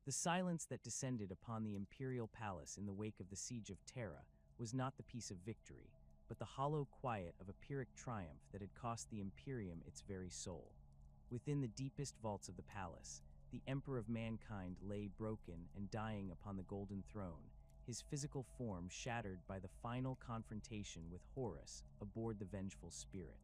The silence that descended upon the imperial palace in the wake of the siege of Terra was not the peace of victory, but the hollow quiet of a Pyrrhic triumph that had cost the Imperium its very soul. Within the deepest vaults of the palace, the Emperor of Mankind lay broken and dying upon the golden throne, his physical form shattered by the final confrontation with Horus aboard the vengeful spirit.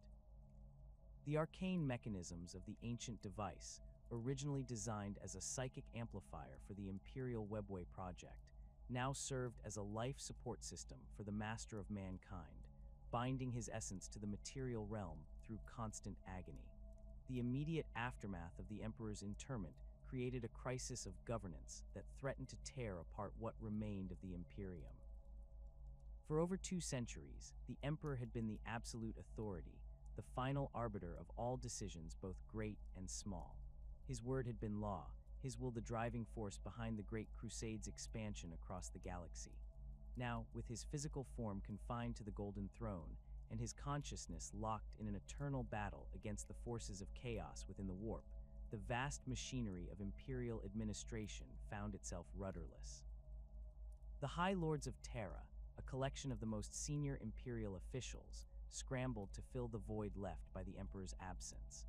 The arcane mechanisms of the ancient device, originally designed as a psychic amplifier for the Imperial Webway project, now served as a life support system for the Master of Mankind, binding his essence to the material realm through constant agony. The immediate aftermath of the Emperor's interment created a crisis of governance that threatened to tear apart what remained of the Imperium. For over 2 centuries, the Emperor had been the absolute authority, the final arbiter of all decisions both great and small. His word had been law, his will the driving force behind the Great Crusade's expansion across the galaxy. Now, with his physical form confined to the Golden Throne, and his consciousness locked in an eternal battle against the forces of chaos within the warp, the vast machinery of imperial administration found itself rudderless. The High Lords of Terra, a collection of the most senior imperial officials, scrambled to fill the void left by the Emperor's absence.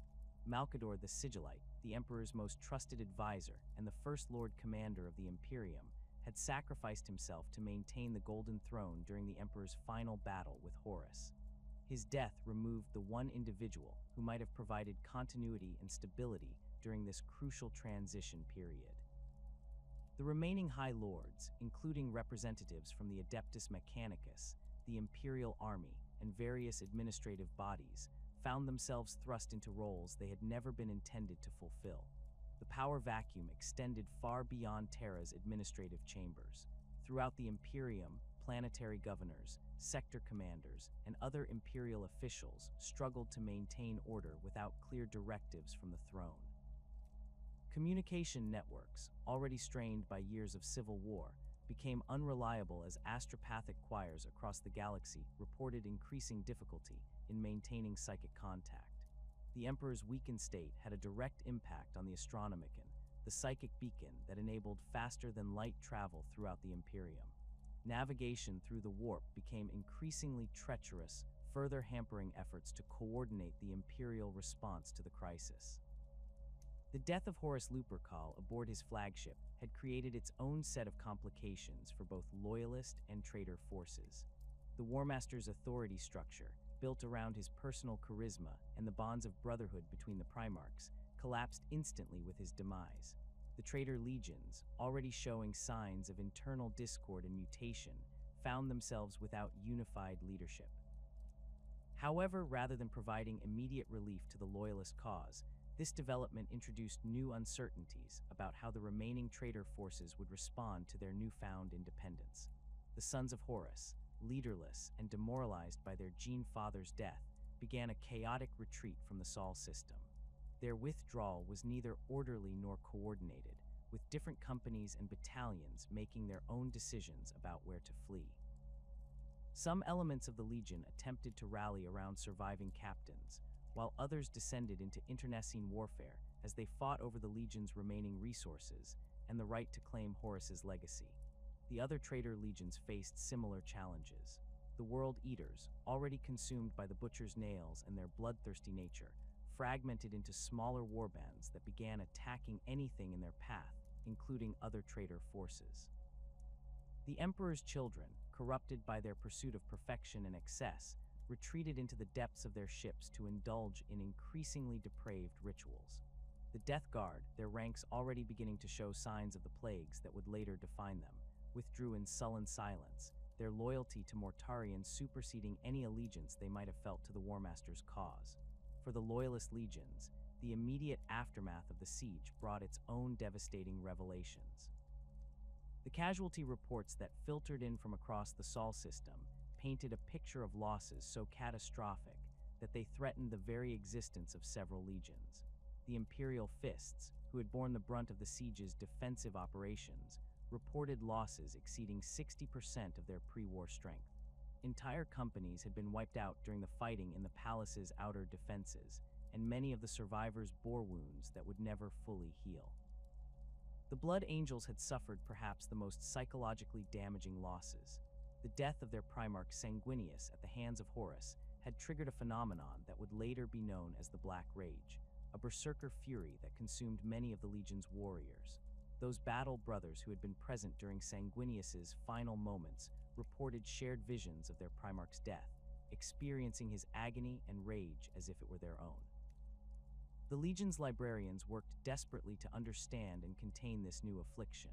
Malcador the Sigillite, the Emperor's most trusted advisor and the First Lord Commander of the Imperium, had sacrificed himself to maintain the Golden Throne during the Emperor's final battle with Horus. His death removed the one individual who might have provided continuity and stability during this crucial transition period. The remaining High Lords, including representatives from the Adeptus Mechanicus, the Imperial Army, and various administrative bodies, found themselves thrust into roles they had never been intended to fulfill. The power vacuum extended far beyond Terra's administrative chambers. Throughout the Imperium, planetary governors, sector commanders, and other imperial officials struggled to maintain order without clear directives from the throne. Communication networks, already strained by years of civil war, became unreliable as astropathic choirs across the galaxy reported increasing difficulty in maintaining psychic contact. The Emperor's weakened state had a direct impact on the Astronomicon, the psychic beacon that enabled faster-than-light travel throughout the Imperium. Navigation through the warp became increasingly treacherous, further hampering efforts to coordinate the Imperial response to the crisis. The death of Horus Lupercal aboard his flagship had created its own set of complications for both loyalist and traitor forces. The Warmaster's authority structure, built around his personal charisma and the bonds of brotherhood between the Primarchs, collapsed instantly with his demise. The Traitor Legions, already showing signs of internal discord and mutation, found themselves without unified leadership. However, rather than providing immediate relief to the loyalist cause, this development introduced new uncertainties about how the remaining traitor forces would respond to their newfound independence. The Sons of Horus, leaderless and demoralized by their Gene Father's death, began a chaotic retreat from the Sol system. Their withdrawal was neither orderly nor coordinated, with different companies and battalions making their own decisions about where to flee. Some elements of the Legion attempted to rally around surviving captains, while others descended into internecine warfare as they fought over the Legion's remaining resources and the right to claim Horus's legacy. The other traitor legions faced similar challenges. The World Eaters, already consumed by the Butcher's nails and their bloodthirsty nature, fragmented into smaller warbands that began attacking anything in their path, including other traitor forces. The Emperor's children, corrupted by their pursuit of perfection and excess, retreated into the depths of their ships to indulge in increasingly depraved rituals. The Death Guard, their ranks already beginning to show signs of the plagues that would later define them, withdrew in sullen silence, their loyalty to Mortarion superseding any allegiance they might have felt to the Warmaster's cause. For the Loyalist legions, the immediate aftermath of the siege brought its own devastating revelations. The casualty reports that filtered in from across the Sol system painted a picture of losses so catastrophic that they threatened the very existence of several legions. The Imperial Fists, who had borne the brunt of the siege's defensive operations, reported losses exceeding 60% of their pre-war strength. Entire companies had been wiped out during the fighting in the palace's outer defenses, and many of the survivors bore wounds that would never fully heal. The Blood Angels had suffered perhaps the most psychologically damaging losses. The death of their Primarch Sanguinius at the hands of Horus had triggered a phenomenon that would later be known as the Black Rage, a berserker fury that consumed many of the Legion's warriors. Those battle brothers who had been present during Sanguinius's final moments reported shared visions of their Primarch's death, experiencing his agony and rage as if it were their own. The Legion's librarians worked desperately to understand and contain this new affliction,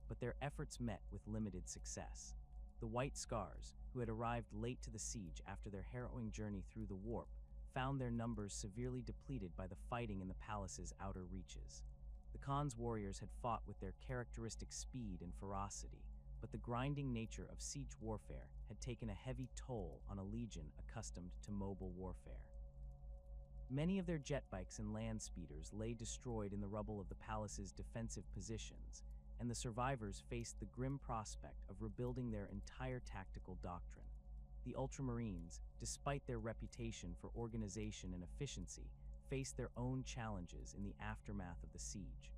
but their efforts met with limited success. The White Scars, who had arrived late to the siege after their harrowing journey through the warp, found their numbers severely depleted by the fighting in the palace's outer reaches. The Khan's warriors had fought with their characteristic speed and ferocity, but the grinding nature of siege warfare had taken a heavy toll on a legion accustomed to mobile warfare. Many of their jet bikes and land speeders lay destroyed in the rubble of the palace's defensive positions, and the survivors faced the grim prospect of rebuilding their entire tactical doctrine. The Ultramarines, despite their reputation for organization and efficiency, faced their own challenges in the aftermath of the siege.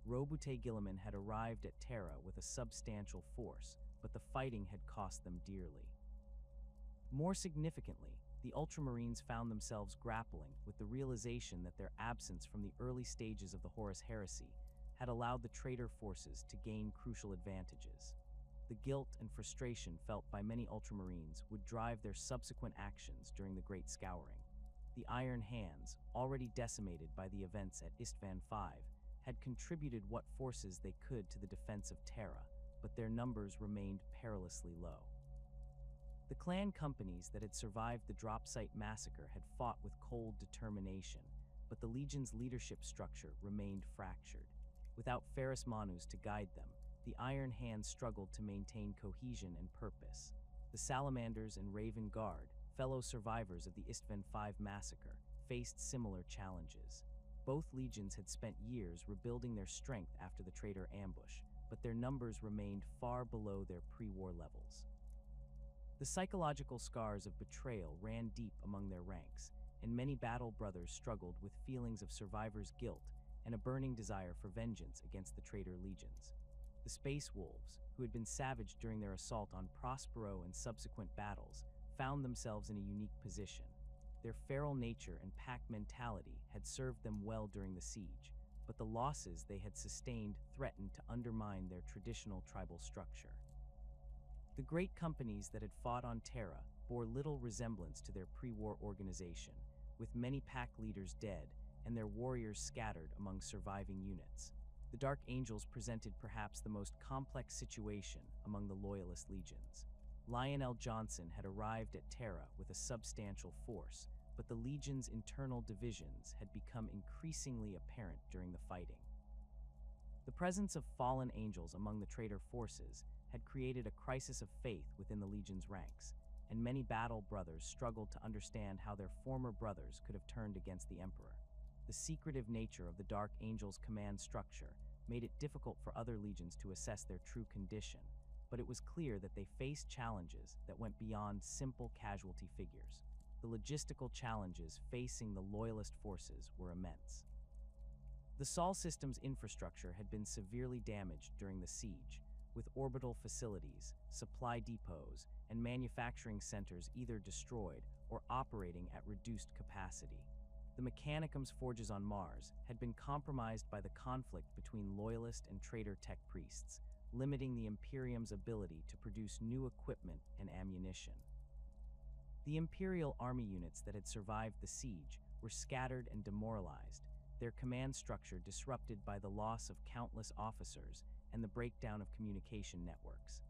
Robute Guilliman had arrived at Terra with a substantial force, but the fighting had cost them dearly. More significantly, the Ultramarines found themselves grappling with the realization that their absence from the early stages of the Horus Heresy had allowed the traitor forces to gain crucial advantages. The guilt and frustration felt by many Ultramarines would drive their subsequent actions during the Great Scouring. The Iron Hands, already decimated by the events at Istvan V, had contributed what forces they could to the defense of Terra, but their numbers remained perilously low. The clan companies that had survived the drop site massacre had fought with cold determination, but the Legion's leadership structure remained fractured. Without Ferrus Manus to guide them, the Iron Hands struggled to maintain cohesion and purpose. The Salamanders and Raven Guard, fellow survivors of the Istvan V massacre, faced similar challenges. Both legions had spent years rebuilding their strength after the traitor ambush, but their numbers remained far below their pre-war levels. The psychological scars of betrayal ran deep among their ranks, and many battle brothers struggled with feelings of survivor's guilt and a burning desire for vengeance against the traitor legions. The Space Wolves, who had been savage during their assault on Prospero and subsequent battles, found themselves in a unique position. Their feral nature and pack mentality had served them well during the siege, but the losses they had sustained threatened to undermine their traditional tribal structure. The great companies that had fought on Terra bore little resemblance to their pre-war organization, with many pack leaders dead and their warriors scattered among surviving units. The Dark Angels presented perhaps the most complex situation among the loyalist legions. Lionel Johnson had arrived at Terra with a substantial force, but the Legion's internal divisions had become increasingly apparent during the fighting. The presence of fallen angels among the traitor forces had created a crisis of faith within the Legion's ranks, and many battle brothers struggled to understand how their former brothers could have turned against the Emperor. The secretive nature of the Dark Angels' command structure made it difficult for other legions to assess their true condition, but it was clear that they faced challenges that went beyond simple casualty figures. The logistical challenges facing the loyalist forces were immense. The Sol system's infrastructure had been severely damaged during the siege, with orbital facilities, supply depots, and manufacturing centers either destroyed or operating at reduced capacity. The Mechanicum's forges on Mars had been compromised by the conflict between loyalist and traitor tech priests, limiting the Imperium's ability to produce new equipment and ammunition. The Imperial army units that had survived the siege were scattered and demoralized, their command structure disrupted by the loss of countless officers and the breakdown of communication networks.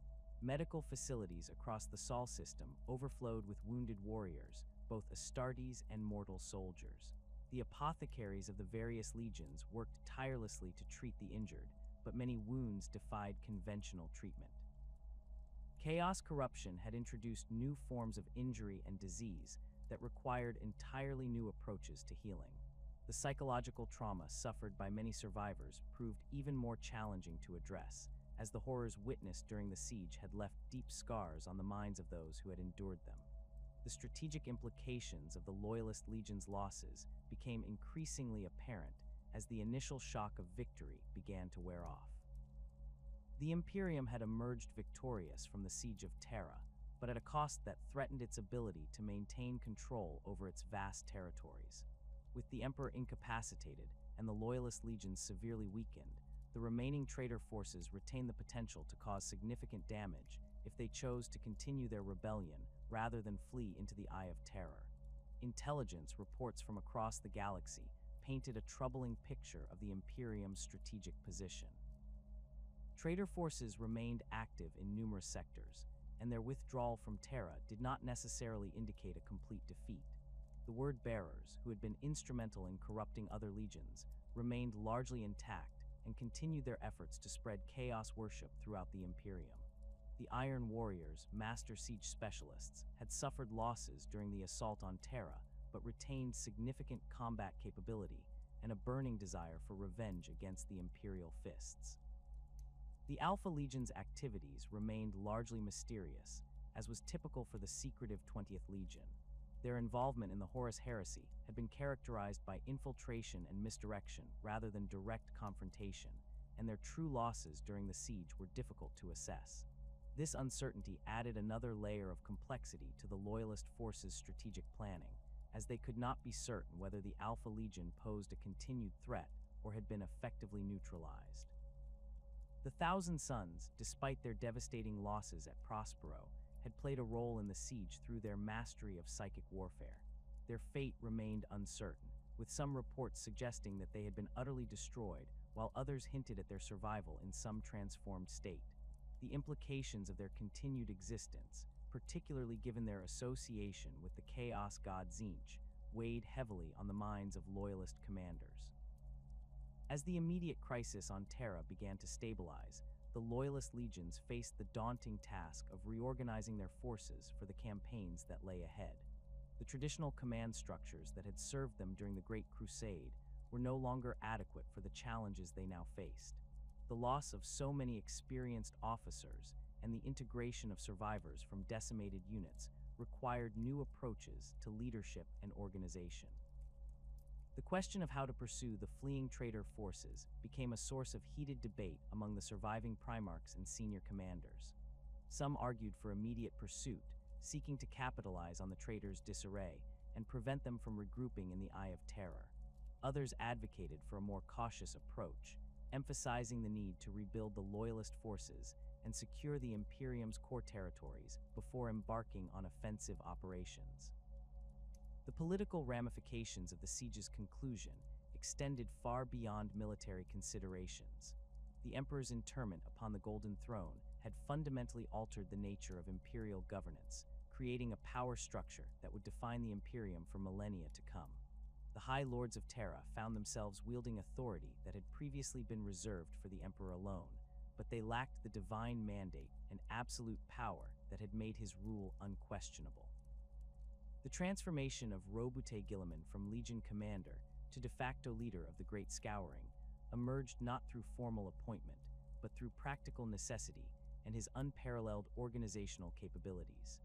Medical facilities across the Sol system overflowed with wounded warriors, both Astartes and mortal soldiers. The apothecaries of the various legions worked tirelessly to treat the injured, but many wounds defied conventional treatment. Chaos corruption had introduced new forms of injury and disease that required entirely new approaches to healing. The psychological trauma suffered by many survivors proved even more challenging to address, as the horrors witnessed during the siege had left deep scars on the minds of those who had endured them. The strategic implications of the Loyalist Legion's losses became increasingly apparent as the initial shock of victory began to wear off. The Imperium had emerged victorious from the siege of Terra, but at a cost that threatened its ability to maintain control over its vast territories. With the Emperor incapacitated and the loyalist legions severely weakened, the remaining traitor forces retained the potential to cause significant damage if they chose to continue their rebellion rather than flee into the Eye of Terror. Intelligence reports from across the galaxy painted a troubling picture of the Imperium's strategic position. Traitor forces remained active in numerous sectors, and their withdrawal from Terra did not necessarily indicate a complete defeat. The word-bearers, who had been instrumental in corrupting other legions, remained largely intact and continued their efforts to spread chaos worship throughout the Imperium. The Iron Warriors, master siege specialists, had suffered losses during the assault on Terra, but retained significant combat capability and a burning desire for revenge against the Imperial fists. The Alpha Legion's activities remained largely mysterious, as was typical for the secretive 20th Legion. Their involvement in the Horus Heresy had been characterized by infiltration and misdirection rather than direct confrontation, and their true losses during the siege were difficult to assess. This uncertainty added another layer of complexity to the Loyalist forces' strategic planning, as they could not be certain whether the Alpha Legion posed a continued threat or had been effectively neutralized. The Thousand Sons, despite their devastating losses at Prospero, had played a role in the siege through their mastery of psychic warfare. Their fate remained uncertain, with some reports suggesting that they had been utterly destroyed, while others hinted at their survival in some transformed state. The implications of their continued existence, particularly given their association with the chaos god Tzeentch, weighed heavily on the minds of loyalist commanders. As the immediate crisis on Terra began to stabilize, the loyalist legions faced the daunting task of reorganizing their forces for the campaigns that lay ahead. The traditional command structures that had served them during the Great Crusade were no longer adequate for the challenges they now faced. The loss of so many experienced officers and the integration of survivors from decimated units required new approaches to leadership and organization. The question of how to pursue the fleeing traitor forces became a source of heated debate among the surviving Primarchs and senior commanders. Some argued for immediate pursuit, seeking to capitalize on the traitors' disarray and prevent them from regrouping in the Eye of Terror. Others advocated for a more cautious approach, emphasizing the need to rebuild the loyalist forces and secure the Imperium's core territories before embarking on offensive operations. The political ramifications of the siege's conclusion extended far beyond military considerations. The Emperor's interment upon the Golden Throne had fundamentally altered the nature of imperial governance, creating a power structure that would define the Imperium for millennia to come. The High Lords of Terra found themselves wielding authority that had previously been reserved for the Emperor alone, but they lacked the divine mandate and absolute power that had made his rule unquestionable. The transformation of Roboute Guilliman from Legion Commander to de facto leader of the Great Scouring emerged not through formal appointment, but through practical necessity and his unparalleled organizational capabilities.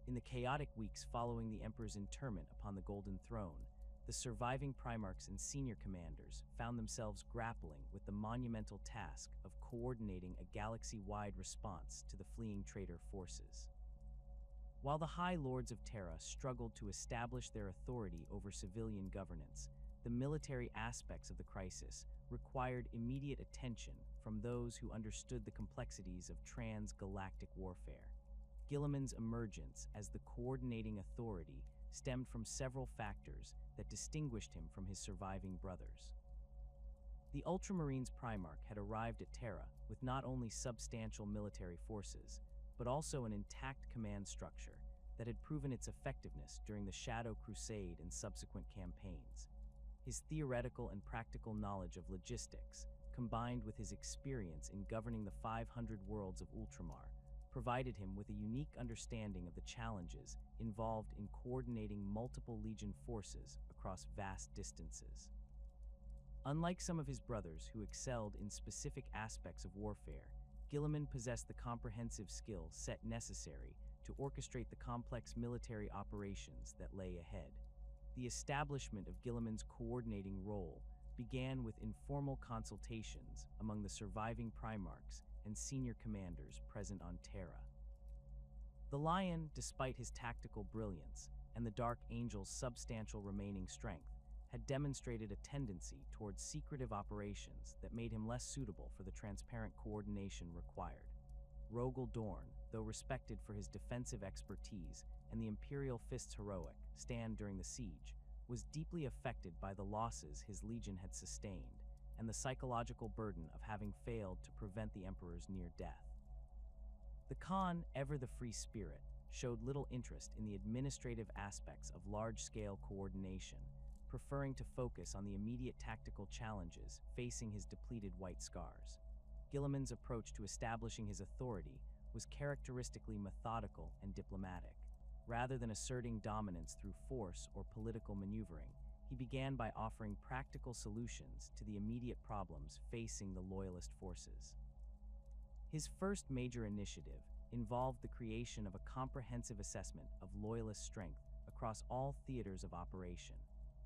In the chaotic weeks following the Emperor's interment upon the Golden Throne, the surviving Primarchs and senior commanders found themselves grappling with the monumental task of coordinating a galaxy-wide response to the fleeing traitor forces. While the High Lords of Terra struggled to establish their authority over civilian governance, the military aspects of the crisis required immediate attention from those who understood the complexities of trans-galactic warfare. Guilliman's emergence as the coordinating authority stemmed from several factors that distinguished him from his surviving brothers. The Ultramarines Primarch had arrived at Terra with not only substantial military forces, but also an intact command structure that had proven its effectiveness during the Shadow Crusade and subsequent campaigns. His theoretical and practical knowledge of logistics, combined with his experience in governing the 500 worlds of Ultramar, provided him with a unique understanding of the challenges involved in coordinating multiple Legion forces across vast distances. Unlike some of his brothers who excelled in specific aspects of warfare, Guilliman possessed the comprehensive skill set necessary to orchestrate the complex military operations that lay ahead. The establishment of Guilliman's coordinating role began with informal consultations among the surviving Primarchs and senior commanders present on Terra. The Lion, despite his tactical brilliance and the Dark Angel's substantial remaining strength, had demonstrated a tendency towards secretive operations that made him less suitable for the transparent coordination required. Rogel Dorn, though respected for his defensive expertise and the Imperial Fist's heroic stand during the siege, was deeply affected by the losses his legion had sustained and the psychological burden of having failed to prevent the Emperor's near death. The Khan, ever the free spirit, showed little interest in the administrative aspects of large-scale coordination, preferring to focus on the immediate tactical challenges facing his depleted White Scars. Guilliman's approach to establishing his authority was characteristically methodical and diplomatic. Rather than asserting dominance through force or political maneuvering, he began by offering practical solutions to the immediate problems facing the loyalist forces. His first major initiative involved the creation of a comprehensive assessment of loyalist strength across all theaters of operation.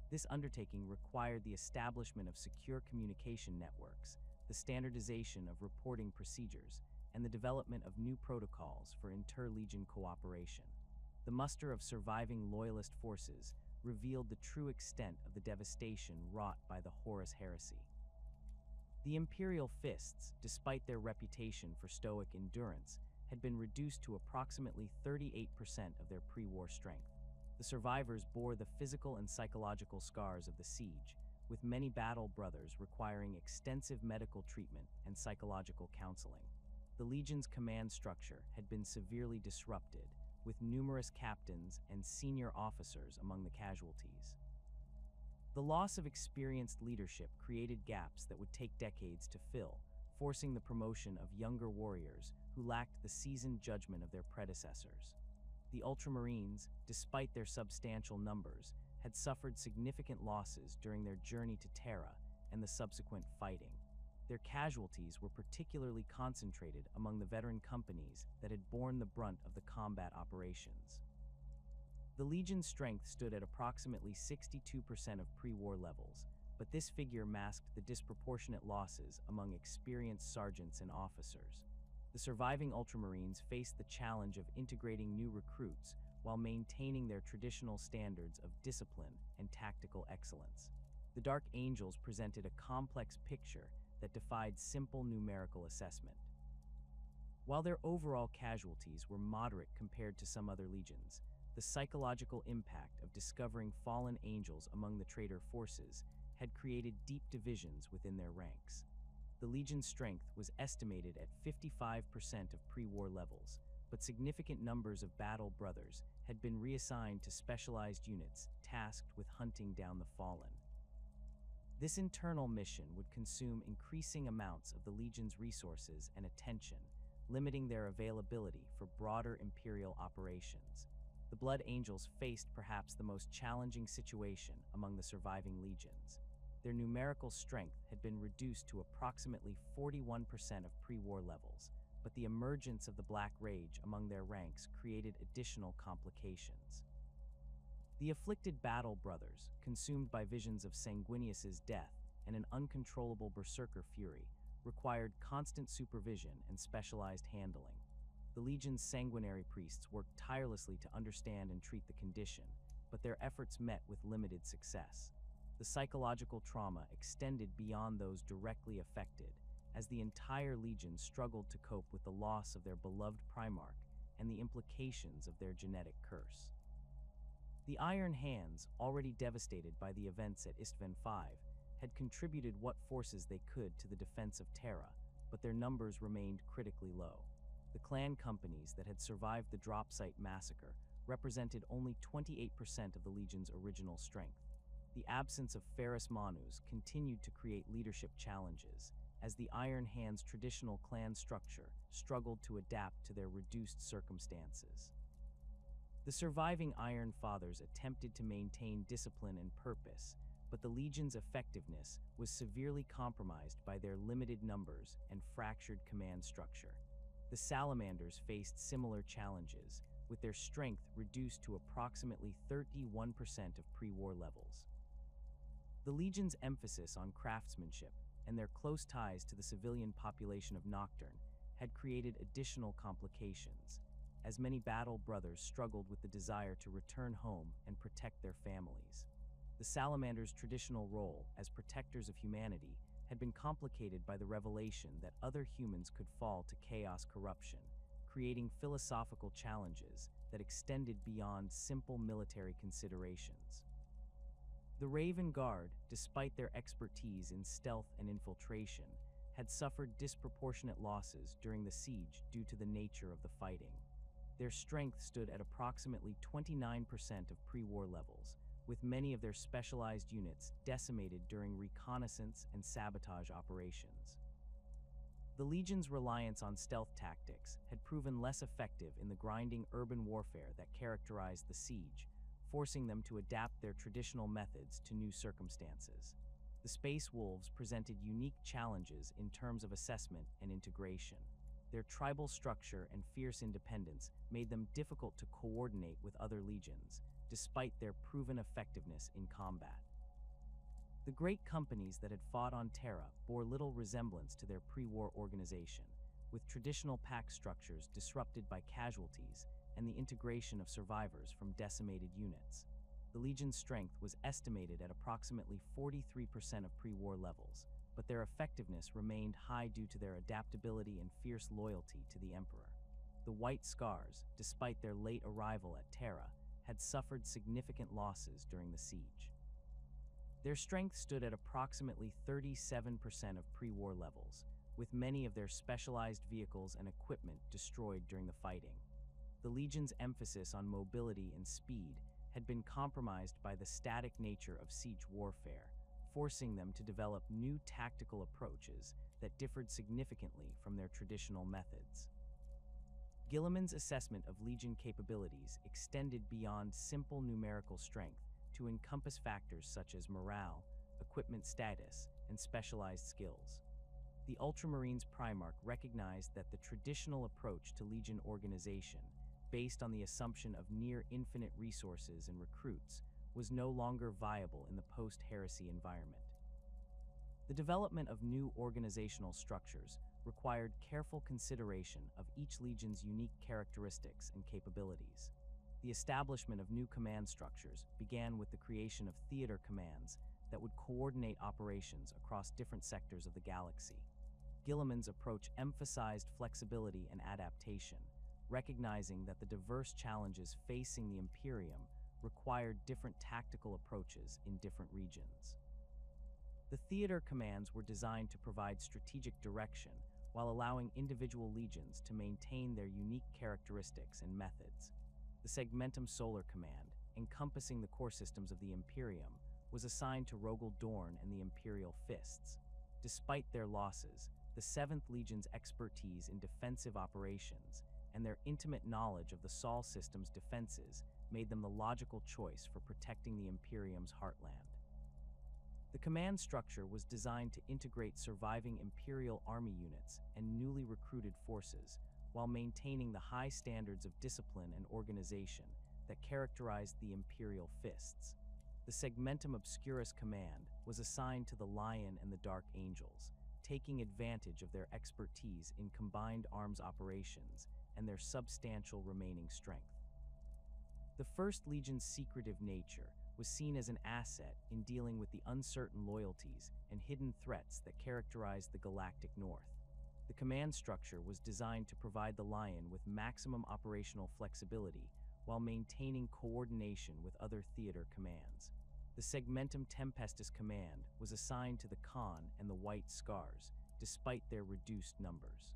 This undertaking required the establishment of secure communication networks, the standardization of reporting procedures, and the development of new protocols for inter-legion cooperation. The muster of surviving loyalist forces revealed the true extent of the devastation wrought by the Horus Heresy. The Imperial Fists, despite their reputation for stoic endurance, had been reduced to approximately 38% of their pre-war strength. The survivors bore the physical and psychological scars of the siege, with many battle brothers requiring extensive medical treatment and psychological counseling. The Legion's command structure had been severely disrupted, with numerous captains and senior officers among the casualties. The loss of experienced leadership created gaps that would take decades to fill, forcing the promotion of younger warriors who lacked the seasoned judgment of their predecessors. The Ultramarines, despite their substantial numbers, had suffered significant losses during their journey to Terra and the subsequent fighting. Their casualties were particularly concentrated among the veteran companies that had borne the brunt of the combat operations. The Legion's strength stood at approximately 62% of pre-war levels, but this figure masked the disproportionate losses among experienced sergeants and officers. The surviving Ultramarines faced the challenge of integrating new recruits while maintaining their traditional standards of discipline and tactical excellence. The Dark Angels presented a complex picture that defied simple numerical assessment. While their overall casualties were moderate compared to some other legions, the psychological impact of discovering fallen angels among the traitor forces had created deep divisions within their ranks. The Legion's strength was estimated at 55% of pre-war levels, but significant numbers of battle brothers had been reassigned to specialized units tasked with hunting down the fallen. This internal mission would consume increasing amounts of the Legion's resources and attention, limiting their availability for broader Imperial operations. The Blood Angels faced perhaps the most challenging situation among the surviving legions. Their numerical strength had been reduced to approximately 41% of pre-war levels, but the emergence of the Black Rage among their ranks created additional complications. The afflicted battle brothers, consumed by visions of Sanguinius's death and an uncontrollable berserker fury, required constant supervision and specialized handling. The Legion's sanguinary priests worked tirelessly to understand and treat the condition, but their efforts met with limited success. The psychological trauma extended beyond those directly affected, as the entire Legion struggled to cope with the loss of their beloved Primarch and the implications of their genetic curse. The Iron Hands, already devastated by the events at Istvan V, had contributed what forces they could to the defense of Terra, but their numbers remained critically low. The clan companies that had survived the drop site massacre represented only 28% of the Legion's original strength. The absence of Ferrus Manus continued to create leadership challenges, as the Iron Hands' traditional clan structure struggled to adapt to their reduced circumstances. The surviving Iron Fathers attempted to maintain discipline and purpose, but the Legion's effectiveness was severely compromised by their limited numbers and fractured command structure. The Salamanders faced similar challenges, with their strength reduced to approximately 31% of pre-war levels. The Legion's emphasis on craftsmanship and their close ties to the civilian population of Nocturne had created additional complications, as many battle brothers struggled with the desire to return home and protect their families. The Salamander's traditional role as protectors of humanity had been complicated by the revelation that other humans could fall to chaos corruption, creating philosophical challenges that extended beyond simple military considerations. The Raven Guard, despite their expertise in stealth and infiltration, had suffered disproportionate losses during the siege due to the nature of the fighting. Their strength stood at approximately 29% of pre-war levels, with many of their specialized units decimated during reconnaissance and sabotage operations. The Legion's reliance on stealth tactics had proven less effective in the grinding urban warfare that characterized the siege, forcing them to adapt their traditional methods to new circumstances. The Space Wolves presented unique challenges in terms of assessment and integration. Their tribal structure and fierce independence made them difficult to coordinate with other legions, despite their proven effectiveness in combat. The great companies that had fought on Terra bore little resemblance to their pre-war organization, with traditional pack structures disrupted by casualties and the integration of survivors from decimated units. The Legion's strength was estimated at approximately 43% of pre-war levels, but their effectiveness remained high due to their adaptability and fierce loyalty to the Emperor. The White Scars, despite their late arrival at Terra, had suffered significant losses during the siege. Their strength stood at approximately 37% of pre-war levels, with many of their specialized vehicles and equipment destroyed during the fighting. The Legion's emphasis on mobility and speed had been compromised by the static nature of siege warfare, forcing them to develop new tactical approaches that differed significantly from their traditional methods. Guilliman's assessment of Legion capabilities extended beyond simple numerical strength to encompass factors such as morale, equipment status, and specialized skills. The Ultramarines Primarch recognized that the traditional approach to Legion organization, based on the assumption of near-infinite resources and recruits, was no longer viable in the post-heresy environment. The development of new organizational structures required careful consideration of each legion's unique characteristics and capabilities. The establishment of new command structures began with the creation of theater commands that would coordinate operations across different sectors of the galaxy. Guilliman's approach emphasized flexibility and adaptation, recognizing that the diverse challenges facing the Imperium required different tactical approaches in different regions. The theater commands were designed to provide strategic direction while allowing individual legions to maintain their unique characteristics and methods. The Segmentum Solar Command, encompassing the core systems of the Imperium, was assigned to Rogel Dorn and the Imperial Fists. Despite their losses, the 7th Legion's expertise in defensive operations and their intimate knowledge of the Sol system's defenses made them the logical choice for protecting the Imperium's heartland. The command structure was designed to integrate surviving Imperial Army units and newly recruited forces, while maintaining the high standards of discipline and organization that characterized the Imperial Fists. The Segmentum Obscurus Command was assigned to the Lion and the Dark Angels, taking advantage of their expertise in combined arms operations and their substantial remaining strength. The First Legion's secretive nature was seen as an asset in dealing with the uncertain loyalties and hidden threats that characterized the Galactic North. The command structure was designed to provide the Lion with maximum operational flexibility while maintaining coordination with other theater commands. The Segmentum Tempestus Command was assigned to the Khan and the White Scars, despite their reduced numbers.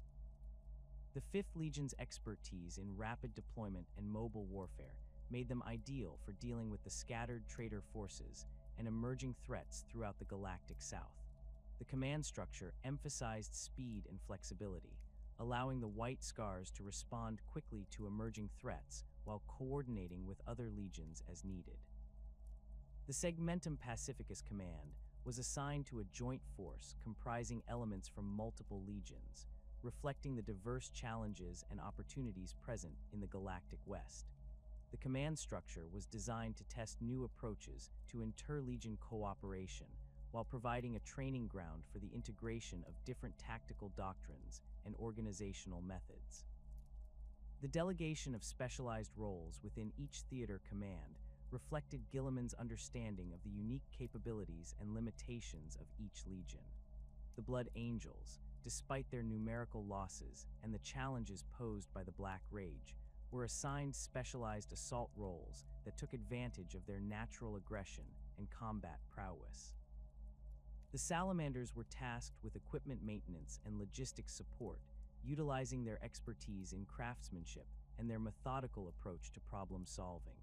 The 5th Legion's expertise in rapid deployment and mobile warfare made them ideal for dealing with the scattered traitor forces and emerging threats throughout the galactic south. The command structure emphasized speed and flexibility, allowing the White Scars to respond quickly to emerging threats while coordinating with other legions as needed. The Segmentum Pacificus Command was assigned to a joint force comprising elements from multiple legions, reflecting the diverse challenges and opportunities present in the Galactic West. The command structure was designed to test new approaches to inter-legion cooperation while providing a training ground for the integration of different tactical doctrines and organizational methods. The delegation of specialized roles within each theater command reflected Guilliman's understanding of the unique capabilities and limitations of each legion. The Blood Angels, despite their numerical losses and the challenges posed by the Black Rage, were assigned specialized assault roles that took advantage of their natural aggression and combat prowess. The Salamanders were tasked with equipment maintenance and logistics support, utilizing their expertise in craftsmanship and their methodical approach to problem solving.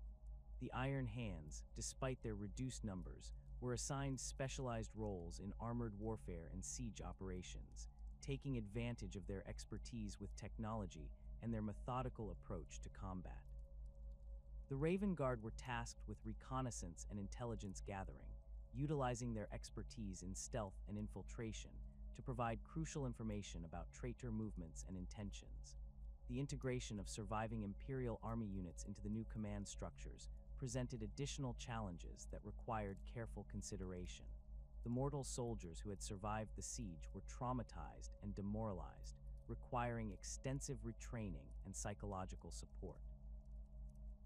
The Iron Hands, despite their reduced numbers, were assigned specialized roles in armored warfare and siege operations, taking advantage of their expertise with technology and their methodical approach to combat. The Raven Guard were tasked with reconnaissance and intelligence gathering, utilizing their expertise in stealth and infiltration to provide crucial information about traitor movements and intentions. The integration of surviving Imperial Army units into the new command structures presented additional challenges that required careful consideration. The mortal soldiers who had survived the siege were traumatized and demoralized, requiring extensive retraining and psychological support.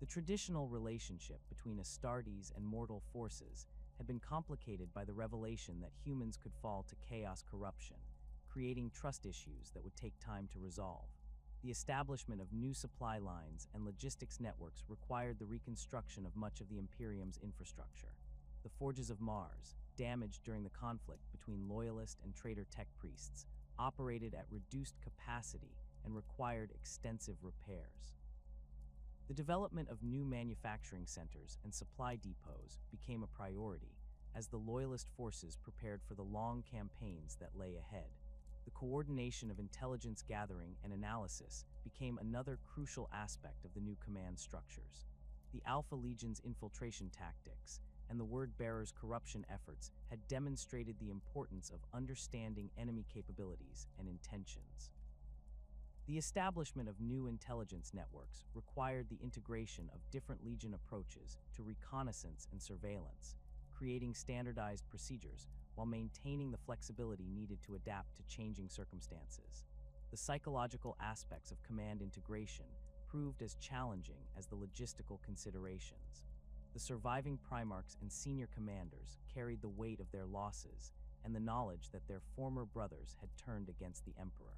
The traditional relationship between Astartes and mortal forces had been complicated by the revelation that humans could fall to chaos corruption, creating trust issues that would take time to resolve. The establishment of new supply lines and logistics networks required the reconstruction of much of the Imperium's infrastructure. The Forges of Mars, damaged during the conflict between loyalist and traitor tech priests, operated at reduced capacity and required extensive repairs. The development of new manufacturing centers and supply depots became a priority as the loyalist forces prepared for the long campaigns that lay ahead. The coordination of intelligence gathering and analysis became another crucial aspect of the new command structures. The Alpha Legion's infiltration tactics and the Word-Bearer's corruption efforts had demonstrated the importance of understanding enemy capabilities and intentions. The establishment of new intelligence networks required the integration of different Legion approaches to reconnaissance and surveillance, creating standardized procedures while maintaining the flexibility needed to adapt to changing circumstances. The psychological aspects of command integration proved as challenging as the logistical considerations. The surviving Primarchs and senior commanders carried the weight of their losses and the knowledge that their former brothers had turned against the Emperor.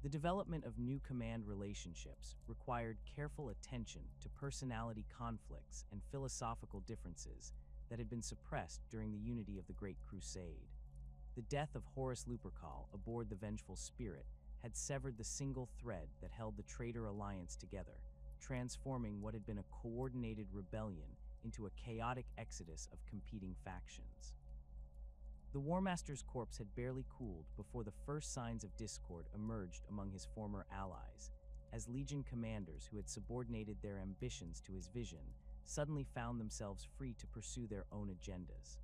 The development of new command relationships required careful attention to personality conflicts and philosophical differences that had been suppressed during the unity of the Great Crusade. The death of Horus Lupercal aboard the Vengeful Spirit had severed the single thread that held the traitor alliance together, transforming what had been a coordinated rebellion into a chaotic exodus of competing factions. The War Master's corpse had barely cooled before the first signs of discord emerged among his former allies, as Legion commanders who had subordinated their ambitions to his vision suddenly found themselves free to pursue their own agendas.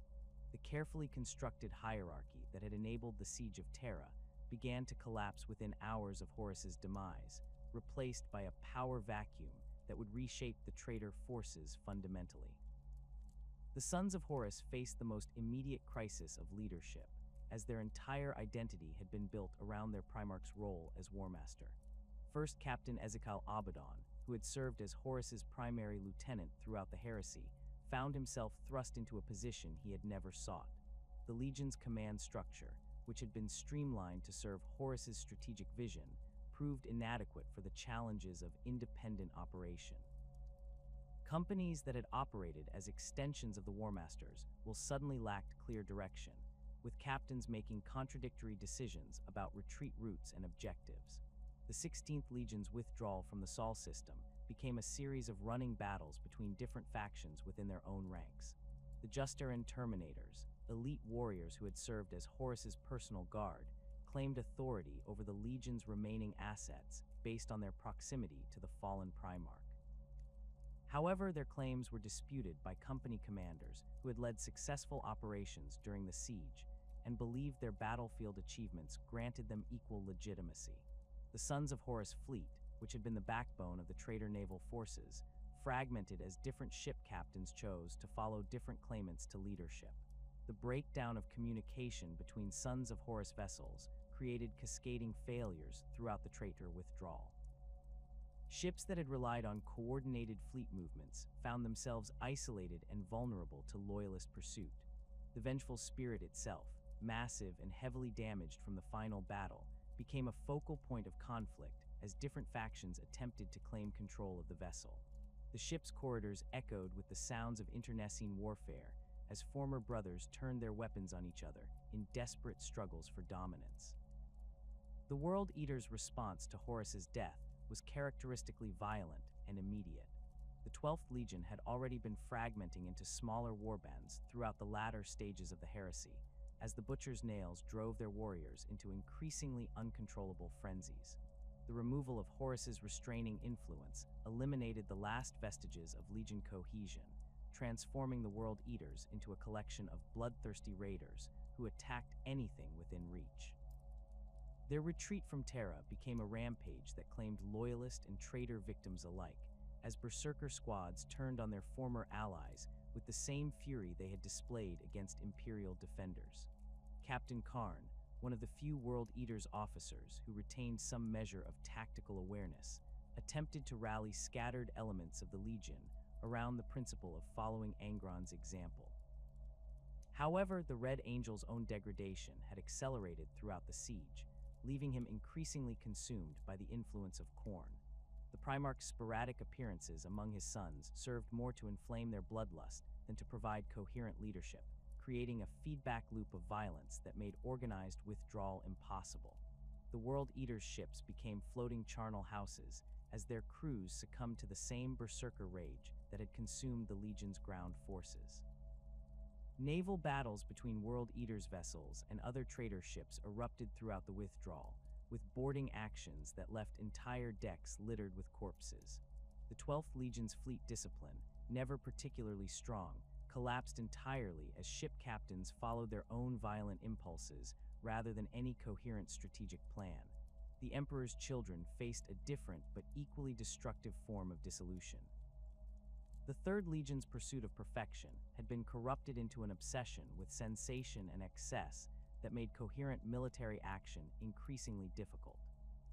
The carefully constructed hierarchy that had enabled the Siege of Terra began to collapse within hours of Horus's demise, replaced by a power vacuum that would reshape the traitor forces fundamentally. The Sons of Horus faced the most immediate crisis of leadership, as their entire identity had been built around their Primarch's role as War Master. First Captain Ezekiel Abaddon, who had served as Horus's primary lieutenant throughout the heresy, found himself thrust into a position he had never sought. The Legion's command structure, which had been streamlined to serve Horus's strategic vision, proved inadequate for the challenges of independent operation. Companies that had operated as extensions of the War Masters will suddenly lacked clear direction, with captains making contradictory decisions about retreat routes and objectives. The 16th Legion's withdrawal from the Sol system became a series of running battles between different factions within their own ranks. The Justaran Terminators, elite warriors who had served as Horus's personal guard, claimed authority over the Legion's remaining assets based on their proximity to the fallen Primarch. However, their claims were disputed by company commanders who had led successful operations during the siege and believed their battlefield achievements granted them equal legitimacy. The Sons of Horus fleet, which had been the backbone of the traitor naval forces, fragmented as different ship captains chose to follow different claimants to leadership. The breakdown of communication between Sons of Horus vessels created cascading failures throughout the traitor withdrawal. Ships that had relied on coordinated fleet movements found themselves isolated and vulnerable to loyalist pursuit. The vengeful spirit itself, massive and heavily damaged from the final battle, became a focal point of conflict as different factions attempted to claim control of the vessel. The ship's corridors echoed with the sounds of internecine warfare as former brothers turned their weapons on each other in desperate struggles for dominance. The World Eater's response to Horus's death was characteristically violent and immediate. The 12th Legion had already been fragmenting into smaller warbands throughout the latter stages of the heresy, as the Butcher's nails drove their warriors into increasingly uncontrollable frenzies. The removal of Horus's restraining influence eliminated the last vestiges of Legion cohesion, transforming the World Eaters into a collection of bloodthirsty raiders who attacked anything within reach. Their retreat from Terra became a rampage that claimed loyalist and traitor victims alike, as berserker squads turned on their former allies with the same fury they had displayed against Imperial defenders. Captain Karn, one of the few World Eaters officers who retained some measure of tactical awareness, attempted to rally scattered elements of the Legion around the principle of following Angron's example. However, the Red Angel's own degradation had accelerated throughout the siege, leaving him increasingly consumed by the influence of Khorne. The Primarch's sporadic appearances among his sons served more to inflame their bloodlust than to provide coherent leadership, creating a feedback loop of violence that made organized withdrawal impossible. The World Eater's ships became floating charnel houses as their crews succumbed to the same berserker rage that had consumed the Legion's ground forces. Naval battles between World Eaters vessels and other traitor ships erupted throughout the withdrawal, with boarding actions that left entire decks littered with corpses. The 12th Legion's fleet discipline, never particularly strong, collapsed entirely as ship captains followed their own violent impulses rather than any coherent strategic plan. The Emperor's children faced a different but equally destructive form of dissolution. The Third Legion's pursuit of perfection had been corrupted into an obsession with sensation and excess that made coherent military action increasingly difficult.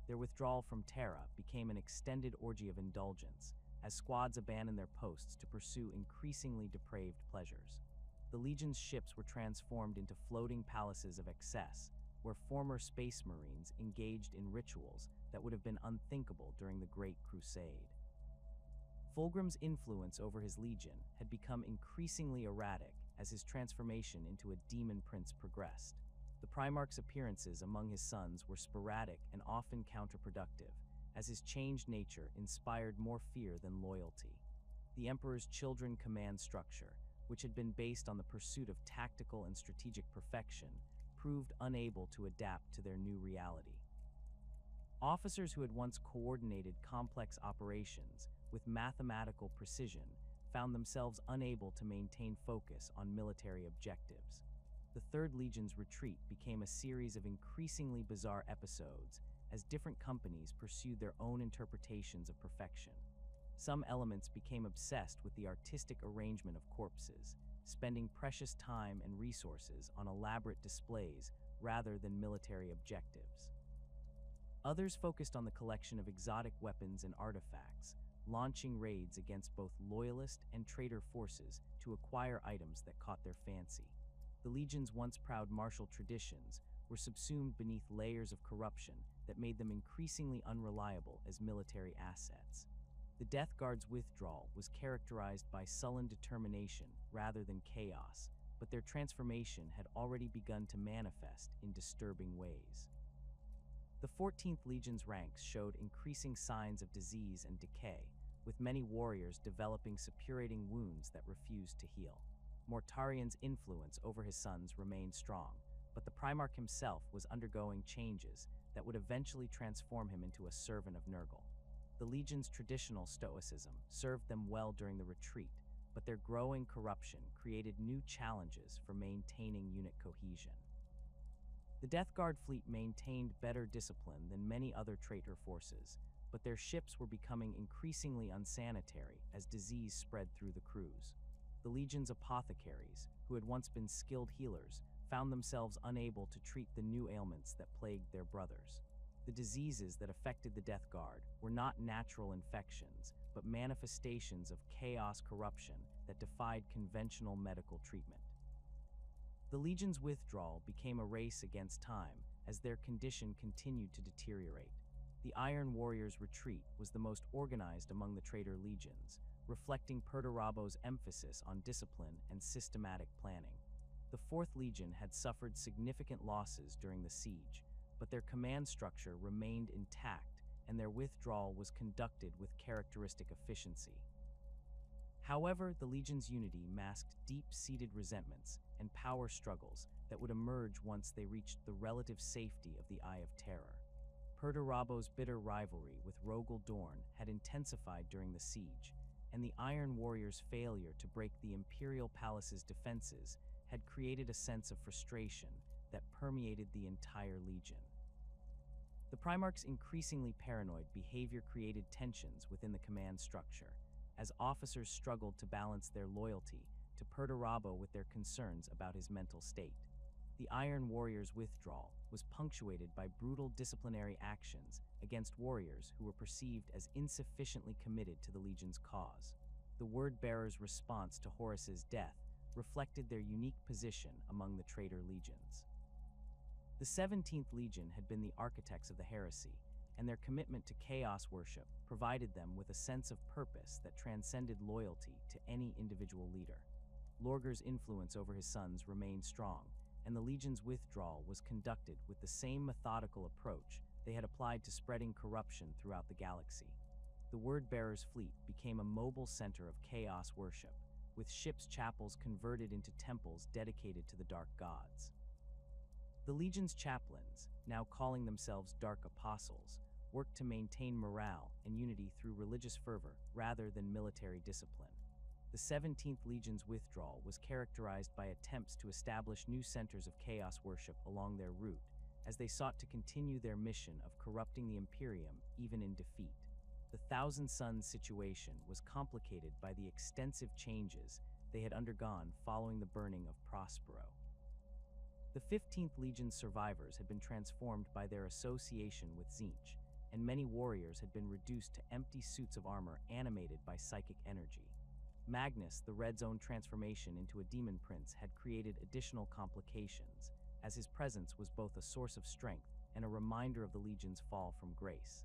Their withdrawal from Terra became an extended orgy of indulgence, as squads abandoned their posts to pursue increasingly depraved pleasures. The Legion's ships were transformed into floating palaces of excess, where former space marines engaged in rituals that would have been unthinkable during the Great Crusade. Fulgrim's influence over his legion had become increasingly erratic as his transformation into a demon prince progressed. The Primarch's appearances among his sons were sporadic and often counterproductive, as his changed nature inspired more fear than loyalty. The Emperor's children command structure, which had been based on the pursuit of tactical and strategic perfection, proved unable to adapt to their new reality. Officers who had once coordinated complex operations with mathematical precision found themselves unable to maintain focus on military objectives. The Third Legion's retreat became a series of increasingly bizarre episodes as different companies pursued their own interpretations of perfection. Some elements became obsessed with the artistic arrangement of corpses, spending precious time and resources on elaborate displays rather than military objectives. Others focused on the collection of exotic weapons and artifacts, launching raids against both loyalist and traitor forces to acquire items that caught their fancy. The Legion's once proud martial traditions were subsumed beneath layers of corruption that made them increasingly unreliable as military assets. The Death Guard's withdrawal was characterized by sullen determination rather than chaos, but their transformation had already begun to manifest in disturbing ways. The 14th Legion's ranks showed increasing signs of disease and decay, with many warriors developing suppurating wounds that refused to heal. Mortarian's influence over his sons remained strong, but the Primarch himself was undergoing changes that would eventually transform him into a servant of Nurgle. The Legion's traditional stoicism served them well during the retreat, but their growing corruption created new challenges for maintaining unit cohesion. The Death Guard fleet maintained better discipline than many other traitor forces, but their ships were becoming increasingly unsanitary as disease spread through the crews. The Legion's apothecaries, who had once been skilled healers, found themselves unable to treat the new ailments that plagued their brothers. The diseases that affected the Death Guard were not natural infections, but manifestations of chaos corruption that defied conventional medical treatment. The Legion's withdrawal became a race against time as their condition continued to deteriorate. The Iron Warriors' retreat was the most organized among the Traitor Legions, reflecting Perdurabo's emphasis on discipline and systematic planning. The 4th Legion had suffered significant losses during the siege, but their command structure remained intact and their withdrawal was conducted with characteristic efficiency. However, the Legion's unity masked deep-seated resentments and power struggles that would emerge once they reached the relative safety of the Eye of Terror. Perdurabo's bitter rivalry with Rogel Dorn had intensified during the siege, and the Iron Warriors' failure to break the Imperial Palace's defenses had created a sense of frustration that permeated the entire Legion. The Primarchs' increasingly paranoid behavior created tensions within the command structure, as officers struggled to balance their loyalty to Perdurabo with their concerns about his mental state. The Iron Warriors' withdrawal was punctuated by brutal disciplinary actions against warriors who were perceived as insufficiently committed to the Legion's cause. The Word-Bearers' response to Horus's death reflected their unique position among the Traitor Legions. The 17th Legion had been the architects of the heresy, and their commitment to chaos worship provided them with a sense of purpose that transcended loyalty to any individual leader. Lorgar's influence over his sons remained strong, and the Legion's withdrawal was conducted with the same methodical approach they had applied to spreading corruption throughout the galaxy. The Word-Bearers' fleet became a mobile center of chaos worship, with ships' chapels converted into temples dedicated to the Dark Gods. The Legion's chaplains, now calling themselves Dark Apostles, worked to maintain morale and unity through religious fervor rather than military discipline. The 17th Legion's withdrawal was characterized by attempts to establish new centers of chaos worship along their route, as they sought to continue their mission of corrupting the Imperium even in defeat. The Thousand Suns situation was complicated by the extensive changes they had undergone following the burning of Prospero. The 15th Legion's survivors had been transformed by their association with Tzeentch, and many warriors had been reduced to empty suits of armor animated by psychic energy. Magnus, the Red Zone transformation into a demon prince, had created additional complications, as his presence was both a source of strength and a reminder of the Legion's fall from grace.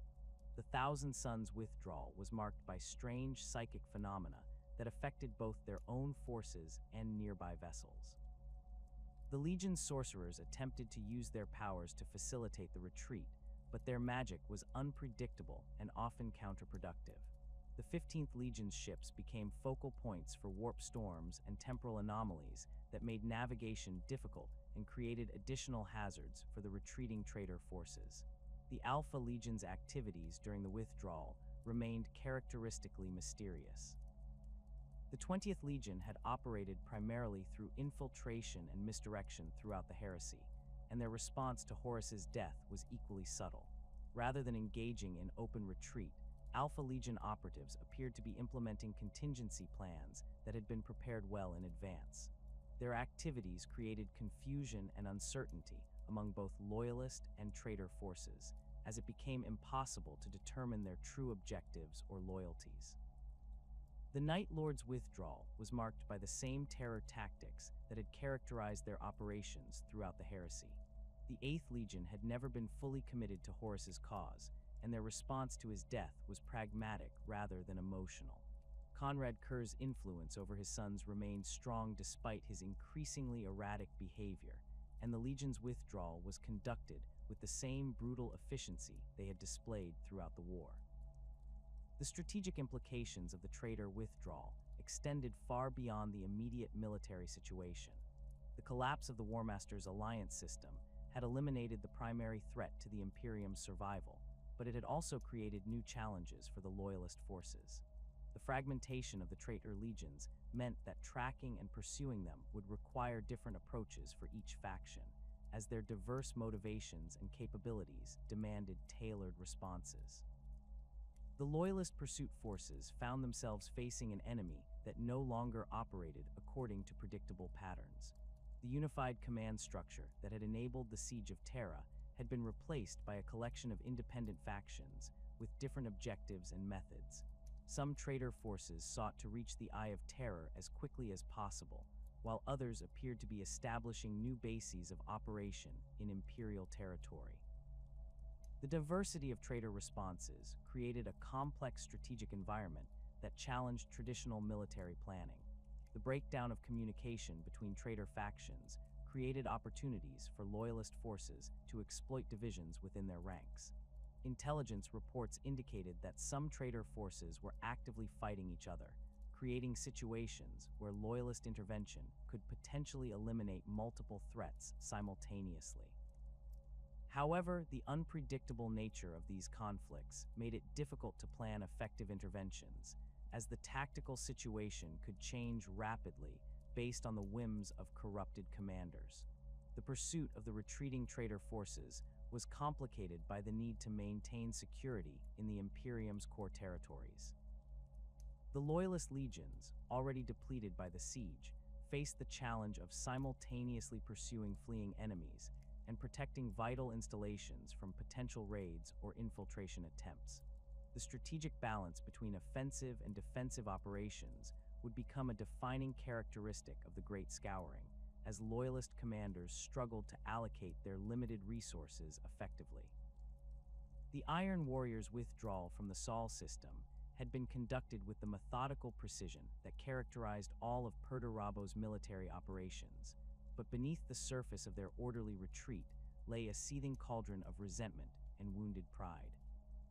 The Thousand Suns' withdrawal was marked by strange psychic phenomena that affected both their own forces and nearby vessels. The Legion's sorcerers attempted to use their powers to facilitate the retreat, but their magic was unpredictable and often counterproductive. The 15th Legion's ships became focal points for warp storms and temporal anomalies that made navigation difficult and created additional hazards for the retreating traitor forces. The Alpha Legion's activities during the withdrawal remained characteristically mysterious. The 20th Legion had operated primarily through infiltration and misdirection throughout the heresy, and their response to Horus's death was equally subtle. Rather than engaging in open retreat, Alpha Legion operatives appeared to be implementing contingency plans that had been prepared well in advance. Their activities created confusion and uncertainty among both loyalist and traitor forces, as it became impossible to determine their true objectives or loyalties. The Night Lord's withdrawal was marked by the same terror tactics that had characterized their operations throughout the heresy. The 8th Legion had never been fully committed to Horus's cause, and their response to his death was pragmatic rather than emotional. Conrad Kerr's influence over his sons remained strong despite his increasingly erratic behavior, and the Legion's withdrawal was conducted with the same brutal efficiency they had displayed throughout the war. The strategic implications of the traitor withdrawal extended far beyond the immediate military situation. The collapse of the War Master's alliance system had eliminated the primary threat to the Imperium's survival, but it had also created new challenges for the loyalist forces. The fragmentation of the Traitor Legions meant that tracking and pursuing them would require different approaches for each faction, as their diverse motivations and capabilities demanded tailored responses. The Loyalist pursuit forces found themselves facing an enemy that no longer operated according to predictable patterns. The unified command structure that had enabled the Siege of Terra had been replaced by a collection of independent factions with different objectives and methods. Some traitor forces sought to reach the Eye of Terror as quickly as possible, while others appeared to be establishing new bases of operation in Imperial territory. The diversity of traitor responses created a complex strategic environment that challenged traditional military planning. The breakdown of communication between traitor factions created opportunities for loyalist forces to exploit divisions within their ranks. Intelligence reports indicated that some traitor forces were actively fighting each other, creating situations where loyalist intervention could potentially eliminate multiple threats simultaneously. However, the unpredictable nature of these conflicts made it difficult to plan effective interventions, as the tactical situation could change rapidly based on the whims of corrupted commanders. The pursuit of the retreating traitor forces was complicated by the need to maintain security in the Imperium's core territories. The Loyalist legions, already depleted by the siege, faced the challenge of simultaneously pursuing fleeing enemies and protecting vital installations from potential raids or infiltration attempts. The strategic balance between offensive and defensive operations would become a defining characteristic of the Great Scouring, as Loyalist commanders struggled to allocate their limited resources effectively. The Iron Warriors' withdrawal from the Sol system had been conducted with the methodical precision that characterized all of Perdurabo's military operations, but beneath the surface of their orderly retreat lay a seething cauldron of resentment and wounded pride.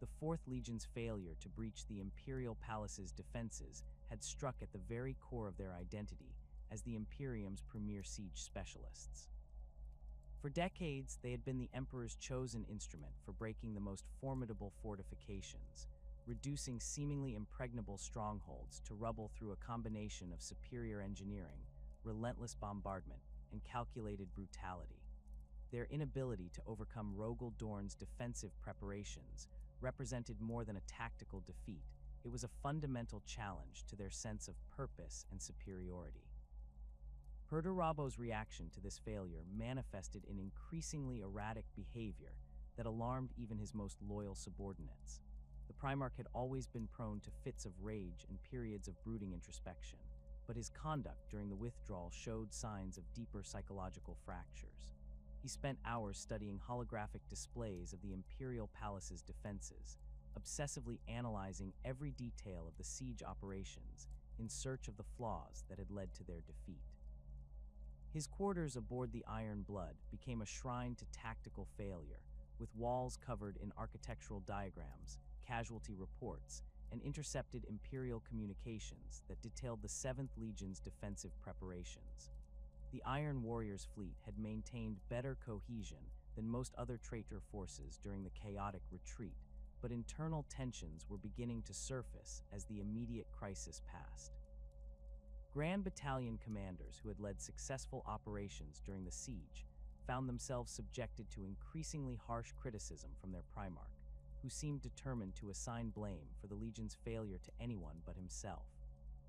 The Fourth Legion's failure to breach the Imperial Palace's defenses had struck at the very core of their identity as the Imperium's premier siege specialists. For decades, they had been the Emperor's chosen instrument for breaking the most formidable fortifications, reducing seemingly impregnable strongholds to rubble through a combination of superior engineering, relentless bombardment, and calculated brutality. Their inability to overcome Rogel Dorn's defensive preparations represented more than a tactical defeat. It was a fundamental challenge to their sense of purpose and superiority. Perdurabo's reaction to this failure manifested in increasingly erratic behavior that alarmed even his most loyal subordinates. The Primarch had always been prone to fits of rage and periods of brooding introspection, but his conduct during the withdrawal showed signs of deeper psychological fractures. He spent hours studying holographic displays of the Imperial Palace's defenses, obsessively analyzing every detail of the siege operations in search of the flaws that had led to their defeat. His quarters aboard the Iron Blood became a shrine to tactical failure, with walls covered in architectural diagrams, casualty reports, and intercepted Imperial communications that detailed the 7th Legion's defensive preparations. The Iron Warriors' fleet had maintained better cohesion than most other traitor forces during the chaotic retreat, but internal tensions were beginning to surface as the immediate crisis passed. Grand Battalion commanders who had led successful operations during the siege found themselves subjected to increasingly harsh criticism from their Primarch, who seemed determined to assign blame for the Legion's failure to anyone but himself.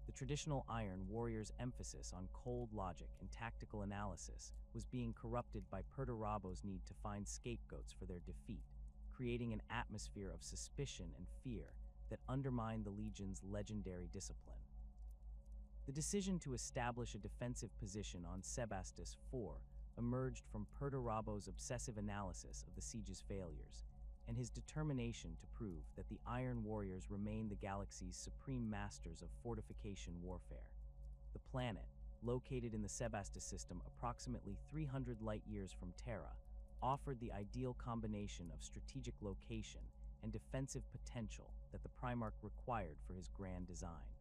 The traditional Iron Warrior's emphasis on cold logic and tactical analysis was being corrupted by Perdurabo's need to find scapegoats for their defeat, creating an atmosphere of suspicion and fear that undermined the Legion's legendary discipline. The decision to establish a defensive position on Sebastus IV emerged from Perdurabo's obsessive analysis of the siege's failures, and his determination to prove that the Iron Warriors remained the galaxy's supreme masters of fortification warfare. The planet, located in the Sebastus system approximately 300 light-years from Terra, offered the ideal combination of strategic location and defensive potential that the Primarch required for his grand design.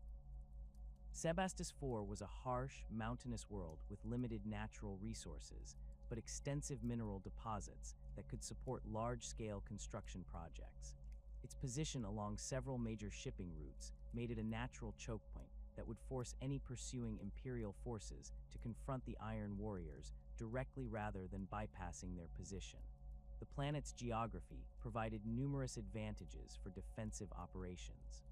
Sebastus IV was a harsh, mountainous world with limited natural resources, but extensive mineral deposits that could support large-scale construction projects. Its position along several major shipping routes made it a natural choke point that would force any pursuing Imperial forces to confront the Iron Warriors directly rather than bypassing their position. The planet's geography provided numerous advantages for defensive operations.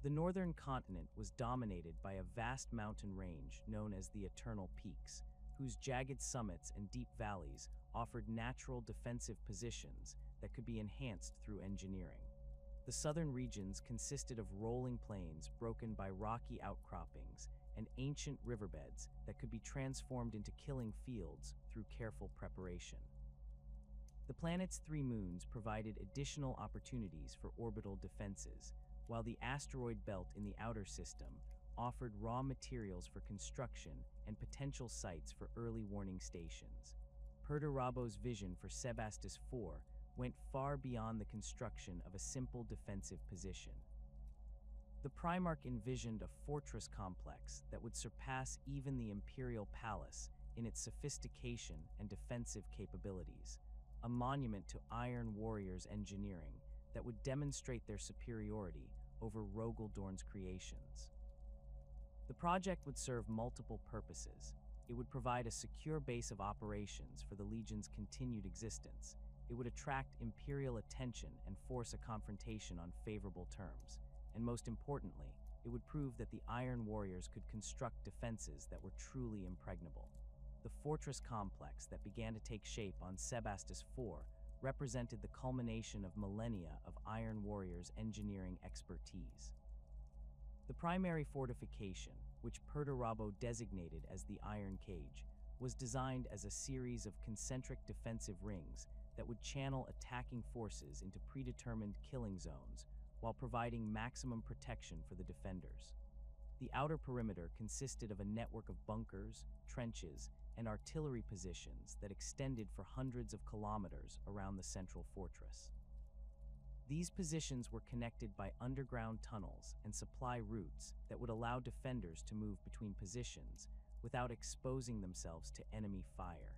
The northern continent was dominated by a vast mountain range known as the Eternal Peaks, whose jagged summits and deep valleys offered natural defensive positions that could be enhanced through engineering. The southern regions consisted of rolling plains broken by rocky outcroppings and ancient riverbeds that could be transformed into killing fields through careful preparation. The planet's 3 moons provided additional opportunities for orbital defenses, while the asteroid belt in the outer system offered raw materials for construction and potential sites for early warning stations. Perdurabo's vision for Sebastus IV went far beyond the construction of a simple defensive position. The Primarch envisioned a fortress complex that would surpass even the Imperial Palace in its sophistication and defensive capabilities, a monument to Iron Warriors' engineering that would demonstrate their superiority over Rogaldorn's creations. The project would serve multiple purposes. It would provide a secure base of operations for the Legion's continued existence. It would attract Imperial attention and force a confrontation on favorable terms. And most importantly, it would prove that the Iron Warriors could construct defenses that were truly impregnable. The fortress complex that began to take shape on Sebastus IV represented the culmination of millennia of Iron Warriors' engineering expertise. The primary fortification, which Perdurabo designated as the Iron Cage, was designed as a series of concentric defensive rings that would channel attacking forces into predetermined killing zones while providing maximum protection for the defenders. The outer perimeter consisted of a network of bunkers, trenches, and artillery positions that extended for hundreds of kilometers around the central fortress. These positions were connected by underground tunnels and supply routes that would allow defenders to move between positions without exposing themselves to enemy fire.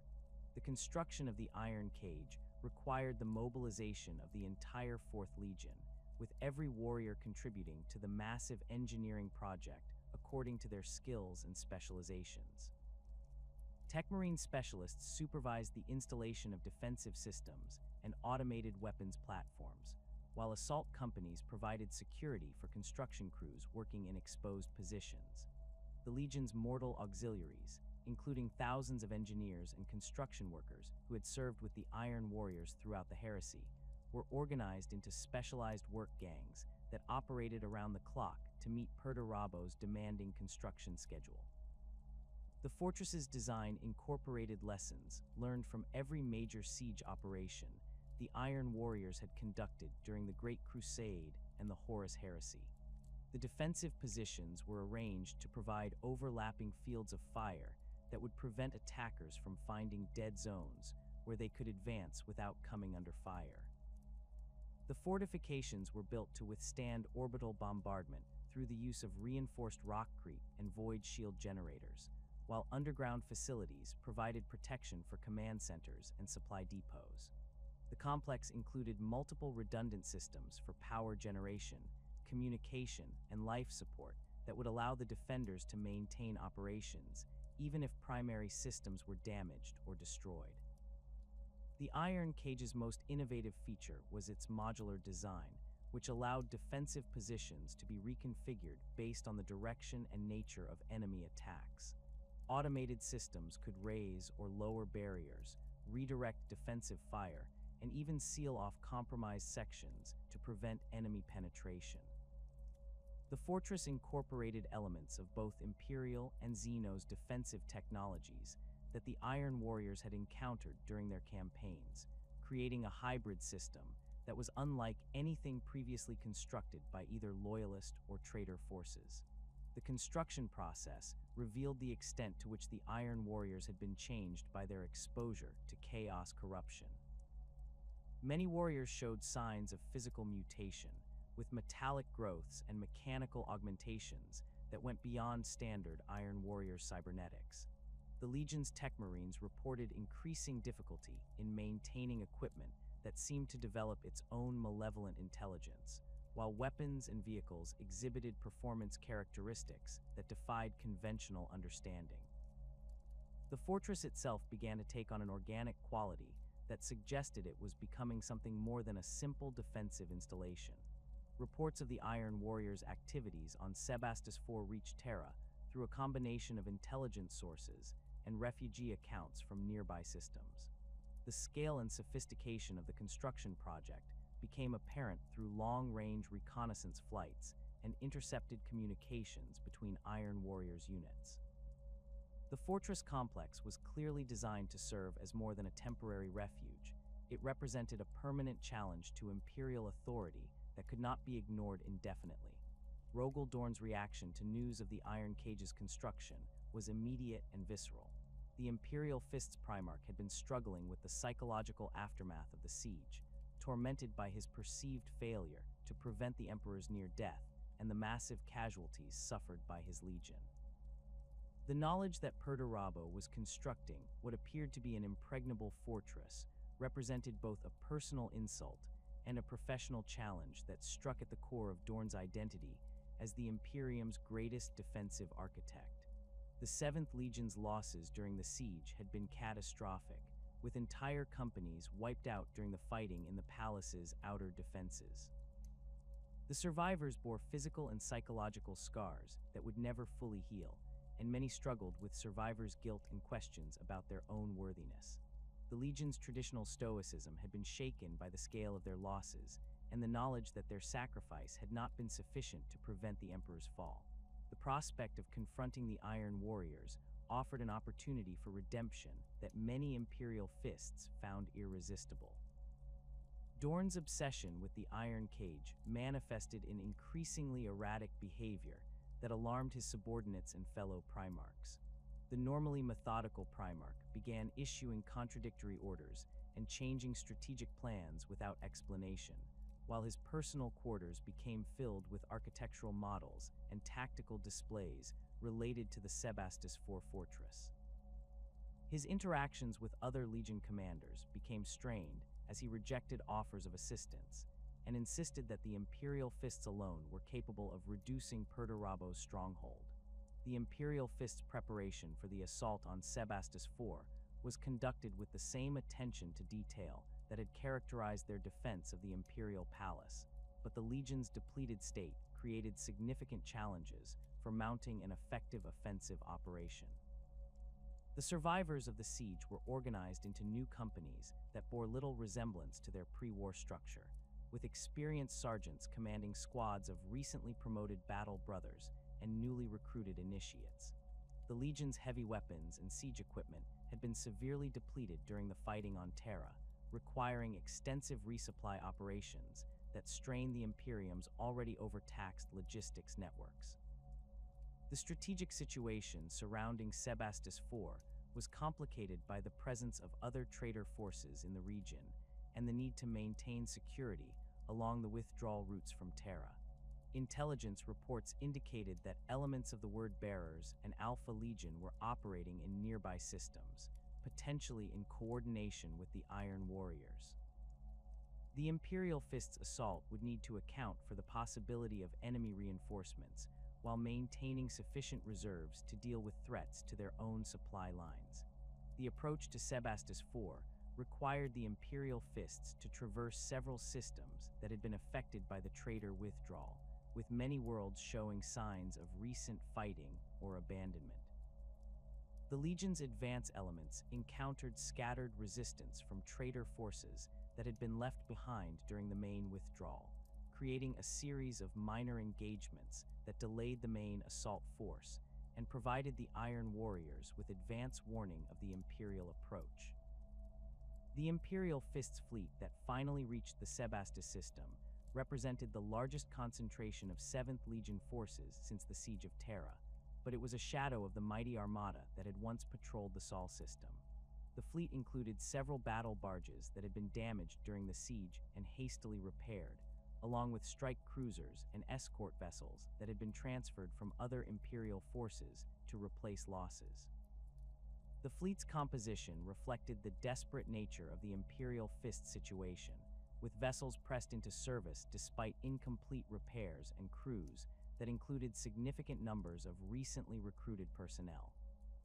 The construction of the Iron Cage required the mobilization of the entire 4th Legion, with every warrior contributing to the massive engineering project according to their skills and specializations. Techmarine specialists supervised the installation of defensive systems and automated weapons platforms, while assault companies provided security for construction crews working in exposed positions. The Legion's mortal auxiliaries, including thousands of engineers and construction workers who had served with the Iron Warriors throughout the Heresy, were organized into specialized work gangs that operated around the clock to meet Perdurabo's demanding construction schedule. The fortress's design incorporated lessons learned from every major siege operation the Iron Warriors had conducted during the Great Crusade and the Horus Heresy. The defensive positions were arranged to provide overlapping fields of fire that would prevent attackers from finding dead zones where they could advance without coming under fire. The fortifications were built to withstand orbital bombardment through the use of reinforced rockcrete and void shield generators, while underground facilities provided protection for command centers and supply depots. The complex included multiple redundant systems for power generation, communication, and life support that would allow the defenders to maintain operations, even if primary systems were damaged or destroyed. The Iron Cage's most innovative feature was its modular design, which allowed defensive positions to be reconfigured based on the direction and nature of enemy attacks. Automated systems could raise or lower barriers, redirect defensive fire, and even seal off compromised sections to prevent enemy penetration. The fortress incorporated elements of both Imperial and Xeno's defensive technologies that the Iron Warriors had encountered during their campaigns, creating a hybrid system that was unlike anything previously constructed by either loyalist or traitor forces. The construction process revealed the extent to which the Iron Warriors had been changed by their exposure to chaos corruption. Many warriors showed signs of physical mutation, with metallic growths and mechanical augmentations that went beyond standard Iron Warrior cybernetics. The Legion's Techmarines reported increasing difficulty in maintaining equipment that seemed to develop its own malevolent intelligence, while weapons and vehicles exhibited performance characteristics that defied conventional understanding. The fortress itself began to take on an organic quality that suggested it was becoming something more than a simple defensive installation. Reports of the Iron Warriors' activities on Sebastus IV reached Terra through a combination of intelligence sources and refugee accounts from nearby systems. The scale and sophistication of the construction project became apparent through long-range reconnaissance flights and intercepted communications between Iron Warriors units. The fortress complex was clearly designed to serve as more than a temporary refuge. It represented a permanent challenge to Imperial authority that could not be ignored indefinitely. Rogel Dorn's reaction to news of the Iron Cage's construction was immediate and visceral. The Imperial Fist's Primarch had been struggling with the psychological aftermath of the siege, tormented by his perceived failure to prevent the Emperor's near death and the massive casualties suffered by his legion. The knowledge that Perturabo was constructing what appeared to be an impregnable fortress represented both a personal insult and a professional challenge that struck at the core of Dorn's identity as the Imperium's greatest defensive architect. The 7th Legion's losses during the siege had been catastrophic, with entire companies wiped out during the fighting in the palace's outer defenses. The survivors bore physical and psychological scars that would never fully heal, and many struggled with survivors' guilt and questions about their own worthiness. The Legion's traditional stoicism had been shaken by the scale of their losses and the knowledge that their sacrifice had not been sufficient to prevent the Emperor's fall. The prospect of confronting the Iron Warriors offered an opportunity for redemption that many Imperial Fists found irresistible. Dorn's obsession with the Iron Cage manifested in increasingly erratic behavior that alarmed his subordinates and fellow Primarchs. The normally methodical Primarch began issuing contradictory orders and changing strategic plans without explanation, while his personal quarters became filled with architectural models and tactical displays related to the Sebastus IV fortress. His interactions with other Legion commanders became strained as he rejected offers of assistance and insisted that the Imperial Fists alone were capable of reducing Perturabo's stronghold. The Imperial Fist's preparation for the assault on Sebastus IV was conducted with the same attention to detail that had characterized their defense of the Imperial Palace, but the Legion's depleted state created significant challenges for mounting an effective offensive operation. The survivors of the siege were organized into new companies that bore little resemblance to their pre-war structure, with experienced sergeants commanding squads of recently promoted battle brothers and newly recruited initiates. The Legion's heavy weapons and siege equipment had been severely depleted during the fighting on Terra, requiring extensive resupply operations that strained the Imperium's already overtaxed logistics networks. The strategic situation surrounding Sebastus IV was complicated by the presence of other traitor forces in the region and the need to maintain security along the withdrawal routes from Terra. Intelligence reports indicated that elements of the Word-Bearers and Alpha Legion were operating in nearby systems, potentially in coordination with the Iron Warriors. The Imperial Fist's assault would need to account for the possibility of enemy reinforcements while maintaining sufficient reserves to deal with threats to their own supply lines. The approach to Sebastus IV required the Imperial Fists to traverse several systems that had been affected by the traitor withdrawal, with many worlds showing signs of recent fighting or abandonment. The Legion's advance elements encountered scattered resistance from traitor forces that had been left behind during the main withdrawal, creating a series of minor engagements that delayed the main assault force and provided the Iron Warriors with advance warning of the Imperial approach. The Imperial Fist's fleet that finally reached the Sebastus system represented the largest concentration of 7th Legion forces since the Siege of Terra, but it was a shadow of the mighty armada that had once patrolled the Sol system. The fleet included several battle barges that had been damaged during the siege and hastily repaired, along with strike cruisers and escort vessels that had been transferred from other Imperial forces to replace losses. The fleet's composition reflected the desperate nature of the Imperial Fist situation, with vessels pressed into service despite incomplete repairs and crews that included significant numbers of recently recruited personnel.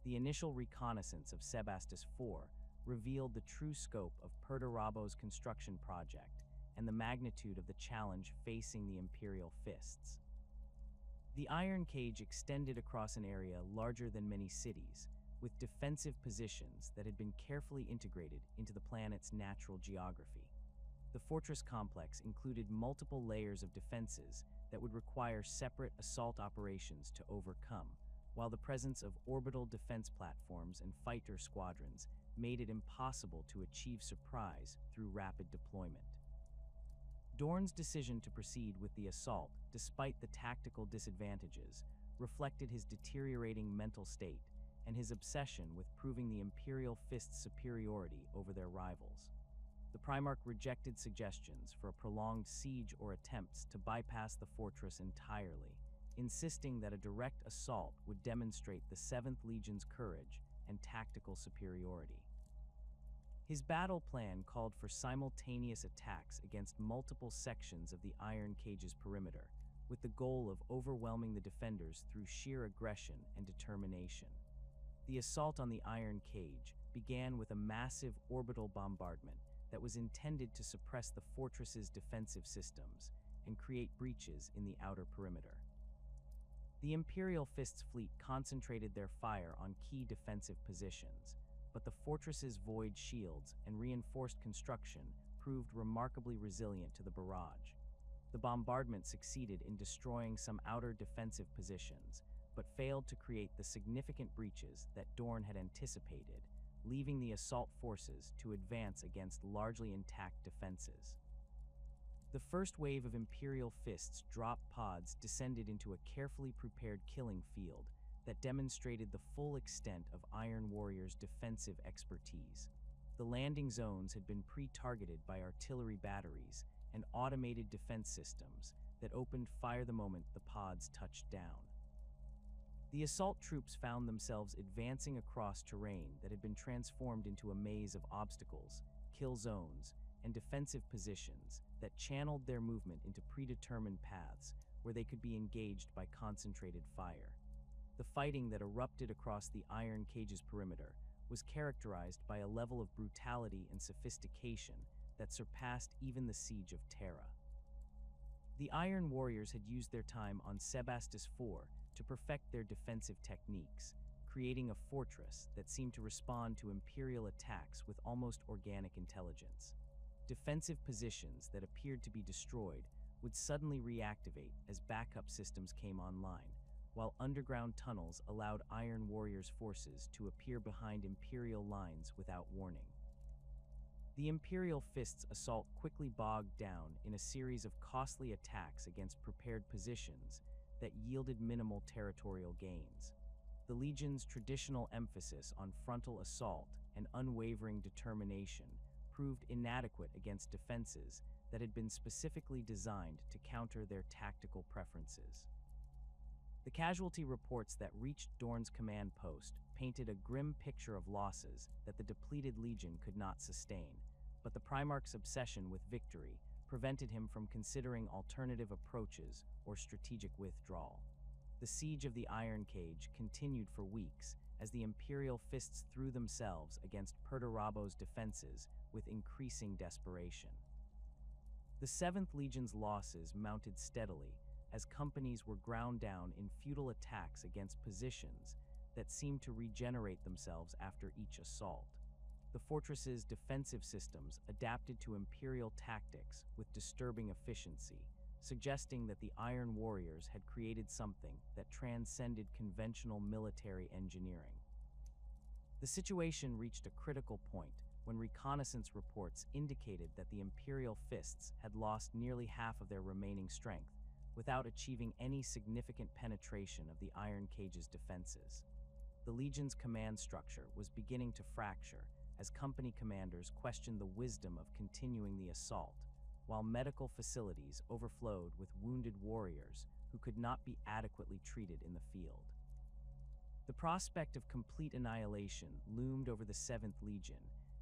The initial reconnaissance of Sebastus IV revealed the true scope of Perturabo's construction project and the magnitude of the challenge facing the Imperial fists. The Iron Cage extended across an area larger than many cities, with defensive positions that had been carefully integrated into the planet's natural geography. The fortress complex included multiple layers of defenses that would require separate assault operations to overcome, while the presence of orbital defense platforms and fighter squadrons made it impossible to achieve surprise through rapid deployment. Dorn's decision to proceed with the assault, despite the tactical disadvantages, reflected his deteriorating mental state and his obsession with proving the Imperial Fist's superiority over their rivals. The Primarch rejected suggestions for a prolonged siege or attempts to bypass the fortress entirely, insisting that a direct assault would demonstrate the 7th Legion's courage and tactical superiority. His battle plan called for simultaneous attacks against multiple sections of the Iron Cage's perimeter, with the goal of overwhelming the defenders through sheer aggression and determination. The assault on the Iron Cage began with a massive orbital bombardment that was intended to suppress the fortress's defensive systems and create breaches in the outer perimeter. The Imperial Fist's fleet concentrated their fire on key defensive positions, but the fortress's void shields and reinforced construction proved remarkably resilient to the barrage. The bombardment succeeded in destroying some outer defensive positions, but failed to create the significant breaches that Dorn had anticipated, leaving the assault forces to advance against largely intact defenses. The first wave of Imperial Fist's drop pods descended into a carefully prepared killing field that demonstrated the full extent of Iron Warrior's defensive expertise. The landing zones had been pre-targeted by artillery batteries and automated defense systems that opened fire the moment the pods touched down. The assault troops found themselves advancing across terrain that had been transformed into a maze of obstacles, kill zones, and defensive positions that channeled their movement into predetermined paths where they could be engaged by concentrated fire. The fighting that erupted across the Iron Cage's perimeter was characterized by a level of brutality and sophistication that surpassed even the siege of Terra. The Iron Warriors had used their time on Sebastus IV to perfect their defensive techniques, creating a fortress that seemed to respond to Imperial attacks with almost organic intelligence. Defensive positions that appeared to be destroyed would suddenly reactivate as backup systems came online, while underground tunnels allowed Iron Warriors' forces to appear behind Imperial lines without warning. The Imperial Fist's assault quickly bogged down in a series of costly attacks against prepared positions that yielded minimal territorial gains. The Legion's traditional emphasis on frontal assault and unwavering determination proved inadequate against defenses that had been specifically designed to counter their tactical preferences. The casualty reports that reached Dorn's command post painted a grim picture of losses that the depleted Legion could not sustain, but the Primarch's obsession with victory prevented him from considering alternative approaches or strategic withdrawal. The siege of the Iron Cage continued for weeks as the Imperial Fists threw themselves against Perturabo's defenses with increasing desperation. The 7th Legion's losses mounted steadily as companies were ground down in futile attacks against positions that seemed to regenerate themselves after each assault. The fortress's defensive systems adapted to Imperial tactics with disturbing efficiency, suggesting that the Iron Warriors had created something that transcended conventional military engineering. The situation reached a critical point when reconnaissance reports indicated that the Imperial Fists had lost nearly half of their remaining strength, without achieving any significant penetration of the Iron Cage's defenses. The Legion's command structure was beginning to fracture as company commanders questioned the wisdom of continuing the assault, while medical facilities overflowed with wounded warriors who could not be adequately treated in the field. The prospect of complete annihilation loomed over the 7th Legion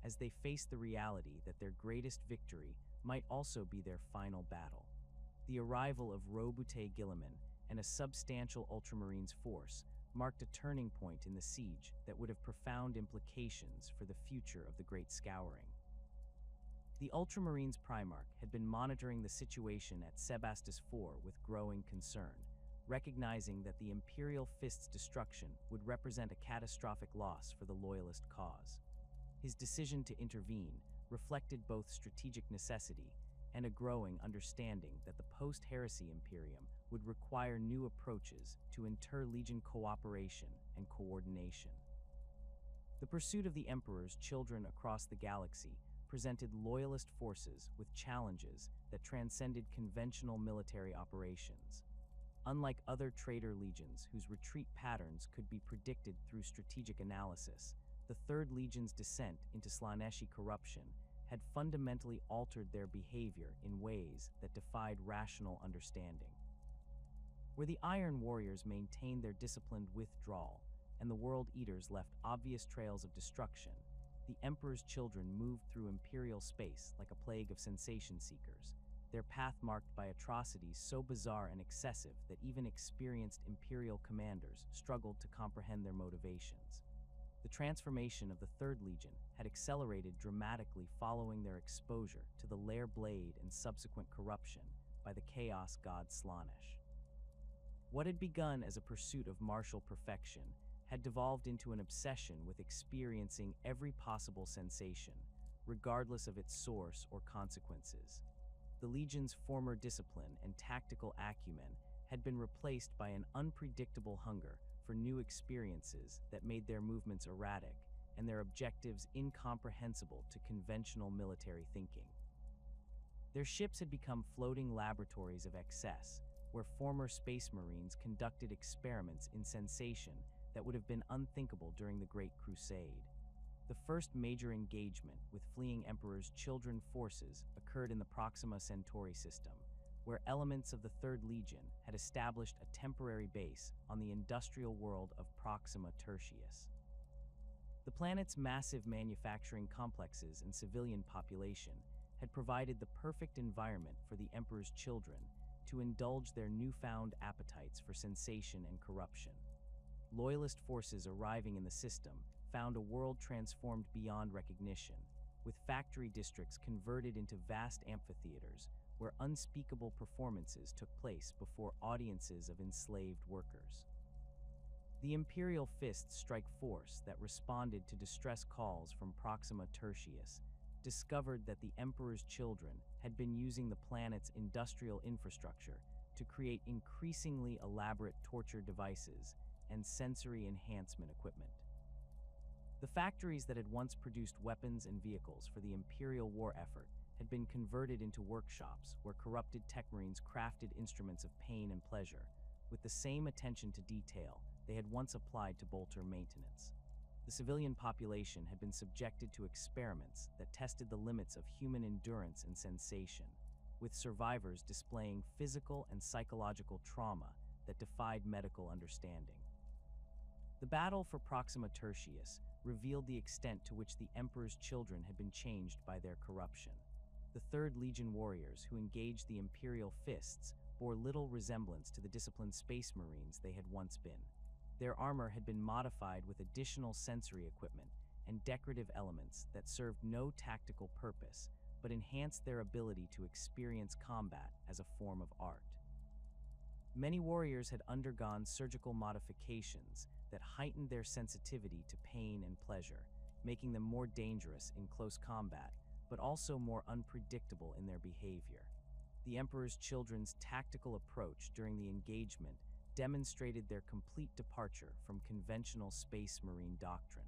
as they faced the reality that their greatest victory might also be their final battle. The arrival of Roboute Guilliman and a substantial Ultramarines force marked a turning point in the siege that would have profound implications for the future of the Great Scouring. The Ultramarines Primarch had been monitoring the situation at Sebastus IV with growing concern, recognizing that the Imperial Fist's destruction would represent a catastrophic loss for the loyalist cause. His decision to intervene reflected both strategic necessity and a growing understanding that the post-heresy Imperium would require new approaches to inter-legion cooperation and coordination. The pursuit of the Emperor's children across the galaxy presented loyalist forces with challenges that transcended conventional military operations. Unlike other traitor legions whose retreat patterns could be predicted through strategic analysis, the Third Legion's descent into Slaaneshi corruption had fundamentally altered their behavior in ways that defied rational understanding. Where the Iron Warriors maintained their disciplined withdrawal and the World Eaters left obvious trails of destruction, the Emperor's children moved through Imperial space like a plague of sensation seekers, their path marked by atrocities so bizarre and excessive that even experienced Imperial commanders struggled to comprehend their motivations. The transformation of the Third Legion had accelerated dramatically following their exposure to the Lair Blade and subsequent corruption by the Chaos god Slaanesh. What had begun as a pursuit of martial perfection had devolved into an obsession with experiencing every possible sensation, regardless of its source or consequences. The Legion's former discipline and tactical acumen had been replaced by an unpredictable hunger for new experiences that made their movements erratic and their objectives incomprehensible to conventional military thinking. Their ships had become floating laboratories of excess, where former Space Marines conducted experiments in sensation that would have been unthinkable during the Great Crusade. The first major engagement with fleeing Emperor's children forces occurred in the Proxima Centauri system, where elements of the Third Legion had established a temporary base on the industrial world of Proxima Tertius. The planet's massive manufacturing complexes and civilian population had provided the perfect environment for the Emperor's children to indulge their newfound appetites for sensation and corruption. Loyalist forces arriving in the system found a world transformed beyond recognition, with factory districts converted into vast amphitheaters where unspeakable performances took place before audiences of enslaved workers. The Imperial Fist's strike force that responded to distress calls from Proxima Tertius discovered that the Emperor's children had been using the planet's industrial infrastructure to create increasingly elaborate torture devices and sensory enhancement equipment. The factories that had once produced weapons and vehicles for the Imperial war effort had been converted into workshops where corrupted Techmarines crafted instruments of pain and pleasure, with the same attention to detail they had once applied to bolter maintenance. The civilian population had been subjected to experiments that tested the limits of human endurance and sensation, with survivors displaying physical and psychological trauma that defied medical understanding. The battle for Proxima Tertius revealed the extent to which the Emperor's children had been changed by their corruption. The Third Legion warriors who engaged the Imperial Fists bore little resemblance to the disciplined Space Marines they had once been. Their armor had been modified with additional sensory equipment and decorative elements that served no tactical purpose, but enhanced their ability to experience combat as a form of art. Many warriors had undergone surgical modifications that heightened their sensitivity to pain and pleasure, making them more dangerous in close combat, but also more unpredictable in their behavior. The Emperor's children's tactical approach during the engagement demonstrated their complete departure from conventional Space Marine doctrine.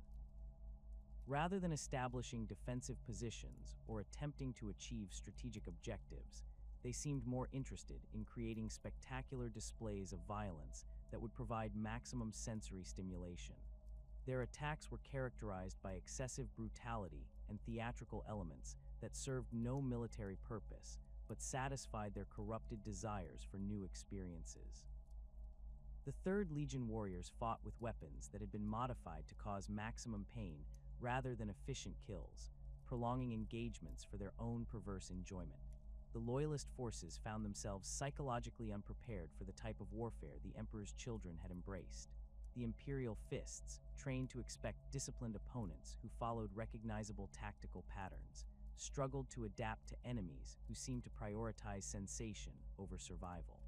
Rather than establishing defensive positions or attempting to achieve strategic objectives, they seemed more interested in creating spectacular displays of violence that would provide maximum sensory stimulation. Their attacks were characterized by excessive brutality and theatrical elements that served no military purpose, but satisfied their corrupted desires for new experiences. The Third Legion warriors fought with weapons that had been modified to cause maximum pain rather than efficient kills, prolonging engagements for their own perverse enjoyment. The Loyalist forces found themselves psychologically unprepared for the type of warfare the Emperor's children had embraced. The Imperial Fists, trained to expect disciplined opponents who followed recognizable tactical patterns, struggled to adapt to enemies who seemed to prioritize sensation over survival.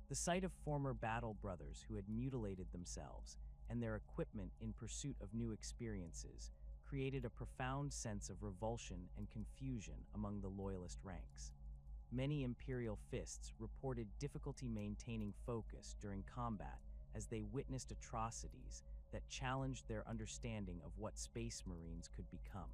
The sight of former battle brothers who had mutilated themselves and their equipment in pursuit of new experiences created a profound sense of revulsion and confusion among the loyalist ranks. Many Imperial fists reported difficulty maintaining focus during combat as they witnessed atrocities that challenged their understanding of what Space Marines could become.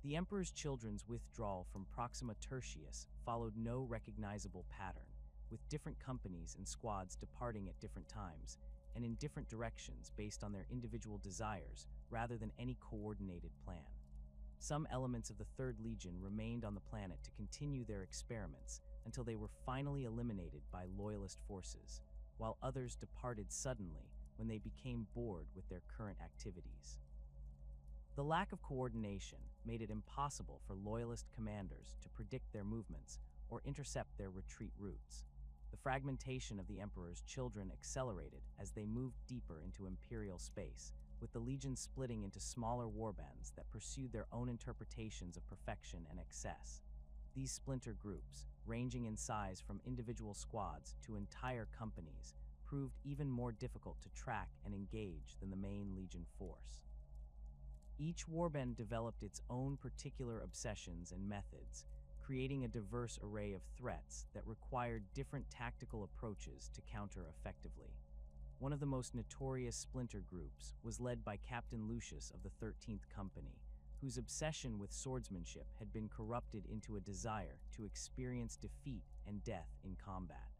The Emperor's Children's withdrawal from Proxima Tertius followed no recognizable pattern, with different companies and squads departing at different times and in different directions based on their individual desires rather than any coordinated plan. Some elements of the Third Legion remained on the planet to continue their experiments until they were finally eliminated by loyalist forces, while others departed suddenly when they became bored with their current activities. The lack of coordination made it impossible for loyalist commanders to predict their movements or intercept their retreat routes. The fragmentation of the Emperor's Children accelerated as they moved deeper into Imperial space, with the Legion splitting into smaller warbands that pursued their own interpretations of perfection and excess. These splinter groups, ranging in size from individual squads to entire companies, proved even more difficult to track and engage than the main Legion force. Each warband developed its own particular obsessions and methods, creating a diverse array of threats that required different tactical approaches to counter effectively. One of the most notorious splinter groups was led by Captain Lucius of the 13th Company, whose obsession with swordsmanship had been corrupted into a desire to experience defeat and death in combat.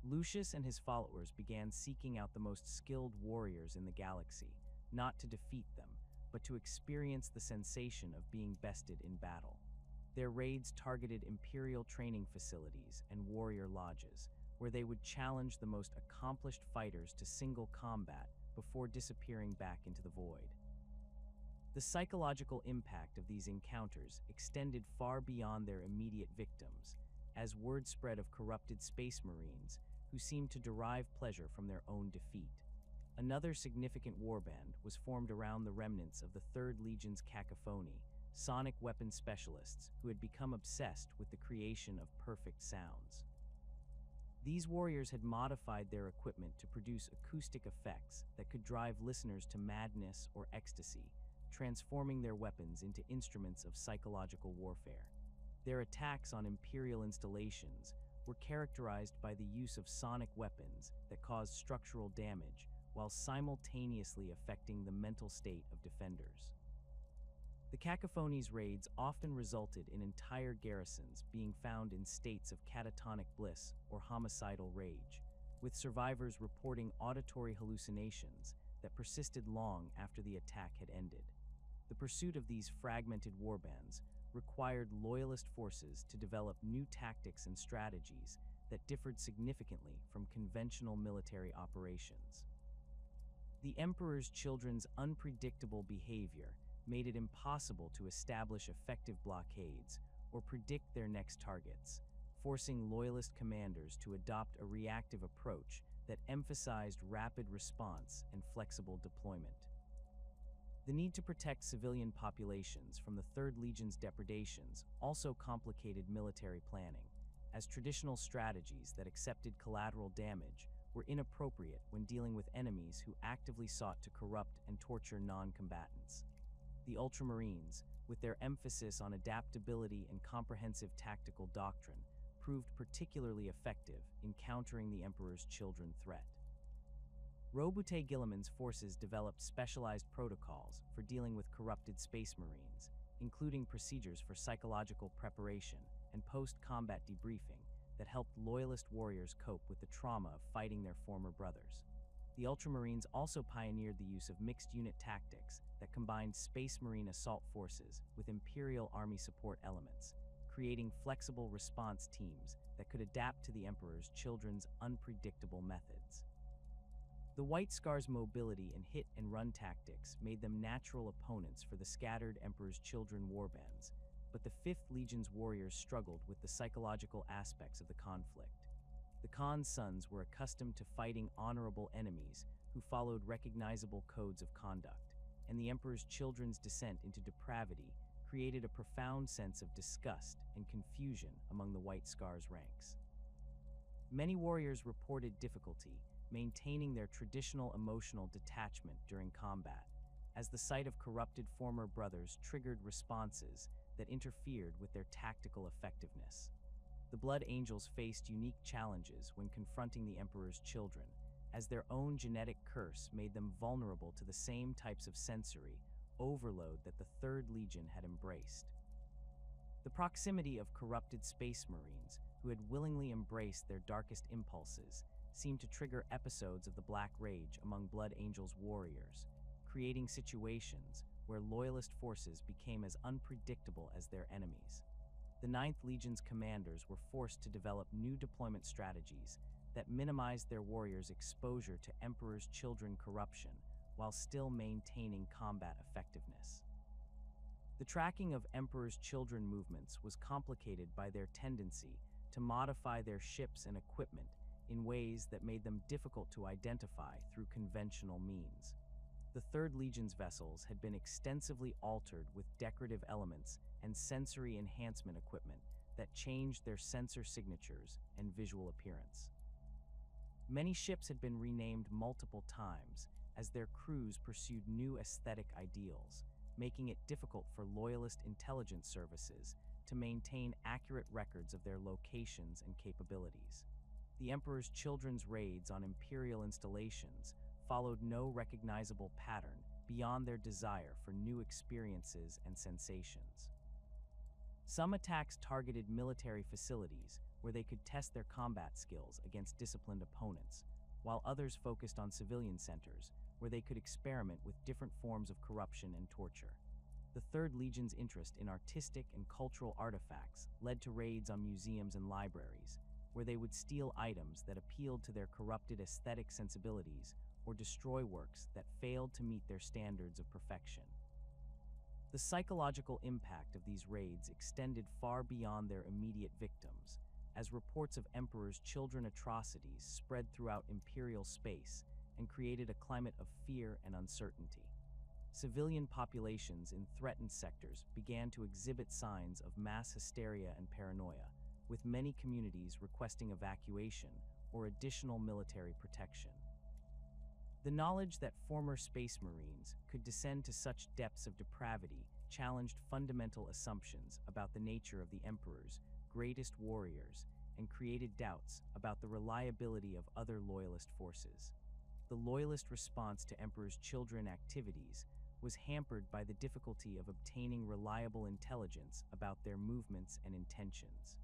Lucius and his followers began seeking out the most skilled warriors in the galaxy, not to defeat them, but to experience the sensation of being bested in battle. Their raids targeted Imperial training facilities and warrior lodges, where they would challenge the most accomplished fighters to single combat before disappearing back into the void. The psychological impact of these encounters extended far beyond their immediate victims, as word spread of corrupted Space Marines who seemed to derive pleasure from their own defeat. Another significant warband was formed around the remnants of the Third Legion's cacophony, sonic weapon specialists who had become obsessed with the creation of perfect sounds. These warriors had modified their equipment to produce acoustic effects that could drive listeners to madness or ecstasy, transforming their weapons into instruments of psychological warfare. Their attacks on Imperial installations were characterized by the use of sonic weapons that caused structural damage while simultaneously affecting the mental state of defenders. The cacophony's raids often resulted in entire garrisons being found in states of catatonic bliss or homicidal rage, with survivors reporting auditory hallucinations that persisted long after the attack had ended. The pursuit of these fragmented warbands required loyalist forces to develop new tactics and strategies that differed significantly from conventional military operations. The Emperor's Children's unpredictable behavior made it impossible to establish effective blockades or predict their next targets, forcing loyalist commanders to adopt a reactive approach that emphasized rapid response and flexible deployment. The need to protect civilian populations from the Third Legion's depredations also complicated military planning, as traditional strategies that accepted collateral damage were inappropriate when dealing with enemies who actively sought to corrupt and torture non-combatants. The Ultramarines, with their emphasis on adaptability and comprehensive tactical doctrine, proved particularly effective in countering the Emperor's Children threat. Robute Guilliman's forces developed specialized protocols for dealing with corrupted Space Marines, including procedures for psychological preparation and post-combat debriefing that helped loyalist warriors cope with the trauma of fighting their former brothers. The Ultramarines also pioneered the use of mixed-unit tactics that combined Space Marine assault forces with Imperial Army support elements, creating flexible response teams that could adapt to the Emperor's Children's unpredictable methods. The White Scar's mobility and hit-and-run tactics made them natural opponents for the scattered Emperor's Children warbands, but the 5th Legion's warriors struggled with the psychological aspects of the conflict. The Khan's sons were accustomed to fighting honorable enemies who followed recognizable codes of conduct, and the Emperor's Children's descent into depravity created a profound sense of disgust and confusion among the White Scar's ranks. Many warriors reported difficulty maintaining their traditional emotional detachment during combat, as the sight of corrupted former brothers triggered responses that interfered with their tactical effectiveness. The Blood Angels faced unique challenges when confronting the Emperor's children, as their own genetic curse made them vulnerable to the same types of sensory overload that the Third Legion had embraced. The proximity of corrupted Space Marines, who had willingly embraced their darkest impulses, seemed to trigger episodes of the Black Rage among Blood Angels warriors, creating situations where loyalist forces became as unpredictable as their enemies. The Ninth Legion's commanders were forced to develop new deployment strategies that minimized their warriors' exposure to Emperor's Children corruption while still maintaining combat effectiveness. The tracking of Emperor's Children movements was complicated by their tendency to modify their ships and equipment in ways that made them difficult to identify through conventional means. The Third Legion's vessels had been extensively altered with decorative elements and sensory enhancement equipment that changed their sensor signatures and visual appearance. Many ships had been renamed multiple times as their crews pursued new aesthetic ideals, making it difficult for loyalist intelligence services to maintain accurate records of their locations and capabilities. The Emperor's Children's raids on Imperial installations followed no recognizable pattern beyond their desire for new experiences and sensations. Some attacks targeted military facilities where they could test their combat skills against disciplined opponents, while others focused on civilian centers where they could experiment with different forms of corruption and torture. The Third Legion's interest in artistic and cultural artifacts led to raids on museums and libraries, where they would steal items that appealed to their corrupted aesthetic sensibilities or destroy works that failed to meet their standards of perfection. The psychological impact of these raids extended far beyond their immediate victims, as reports of Emperor's Children atrocities spread throughout Imperial space and created a climate of fear and uncertainty. Civilian populations in threatened sectors began to exhibit signs of mass hysteria and paranoia, with many communities requesting evacuation or additional military protection. The knowledge that former Space Marines could descend to such depths of depravity challenged fundamental assumptions about the nature of the Emperor's greatest warriors and created doubts about the reliability of other loyalist forces. The loyalist response to Emperor's Children activities was hampered by the difficulty of obtaining reliable intelligence about their movements and intentions.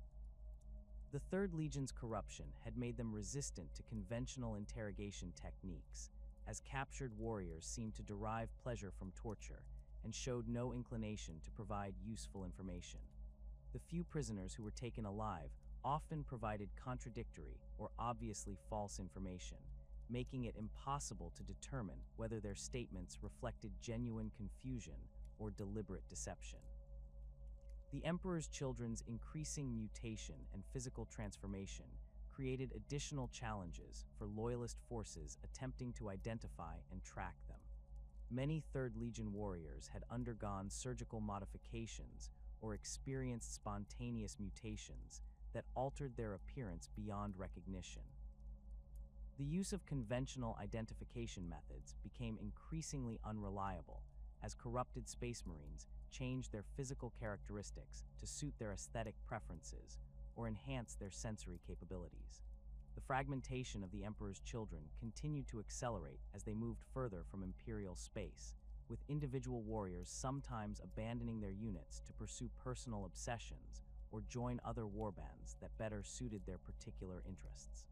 The Third Legion's corruption had made them resistant to conventional interrogation techniques, as captured warriors seemed to derive pleasure from torture and showed no inclination to provide useful information. The few prisoners who were taken alive often provided contradictory or obviously false information, making it impossible to determine whether their statements reflected genuine confusion or deliberate deception. The Emperor's Children's increasing mutation and physical transformation created additional challenges for loyalist forces attempting to identify and track them. Many Third Legion warriors had undergone surgical modifications or experienced spontaneous mutations that altered their appearance beyond recognition. The use of conventional identification methods became increasingly unreliable as corrupted Space Marines changed their physical characteristics to suit their aesthetic preferences or enhance their sensory capabilities. The fragmentation of the Emperor's Children continued to accelerate as they moved further from Imperial space, with individual warriors sometimes abandoning their units to pursue personal obsessions or join other warbands that better suited their particular interests.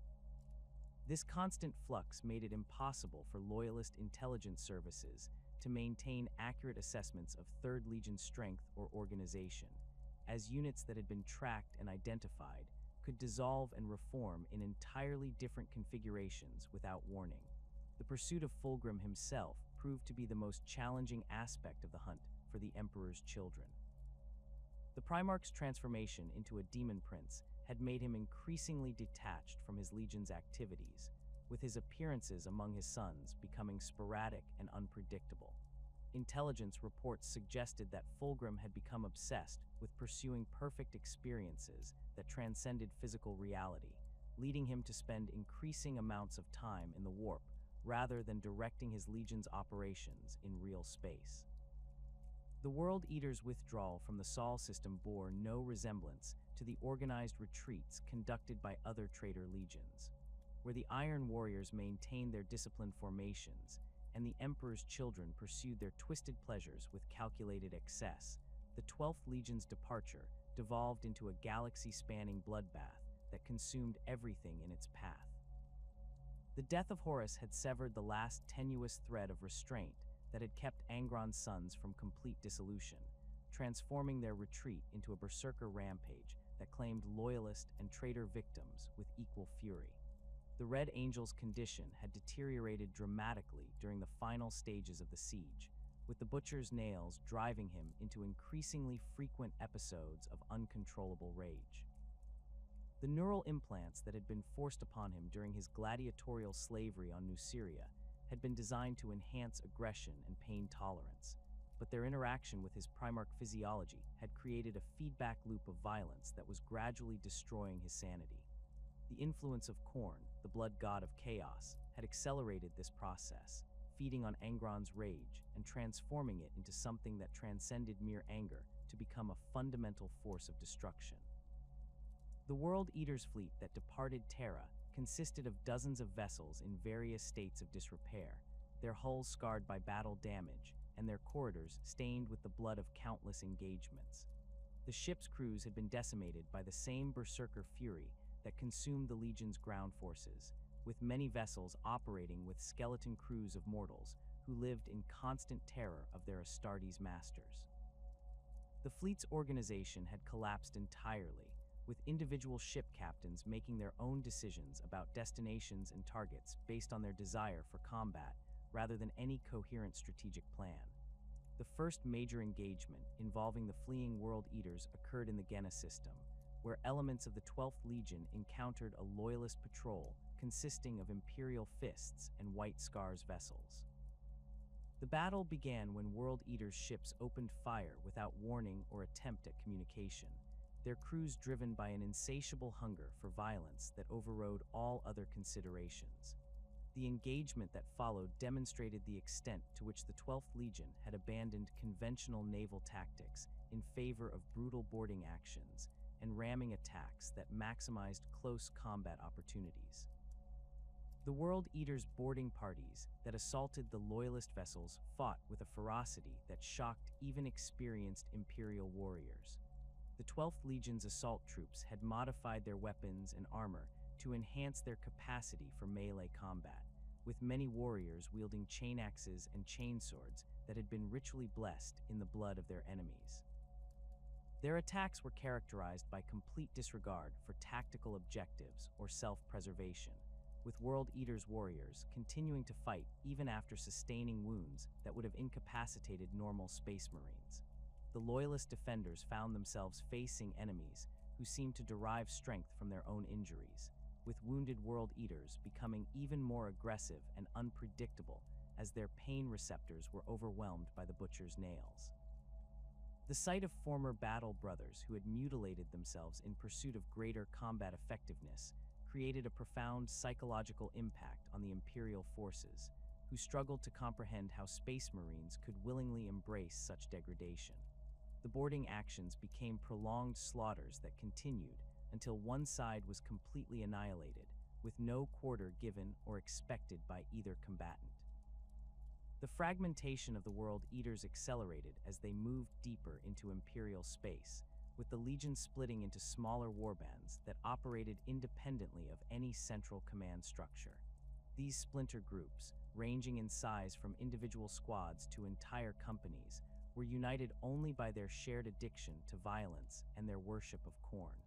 This constant flux made it impossible for loyalist intelligence services to maintain accurate assessments of Third Legion strength or organization, as units that had been tracked and identified could dissolve and reform in entirely different configurations without warning. The pursuit of Fulgrim himself proved to be the most challenging aspect of the hunt for the Emperor's Children. The Primarch's transformation into a demon prince had made him increasingly detached from his legion's activities, with his appearances among his sons becoming sporadic and unpredictable. Intelligence reports suggested that Fulgrim had become obsessed with pursuing perfect experiences that transcended physical reality, leading him to spend increasing amounts of time in the warp rather than directing his legion's operations in real space. The World Eater's withdrawal from the Sol system bore no resemblance to the organized retreats conducted by other traitor legions, where the Iron Warriors maintained their disciplined formations and the Emperor's children pursued their twisted pleasures with calculated excess. The 12th Legion's departure devolved into a galaxy-spanning bloodbath that consumed everything in its path. The death of Horus had severed the last tenuous thread of restraint that had kept Angron's sons from complete dissolution, transforming their retreat into a berserker rampage that claimed loyalist and traitor victims with equal fury. The Red Angel's condition had deteriorated dramatically during the final stages of the siege, with the Butcher's nails driving him into increasingly frequent episodes of uncontrollable rage. The neural implants that had been forced upon him during his gladiatorial slavery on Nuceria had been designed to enhance aggression and pain tolerance, but their interaction with his Primarch physiology had created a feedback loop of violence that was gradually destroying his sanity. The influence of Khorne, the blood god of chaos, had accelerated this process, feeding on Angron's rage and transforming it into something that transcended mere anger to become a fundamental force of destruction. The World Eater's fleet that departed Terra consisted of dozens of vessels in various states of disrepair, their hulls scarred by battle damage and their corridors stained with the blood of countless engagements. The ship's crews had been decimated by the same berserker fury that consumed the Legion's ground forces, with many vessels operating with skeleton crews of mortals who lived in constant terror of their Astartes masters. The fleet's organization had collapsed entirely, with individual ship captains making their own decisions about destinations and targets based on their desire for combat rather than any coherent strategic plan. The first major engagement involving the fleeing World Eaters occurred in the Genna system, where elements of the 12th Legion encountered a loyalist patrol consisting of Imperial Fists and White Scars vessels. The battle began when World Eaters' ships opened fire without warning or attempt at communication, their crews driven by an insatiable hunger for violence that overrode all other considerations. The engagement that followed demonstrated the extent to which the 12th Legion had abandoned conventional naval tactics in favor of brutal boarding actions and ramming attacks that maximized close combat opportunities. The World Eaters' boarding parties that assaulted the Loyalist vessels fought with a ferocity that shocked even experienced Imperial warriors. The 12th Legion's assault troops had modified their weapons and armor to enhance their capacity for melee combat, with many warriors wielding chain axes and chainswords that had been ritually blessed in the blood of their enemies. Their attacks were characterized by complete disregard for tactical objectives or self-preservation, with World Eaters warriors continuing to fight even after sustaining wounds that would have incapacitated normal Space Marines. The Loyalist defenders found themselves facing enemies who seemed to derive strength from their own injuries, with wounded World Eaters becoming even more aggressive and unpredictable as their pain receptors were overwhelmed by the Butcher's nails. The sight of former battle brothers who had mutilated themselves in pursuit of greater combat effectiveness created a profound psychological impact on the Imperial forces, who struggled to comprehend how Space Marines could willingly embrace such degradation. The boarding actions became prolonged slaughters that continued until one side was completely annihilated, with no quarter given or expected by either combatant. The fragmentation of the World Eaters accelerated as they moved deeper into Imperial space, with the Legion splitting into smaller warbands that operated independently of any central command structure. These splinter groups, ranging in size from individual squads to entire companies, were united only by their shared addiction to violence and their worship of Khorne.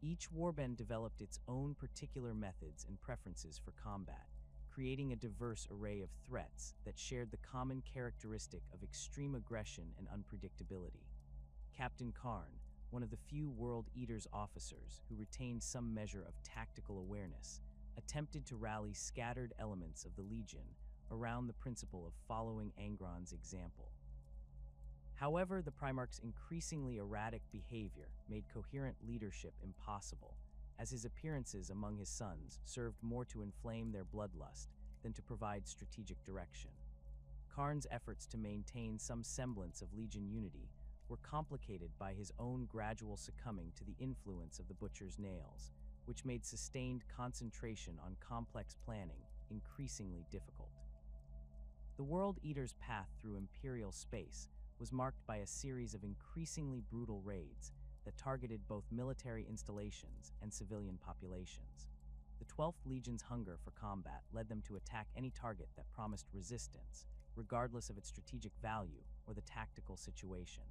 Each warband developed its own particular methods and preferences for combat, creating a diverse array of threats that shared the common characteristic of extreme aggression and unpredictability. Captain Karn, one of the few World Eaters officers who retained some measure of tactical awareness, attempted to rally scattered elements of the Legion around the principle of following Angron's example. However, the Primarch's increasingly erratic behavior made coherent leadership impossible, as his appearances among his sons served more to inflame their bloodlust than to provide strategic direction. Karn's efforts to maintain some semblance of Legion unity were complicated by his own gradual succumbing to the influence of the Butcher's nails, which made sustained concentration on complex planning increasingly difficult. The World Eater's path through Imperial space was marked by a series of increasingly brutal raids that targeted both military installations and civilian populations. The 12th Legion's hunger for combat led them to attack any target that promised resistance, regardless of its strategic value or the tactical situation.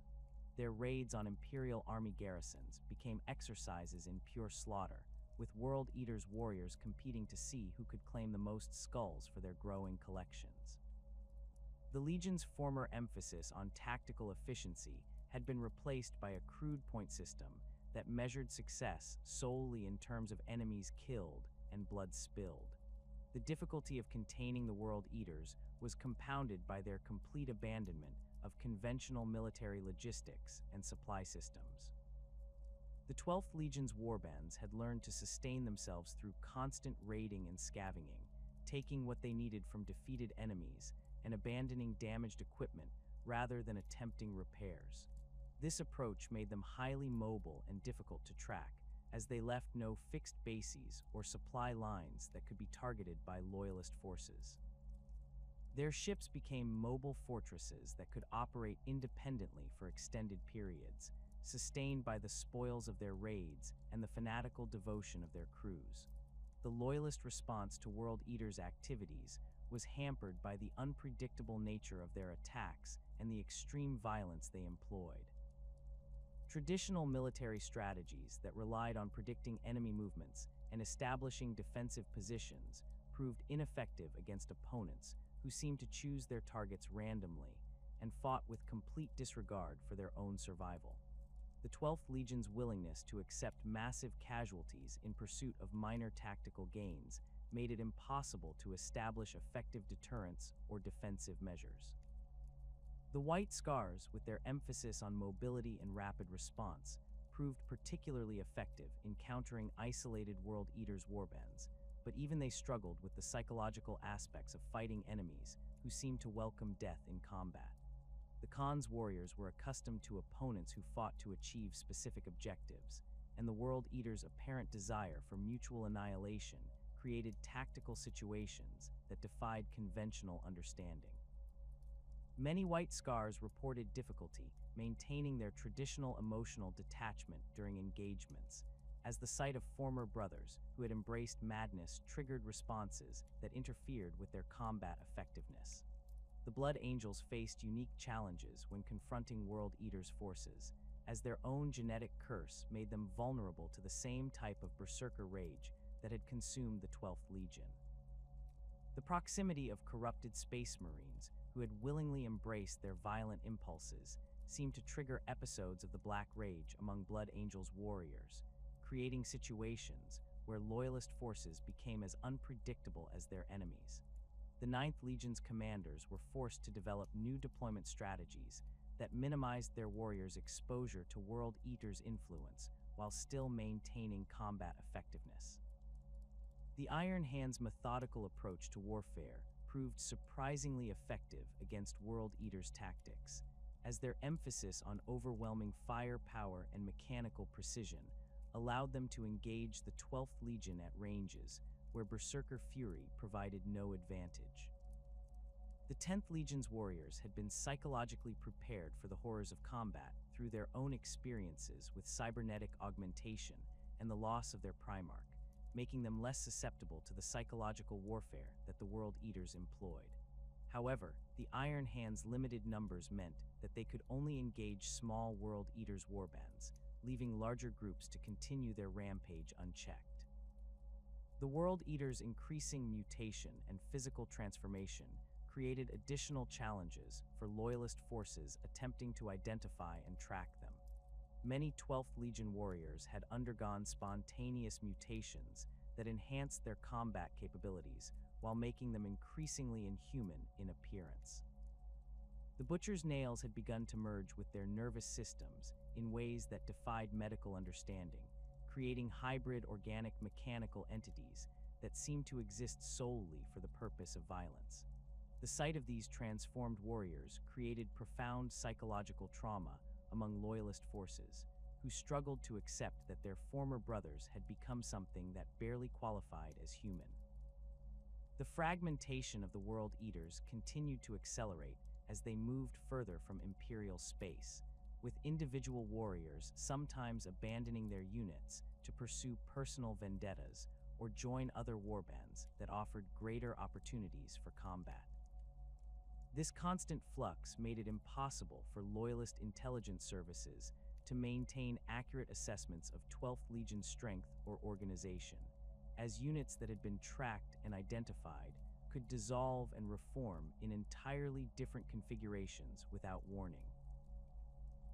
Their raids on Imperial army garrisons became exercises in pure slaughter, with World Eater's warriors competing to see who could claim the most skulls for their growing collections. The Legion's former emphasis on tactical efficiency had been replaced by a crude point system that measured success solely in terms of enemies killed and blood spilled. The difficulty of containing the World Eaters was compounded by their complete abandonment of conventional military logistics and supply systems. The 12th Legion's warbands had learned to sustain themselves through constant raiding and scavenging, taking what they needed from defeated enemies and abandoning damaged equipment rather than attempting repairs. This approach made them highly mobile and difficult to track, as they left no fixed bases or supply lines that could be targeted by loyalist forces. Their ships became mobile fortresses that could operate independently for extended periods, sustained by the spoils of their raids and the fanatical devotion of their crews. The loyalist response to World Eater's activities was hampered by the unpredictable nature of their attacks and the extreme violence they employed. Traditional military strategies that relied on predicting enemy movements and establishing defensive positions proved ineffective against opponents who seemed to choose their targets randomly and fought with complete disregard for their own survival. The 12th Legion's willingness to accept massive casualties in pursuit of minor tactical gains made it impossible to establish effective deterrence or defensive measures. The White Scars, with their emphasis on mobility and rapid response, proved particularly effective in countering isolated World Eaters' warbands, but even they struggled with the psychological aspects of fighting enemies who seemed to welcome death in combat. The Khan's warriors were accustomed to opponents who fought to achieve specific objectives, and the World Eaters' apparent desire for mutual annihilation created tactical situations that defied conventional understanding. Many White Scars reported difficulty maintaining their traditional emotional detachment during engagements, as the sight of former brothers who had embraced madness triggered responses that interfered with their combat effectiveness. The Blood Angels faced unique challenges when confronting World Eaters' forces, as their own genetic curse made them vulnerable to the same type of berserker rage that had consumed the 12th Legion. The proximity of corrupted space marines who had willingly embraced their violent impulses seemed to trigger episodes of the Black Rage among Blood Angels' warriors, creating situations where loyalist forces became as unpredictable as their enemies. The 9th Legion's commanders were forced to develop new deployment strategies that minimized their warriors' exposure to World Eaters' influence while still maintaining combat effectiveness. The Iron Hand's methodical approach to warfare proved surprisingly effective against World Eaters' tactics, as their emphasis on overwhelming firepower and mechanical precision allowed them to engage the 12th Legion at ranges where Berserker Fury provided no advantage. The 10th Legion's warriors had been psychologically prepared for the horrors of combat through their own experiences with cybernetic augmentation and the loss of their Primarch, making them less susceptible to the psychological warfare that the World Eaters employed. However, the Iron Hand's limited numbers meant that they could only engage small World Eaters' warbands, leaving larger groups to continue their rampage unchecked. The World Eaters' increasing mutation and physical transformation created additional challenges for loyalist forces attempting to identify and track them. Many 12th Legion warriors had undergone spontaneous mutations that enhanced their combat capabilities while making them increasingly inhuman in appearance. The butcher's nails had begun to merge with their nervous systems in ways that defied medical understanding, creating hybrid organic-mechanical entities that seemed to exist solely for the purpose of violence. The sight of these transformed warriors created profound psychological trauma among loyalist forces, who struggled to accept that their former brothers had become something that barely qualified as human. The fragmentation of the World Eaters continued to accelerate as they moved further from Imperial space, with individual warriors sometimes abandoning their units to pursue personal vendettas or join other warbands that offered greater opportunities for combat. This constant flux made it impossible for Loyalist intelligence services to maintain accurate assessments of 12th Legion strength or organization, as units that had been tracked and identified could dissolve and reform in entirely different configurations without warning.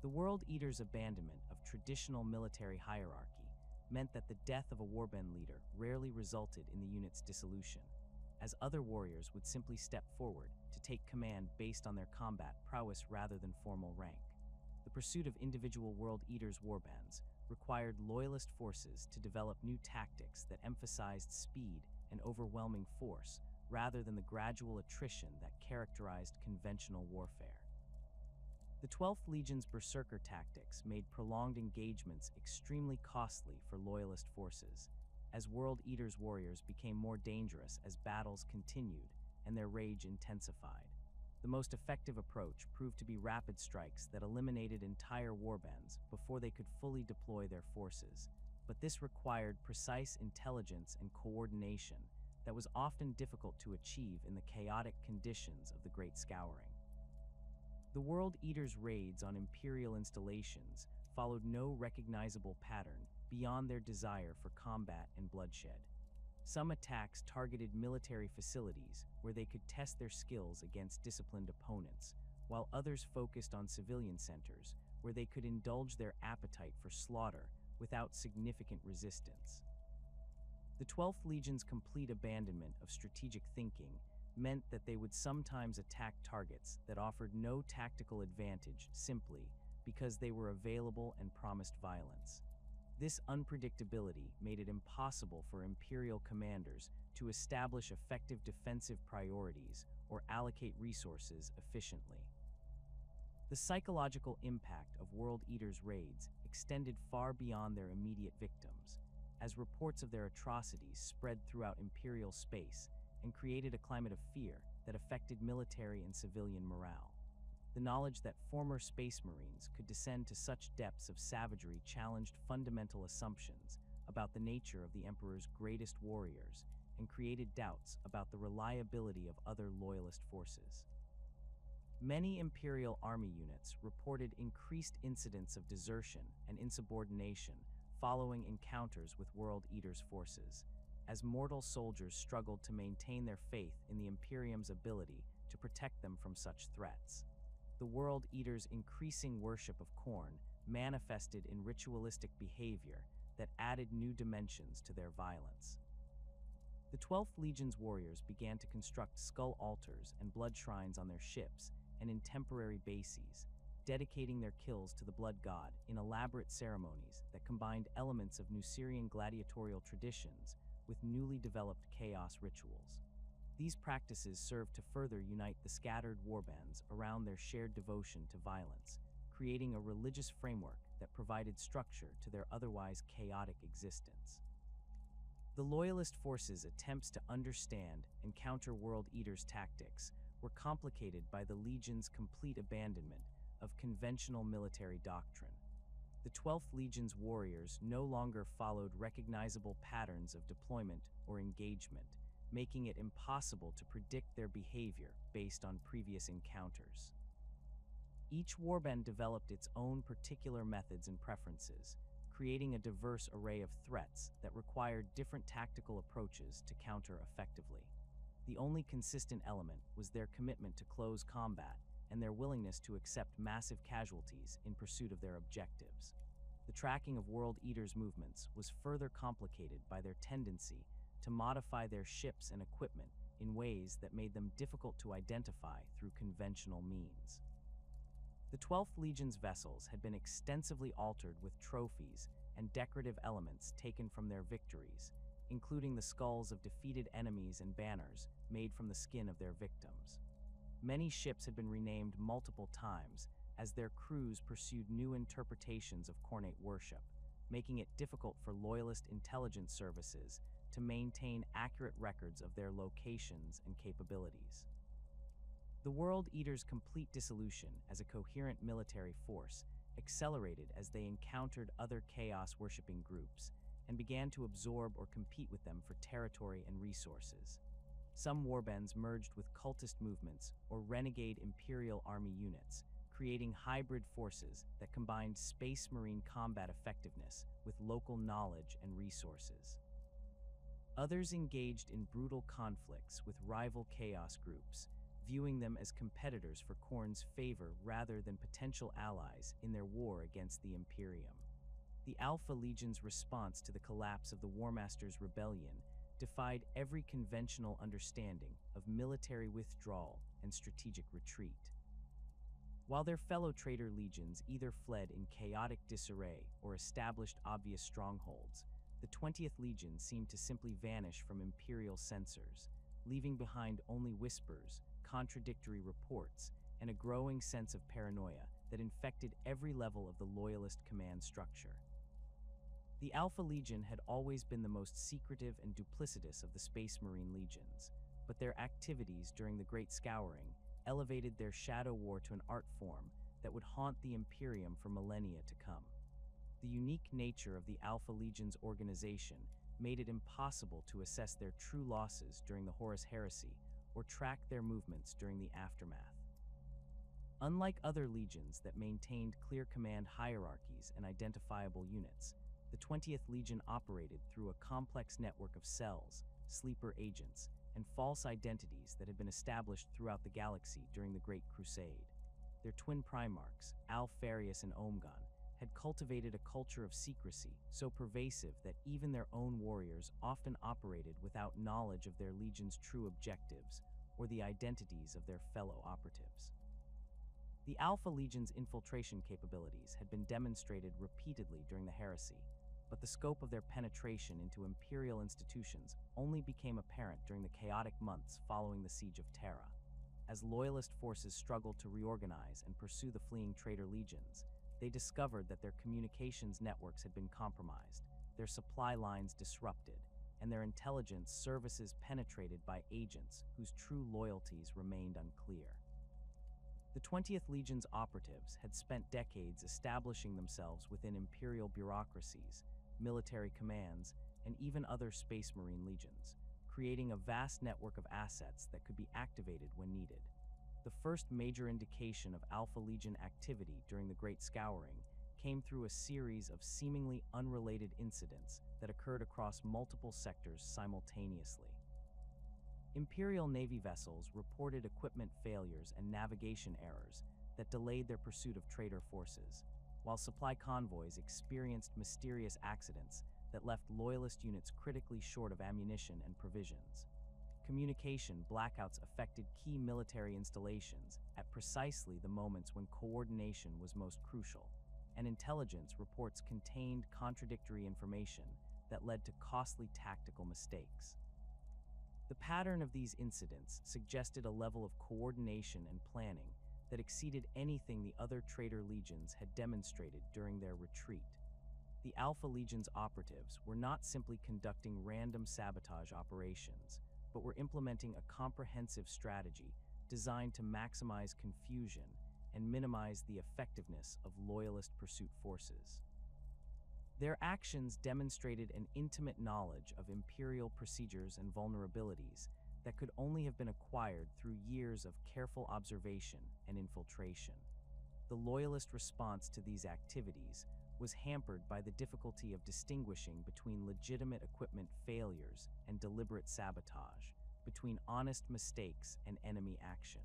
The World Eaters' abandonment of traditional military hierarchy meant that the death of a warband leader rarely resulted in the unit's dissolution, as other warriors would simply step forward to take command based on their combat prowess rather than formal rank. The pursuit of individual World Eaters' warbands required Loyalist forces to develop new tactics that emphasized speed and overwhelming force rather than the gradual attrition that characterized conventional warfare. The 12th Legion's berserker tactics made prolonged engagements extremely costly for Loyalist forces, as World Eaters' warriors became more dangerous as battles continued and their rage intensified. The most effective approach proved to be rapid strikes that eliminated entire warbands before they could fully deploy their forces, but this required precise intelligence and coordination that was often difficult to achieve in the chaotic conditions of the Great Scouring. The World Eaters' raids on Imperial installations followed no recognizable pattern beyond their desire for combat and bloodshed. Some attacks targeted military facilities where they could test their skills against disciplined opponents, while others focused on civilian centers where they could indulge their appetite for slaughter without significant resistance. The 12th Legion's complete abandonment of strategic thinking meant that they would sometimes attack targets that offered no tactical advantage simply because they were available and promised violence. This unpredictability made it impossible for Imperial commanders to establish effective defensive priorities or allocate resources efficiently. The psychological impact of World Eaters' raids extended far beyond their immediate victims, as reports of their atrocities spread throughout Imperial space and created a climate of fear that affected military and civilian morale. The knowledge that former Space Marines could descend to such depths of savagery challenged fundamental assumptions about the nature of the Emperor's greatest warriors and created doubts about the reliability of other Loyalist forces. Many Imperial Army units reported increased incidents of desertion and insubordination following encounters with World Eaters' forces, as mortal soldiers struggled to maintain their faith in the Imperium's ability to protect them from such threats. The World Eaters' increasing worship of Khorne manifested in ritualistic behavior that added new dimensions to their violence. The 12th Legion's warriors began to construct skull altars and blood shrines on their ships and in temporary bases, dedicating their kills to the blood god in elaborate ceremonies that combined elements of Nucerian gladiatorial traditions with newly developed chaos rituals. These practices served to further unite the scattered warbands around their shared devotion to violence, creating a religious framework that provided structure to their otherwise chaotic existence. The Loyalist forces' attempts to understand and counter World Eaters' tactics were complicated by the Legion's complete abandonment of conventional military doctrine. The 12th Legion's warriors no longer followed recognizable patterns of deployment or engagement, making it impossible to predict their behavior based on previous encounters. Each warband developed its own particular methods and preferences, creating a diverse array of threats that required different tactical approaches to counter effectively. The only consistent element was their commitment to close combat and their willingness to accept massive casualties in pursuit of their objectives. The tracking of World Eaters' movements was further complicated by their tendency to modify their ships and equipment in ways that made them difficult to identify through conventional means. The 12th Legion's vessels had been extensively altered with trophies and decorative elements taken from their victories, including the skulls of defeated enemies and banners made from the skin of their victims. Many ships had been renamed multiple times as their crews pursued new interpretations of Khornate worship, making it difficult for loyalist intelligence services to maintain accurate records of their locations and capabilities. The World Eaters' complete dissolution as a coherent military force accelerated as they encountered other chaos-worshipping groups and began to absorb or compete with them for territory and resources. Some warbands merged with cultist movements or renegade Imperial Army units, creating hybrid forces that combined Space Marine combat effectiveness with local knowledge and resources. Others engaged in brutal conflicts with rival chaos groups, viewing them as competitors for Khorne's favor rather than potential allies in their war against the Imperium. The Alpha Legion's response to the collapse of the War Master's rebellion defied every conventional understanding of military withdrawal and strategic retreat. While their fellow Traitor Legions either fled in chaotic disarray or established obvious strongholds, the 20th Legion seemed to simply vanish from Imperial censors, leaving behind only whispers, contradictory reports, and a growing sense of paranoia that infected every level of the loyalist command structure. The Alpha Legion had always been the most secretive and duplicitous of the Space Marine legions, but their activities during the Great Scouring elevated their shadow war to an art form that would haunt the Imperium for millennia to come. The unique nature of the Alpha Legion's organization made it impossible to assess their true losses during the Horus Heresy or track their movements during the aftermath. Unlike other legions that maintained clear command hierarchies and identifiable units, the 20th Legion operated through a complex network of cells, sleeper agents, and false identities that had been established throughout the galaxy during the Great Crusade. Their twin Primarchs, Alfarius and Omgan, had cultivated a culture of secrecy so pervasive that even their own warriors often operated without knowledge of their legion's true objectives or the identities of their fellow operatives. The Alpha Legion's infiltration capabilities had been demonstrated repeatedly during the Heresy, but the scope of their penetration into Imperial institutions only became apparent during the chaotic months following the Siege of Terra. As Loyalist forces struggled to reorganize and pursue the fleeing Traitor Legions, they discovered that their communications networks had been compromised, their supply lines disrupted, and their intelligence services penetrated by agents whose true loyalties remained unclear. The 20th Legion's operatives had spent decades establishing themselves within Imperial bureaucracies, military commands, and even other Space Marine legions, creating a vast network of assets that could be activated when needed. The first major indication of Alpha Legion activity during the Great Scouring came through a series of seemingly unrelated incidents that occurred across multiple sectors simultaneously. Imperial Navy vessels reported equipment failures and navigation errors that delayed their pursuit of traitor forces, while supply convoys experienced mysterious accidents that left Loyalist units critically short of ammunition and provisions. Communication blackouts affected key military installations at precisely the moments when coordination was most crucial, and intelligence reports contained contradictory information that led to costly tactical mistakes. The pattern of these incidents suggested a level of coordination and planning that exceeded anything the other Traitor Legions had demonstrated during their retreat. The Alpha Legion's operatives were not simply conducting random sabotage operations, but were implementing a comprehensive strategy designed to maximize confusion and minimize the effectiveness of Loyalist pursuit forces. Their actions demonstrated an intimate knowledge of Imperial procedures and vulnerabilities that could only have been acquired through years of careful observation and infiltration. The Loyalist response to these activities was hampered by the difficulty of distinguishing between legitimate equipment failures and deliberate sabotage, between honest mistakes and enemy action.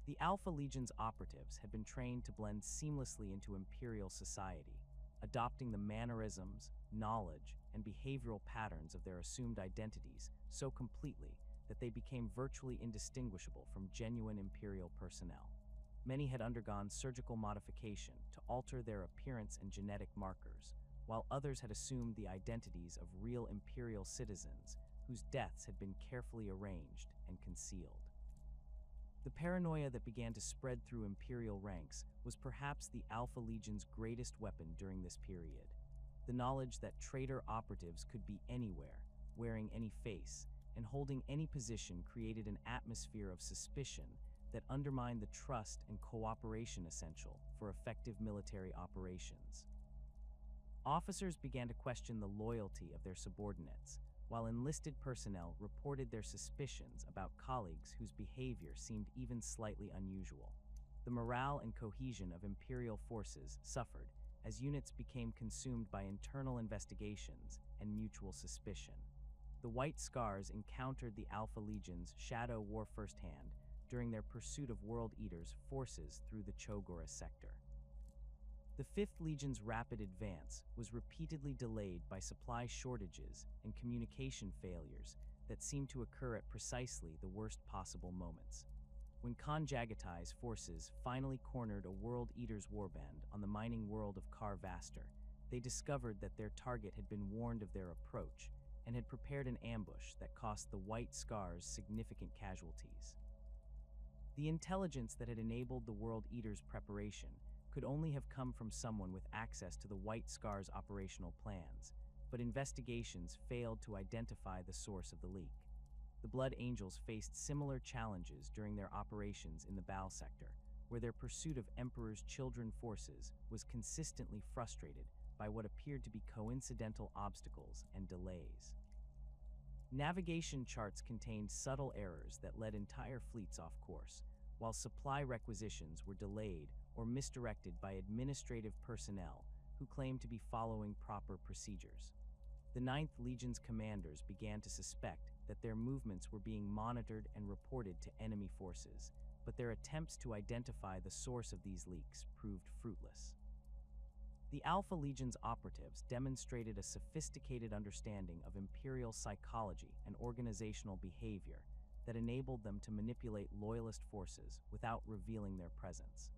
The Alpha Legion's operatives had been trained to blend seamlessly into Imperial society, adopting the mannerisms, knowledge, and behavioral patterns of their assumed identities so completely that they became virtually indistinguishable from genuine Imperial personnel. Many had undergone surgical modification to alter their appearance and genetic markers, while others had assumed the identities of real Imperial citizens whose deaths had been carefully arranged and concealed. The paranoia that began to spread through Imperial ranks was perhaps the Alpha Legion's greatest weapon during this period. The knowledge that traitor operatives could be anywhere, wearing any face, and holding any position created an atmosphere of suspicion that undermined the trust and cooperation essential for effective military operations. Officers began to question the loyalty of their subordinates, while enlisted personnel reported their suspicions about colleagues whose behavior seemed even slightly unusual. The morale and cohesion of Imperial forces suffered as units became consumed by internal investigations and mutual suspicion. The White Scars encountered the Alpha Legion's shadow war firsthand during their pursuit of World Eater's forces through the Cho'Garas sector. The 5th Legion's rapid advance was repeatedly delayed by supply shortages and communication failures that seemed to occur at precisely the worst possible moments. When Khan Jagatai's forces finally cornered a World Eater's warband on the mining world of Kar Vastor, they discovered that their target had been warned of their approach and had prepared an ambush that cost the White Scars significant casualties. The intelligence that had enabled the World Eater's preparation could only have come from someone with access to the White Scars' operational plans, but investigations failed to identify the source of the leak. The Blood Angels faced similar challenges during their operations in the Baal sector, where their pursuit of Emperor's Children forces was consistently frustrated by what appeared to be coincidental obstacles and delays. Navigation charts contained subtle errors that led entire fleets off course, while supply requisitions were delayed or misdirected by administrative personnel who claimed to be following proper procedures. The 9th Legion's commanders began to suspect that their movements were being monitored and reported to enemy forces, but their attempts to identify the source of these leaks proved fruitless. The Alpha Legion's operatives demonstrated a sophisticated understanding of Imperial psychology and organizational behavior that enabled them to manipulate loyalist forces without revealing their presence.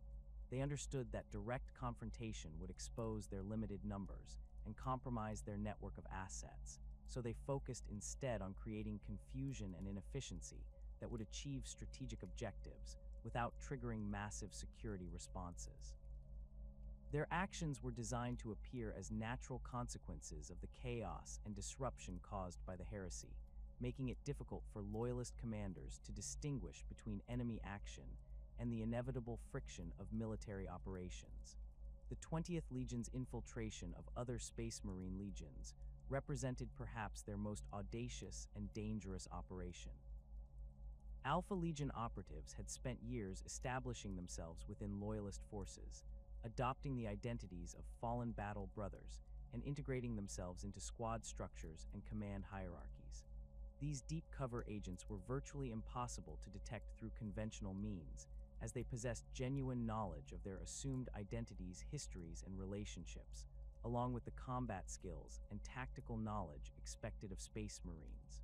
They understood that direct confrontation would expose their limited numbers and compromise their network of assets, so they focused instead on creating confusion and inefficiency that would achieve strategic objectives without triggering massive security responses. Their actions were designed to appear as natural consequences of the chaos and disruption caused by the heresy, making it difficult for loyalist commanders to distinguish between enemy action and the inevitable friction of military operations. The 20th Legion's infiltration of other Space Marine legions represented perhaps their most audacious and dangerous operation. Alpha Legion operatives had spent years establishing themselves within loyalist forces, adopting the identities of fallen battle brothers and integrating themselves into squad structures and command hierarchies. These deep cover agents were virtually impossible to detect through conventional means, as they possessed genuine knowledge of their assumed identities, histories, and relationships, along with the combat skills and tactical knowledge expected of Space Marines.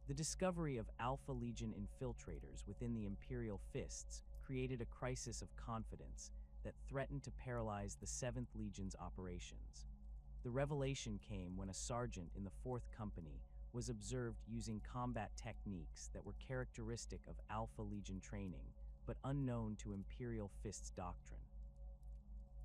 The discovery of Alpha Legion infiltrators within the Imperial Fists created a crisis of confidence that threatened to paralyze the 7th Legion's operations. The revelation came when a sergeant in the 4th Company was observed using combat techniques that were characteristic of Alpha Legion training, but unknown to Imperial Fists doctrine.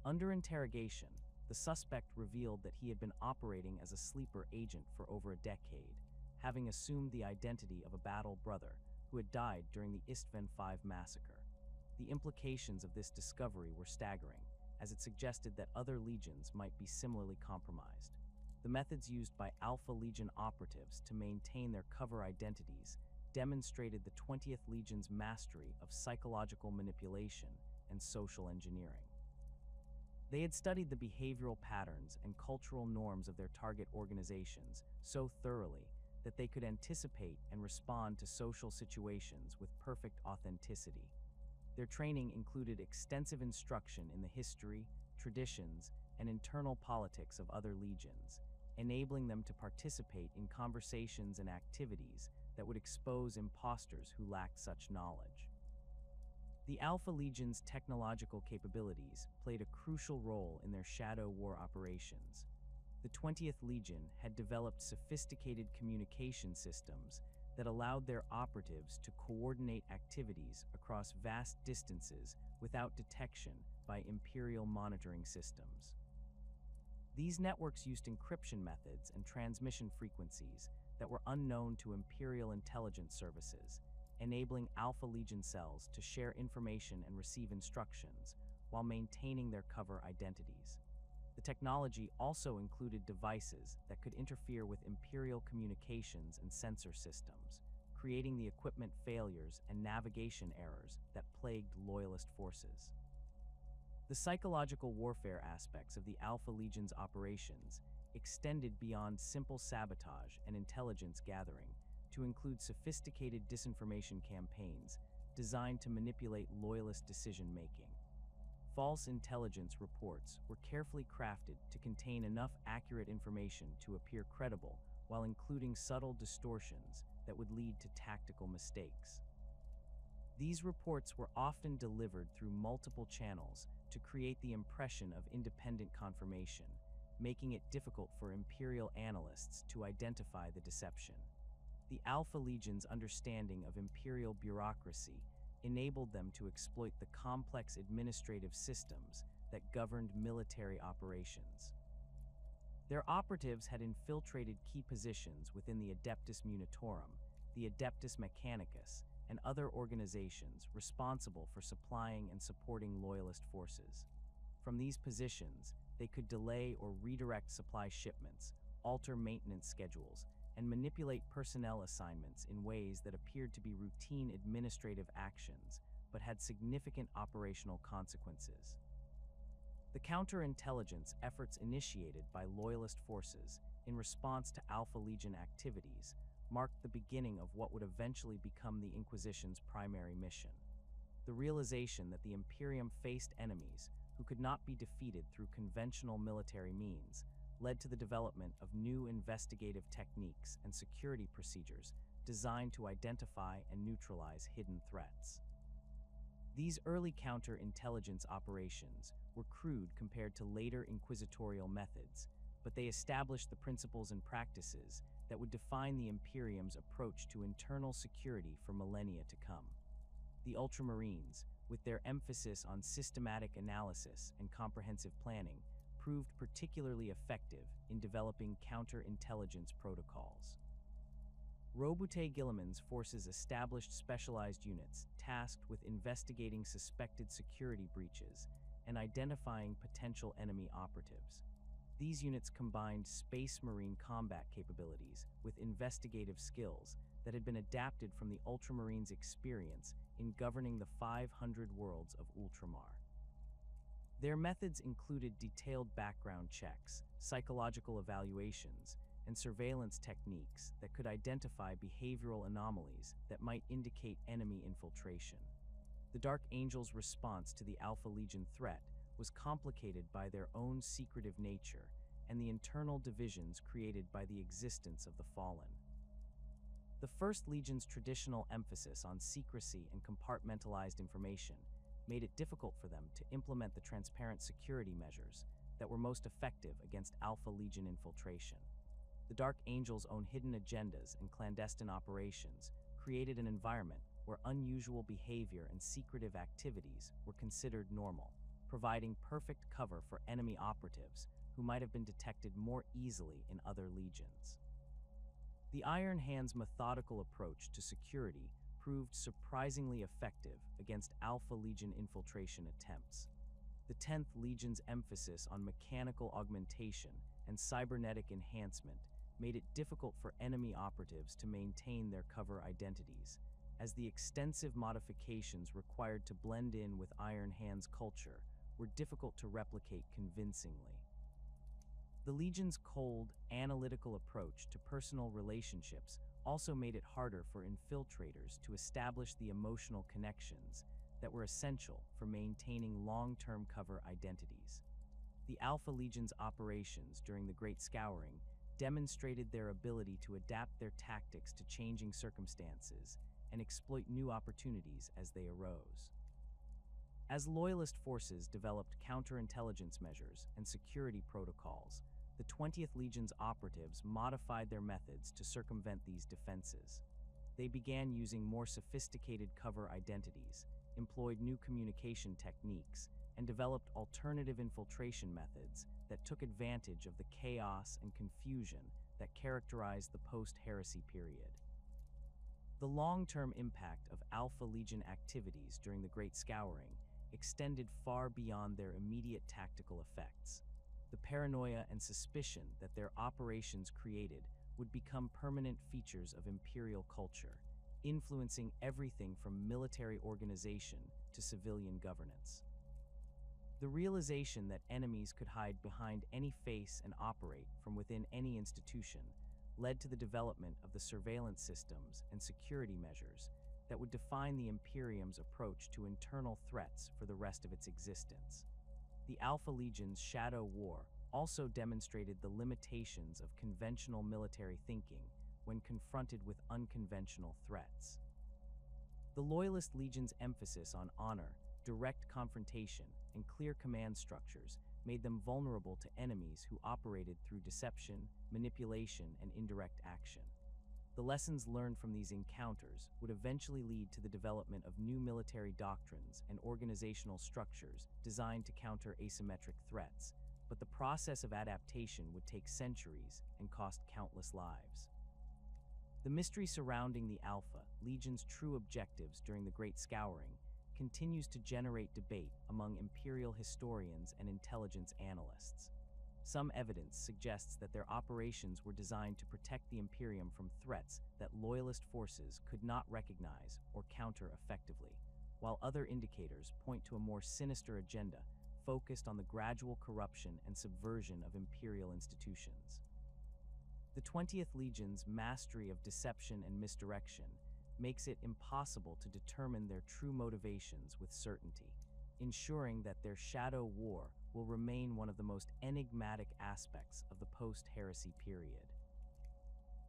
Under interrogation, the suspect revealed that he had been operating as a sleeper agent for over a decade, having assumed the identity of a battle brother who had died during the Istvan V massacre. The implications of this discovery were staggering, as it suggested that other legions might be similarly compromised. The methods used by Alpha Legion operatives to maintain their cover identities demonstrated the 20th Legion's mastery of psychological manipulation and social engineering. They had studied the behavioral patterns and cultural norms of their target organizations so thoroughly that they could anticipate and respond to social situations with perfect authenticity. Their training included extensive instruction in the history, traditions, and internal politics of other legions, enabling them to participate in conversations and activities that would expose imposters who lacked such knowledge. The Alpha Legion's technological capabilities played a crucial role in their shadow war operations. The 20th Legion had developed sophisticated communication systems that allowed their operatives to coordinate activities across vast distances without detection by Imperial monitoring systems. These networks used encryption methods and transmission frequencies that were unknown to Imperial intelligence services, enabling Alpha Legion cells to share information and receive instructions while maintaining their cover identities. The technology also included devices that could interfere with Imperial communications and sensor systems, creating the equipment failures and navigation errors that plagued loyalist forces. The psychological warfare aspects of the Alpha Legion's operations extended beyond simple sabotage and intelligence gathering to include sophisticated disinformation campaigns designed to manipulate loyalist decision-making. False intelligence reports were carefully crafted to contain enough accurate information to appear credible, while including subtle distortions that would lead to tactical mistakes. These reports were often delivered through multiple channels to create the impression of independent confirmation, making it difficult for Imperial analysts to identify the deception. The Alpha Legion's understanding of Imperial bureaucracy enabled them to exploit the complex administrative systems that governed military operations. Their operatives had infiltrated key positions within the Adeptus Munitorum, the Adeptus Mechanicus, and other organizations responsible for supplying and supporting loyalist forces. From these positions, they could delay or redirect supply shipments, alter maintenance schedules, and manipulate personnel assignments in ways that appeared to be routine administrative actions, but had significant operational consequences. The counterintelligence efforts initiated by loyalist forces in response to Alpha Legion activities marked the beginning of what would eventually become the Inquisition's primary mission. The realization that the Imperium faced enemies who could not be defeated through conventional military means led to the development of new investigative techniques and security procedures designed to identify and neutralize hidden threats. These early counterintelligence operations were crude compared to later inquisitorial methods, but they established the principles and practices that would define the Imperium's approach to internal security for millennia to come. The Ultramarines, with their emphasis on systematic analysis and comprehensive planning, proved particularly effective in developing counterintelligence protocols. Robute Guilliman's forces established specialized units tasked with investigating suspected security breaches and identifying potential enemy operatives. These units combined Space Marine combat capabilities with investigative skills that had been adapted from the Ultramarines' experience in governing the 500 worlds of Ultramar. Their methods included detailed background checks, psychological evaluations, and surveillance techniques that could identify behavioral anomalies that might indicate enemy infiltration. The Dark Angels' response to the Alpha Legion threat was complicated by their own secretive nature and the internal divisions created by the existence of the Fallen. The First Legion's traditional emphasis on secrecy and compartmentalized information made it difficult for them to implement the transparent security measures that were most effective against Alpha Legion infiltration. The Dark Angels' own hidden agendas and clandestine operations created an environment where unusual behavior and secretive activities were considered normal, providing perfect cover for enemy operatives who might have been detected more easily in other legions. The Iron Hand's methodical approach to security proved surprisingly effective against Alpha Legion infiltration attempts. The 10th Legion's emphasis on mechanical augmentation and cybernetic enhancement made it difficult for enemy operatives to maintain their cover identities, as the extensive modifications required to blend in with Iron Hand's culture were difficult to replicate convincingly. The Legion's cold, analytical approach to personal relationships also made it harder for infiltrators to establish the emotional connections that were essential for maintaining long-term cover identities. The Alpha Legion's operations during the Great Scouring demonstrated their ability to adapt their tactics to changing circumstances and exploit new opportunities as they arose. As loyalist forces developed counterintelligence measures and security protocols, the 20th Legion's operatives modified their methods to circumvent these defenses. They began using more sophisticated cover identities, employed new communication techniques, and developed alternative infiltration methods that took advantage of the chaos and confusion that characterized the post-heresy period. The long-term impact of Alpha Legion activities during the Great Scouring extended far beyond their immediate tactical effects. The paranoia and suspicion that their operations created would become permanent features of Imperial culture, influencing everything from military organization to civilian governance. The realization that enemies could hide behind any face and operate from within any institution led to the development of the surveillance systems and security measures that would define the Imperium's approach to internal threats for the rest of its existence. The Alpha Legion's Shadow War also demonstrated the limitations of conventional military thinking when confronted with unconventional threats. The Loyalist Legion's emphasis on honor, direct confrontation, and clear command structures made them vulnerable to enemies who operated through deception, manipulation, and indirect action. The lessons learned from these encounters would eventually lead to the development of new military doctrines and organizational structures designed to counter asymmetric threats, but the process of adaptation would take centuries and cost countless lives. The mystery surrounding the Alpha Legion's true objectives during the Great Scouring continues to generate debate among Imperial historians and intelligence analysts. Some evidence suggests that their operations were designed to protect the Imperium from threats that Loyalist forces could not recognize or counter effectively, while other indicators point to a more sinister agenda focused on the gradual corruption and subversion of Imperial institutions. The 20th Legion's mastery of deception and misdirection makes it impossible to determine their true motivations with certainty, ensuring that their Shadow War will remain one of the most enigmatic aspects of the post-heresy period.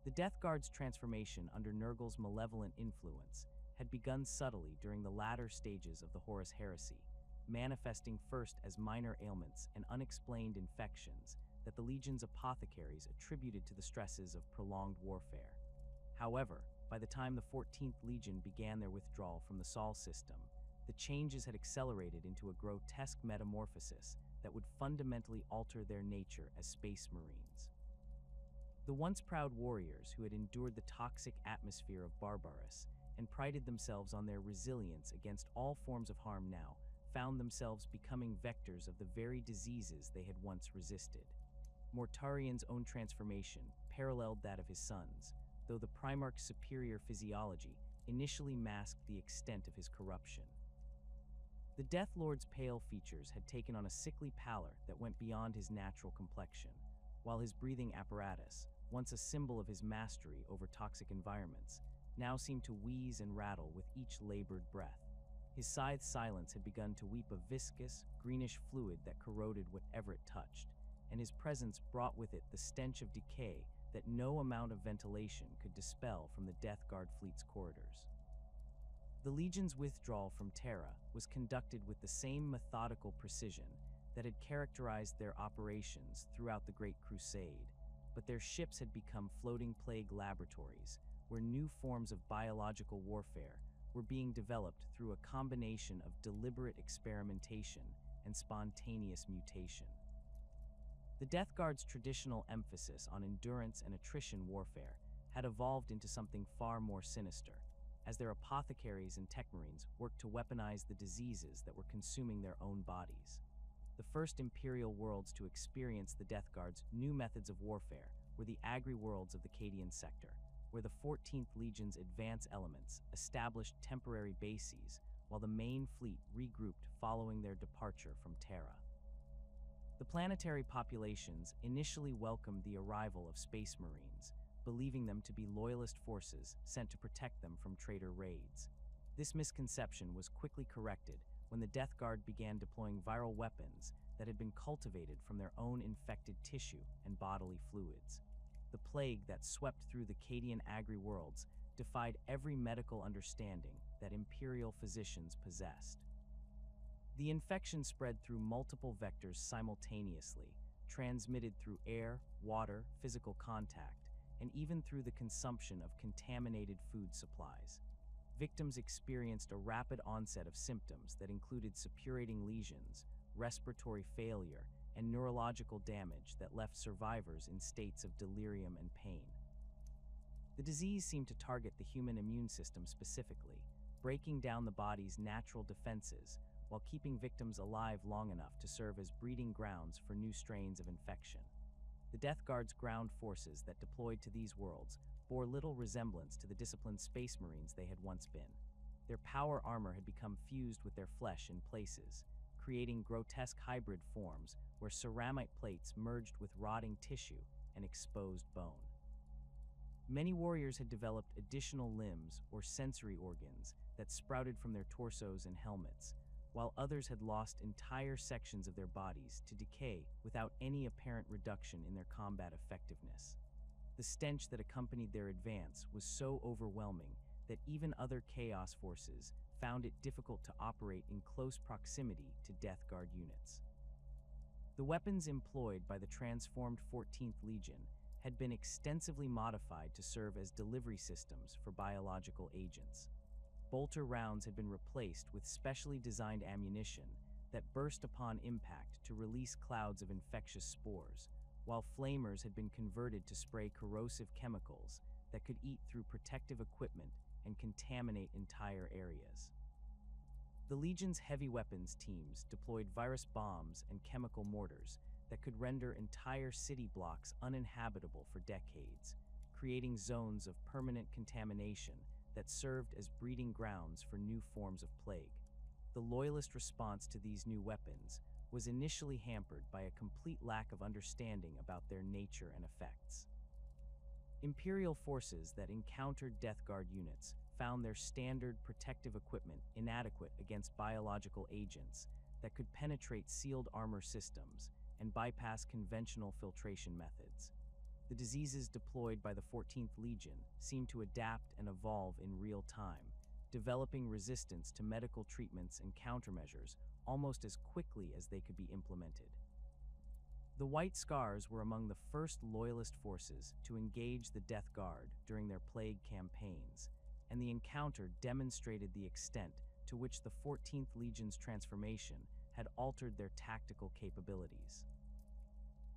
The Death Guard's transformation under Nurgle's malevolent influence had begun subtly during the latter stages of the Horus Heresy, manifesting first as minor ailments and unexplained infections that the Legion's apothecaries attributed to the stresses of prolonged warfare. However, by the time the 14th Legion began their withdrawal from the Sol system, the changes had accelerated into a grotesque metamorphosis that would fundamentally alter their nature as Space Marines. The once proud warriors who had endured the toxic atmosphere of Barbarous and prided themselves on their resilience against all forms of harm now found themselves becoming vectors of the very diseases they had once resisted. Mortarian's own transformation paralleled that of his sons, though the Primarch's superior physiology initially masked the extent of his corruption. The Death Lord's pale features had taken on a sickly pallor that went beyond his natural complexion, while his breathing apparatus, once a symbol of his mastery over toxic environments, now seemed to wheeze and rattle with each labored breath. His scythe's silence had begun to weep a viscous, greenish fluid that corroded whatever it touched, and his presence brought with it the stench of decay that no amount of ventilation could dispel from the Death Guard fleet's corridors. The Legion's withdrawal from Terra was conducted with the same methodical precision that had characterized their operations throughout the Great Crusade, but their ships had become floating plague laboratories where new forms of biological warfare were being developed through a combination of deliberate experimentation and spontaneous mutation. The Death Guard's traditional emphasis on endurance and attrition warfare had evolved into something far more sinister, as their apothecaries and tech marines worked to weaponize the diseases that were consuming their own bodies. The first Imperial worlds to experience the Death Guard's new methods of warfare were the agri-worlds of the Cadian sector, where the 14th Legion's advance elements established temporary bases while the main fleet regrouped following their departure from Terra. The planetary populations initially welcomed the arrival of Space Marines, believing them to be loyalist forces sent to protect them from traitor raids. This misconception was quickly corrected when the Death Guard began deploying viral weapons that had been cultivated from their own infected tissue and bodily fluids. the plague that swept through the Cadian agri-worlds defied every medical understanding that Imperial physicians possessed. The infection spread through multiple vectors simultaneously, transmitted through air, water, physical contact, and even through the consumption of contaminated food supplies. Victims experienced a rapid onset of symptoms that included suppurating lesions, respiratory failure, and neurological damage that left survivors in states of delirium and pain. The disease seemed to target the human immune system specifically, breaking down the body's natural defenses while keeping victims alive long enough to serve as breeding grounds for new strains of infection. The Death Guard's ground forces that deployed to these worlds bore little resemblance to the disciplined Space Marines they had once been. Their power armor had become fused with their flesh in places, creating grotesque hybrid forms where ceramite plates merged with rotting tissue and exposed bone. Many warriors had developed additional limbs or sensory organs that sprouted from their torsos and helmets, while others had lost entire sections of their bodies to decay without any apparent reduction in their combat effectiveness. The stench that accompanied their advance was so overwhelming that even other Chaos forces found it difficult to operate in close proximity to Death Guard units. The weapons employed by the transformed 14th Legion had been extensively modified to serve as delivery systems for biological agents. Bolter rounds had been replaced with specially designed ammunition that burst upon impact to release clouds of infectious spores, while flamers had been converted to spray corrosive chemicals that could eat through protective equipment and contaminate entire areas. The Legion's heavy weapons teams deployed virus bombs and chemical mortars that could render entire city blocks uninhabitable for decades, creating zones of permanent contamination that served as breeding grounds for new forms of plague. The loyalist response to these new weapons was initially hampered by a complete lack of understanding about their nature and effects. Imperial forces that encountered Death Guard units found their standard protective equipment inadequate against biological agents that could penetrate sealed armor systems and bypass conventional filtration methods. The diseases deployed by the 14th Legion seemed to adapt and evolve in real time, developing resistance to medical treatments and countermeasures almost as quickly as they could be implemented. The White Scars were among the first loyalist forces to engage the Death Guard during their plague campaigns, and the encounter demonstrated the extent to which the 14th Legion's transformation had altered their tactical capabilities.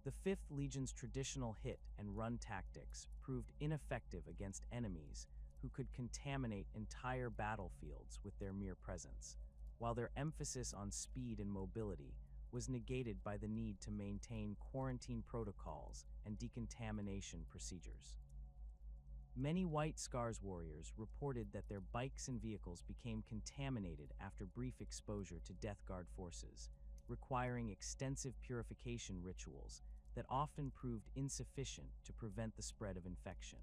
The 5th Legion's traditional hit and run tactics proved ineffective against enemies who could contaminate entire battlefields with their mere presence, while their emphasis on speed and mobility was negated by the need to maintain quarantine protocols and decontamination procedures. Many White Scars warriors reported that their bikes and vehicles became contaminated after brief exposure to Death Guard forces, requiring extensive purification rituals that often proved insufficient to prevent the spread of infection.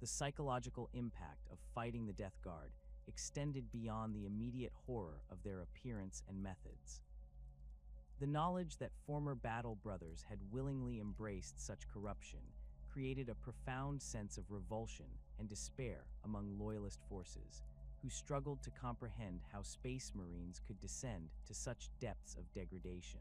The psychological impact of fighting the Death Guard extended beyond the immediate horror of their appearance and methods. The knowledge that former battle brothers had willingly embraced such corruption created a profound sense of revulsion and despair among loyalist forces, who struggled to comprehend how Space Marines could descend to such depths of degradation.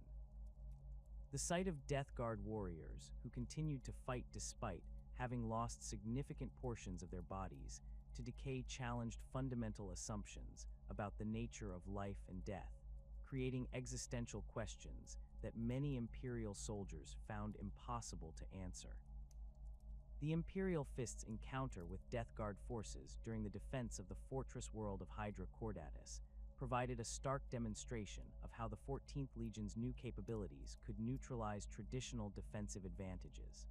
The sight of Death Guard warriors who continued to fight despite having lost significant portions of their bodies to decay challenged fundamental assumptions about the nature of life and death, creating existential questions that many Imperial soldiers found impossible to answer. The Imperial Fist's encounter with Death Guard forces during the defense of the fortress world of Hydra Cordatus provided a stark demonstration of how the 14th Legion's new capabilities could neutralize traditional defensive advantages.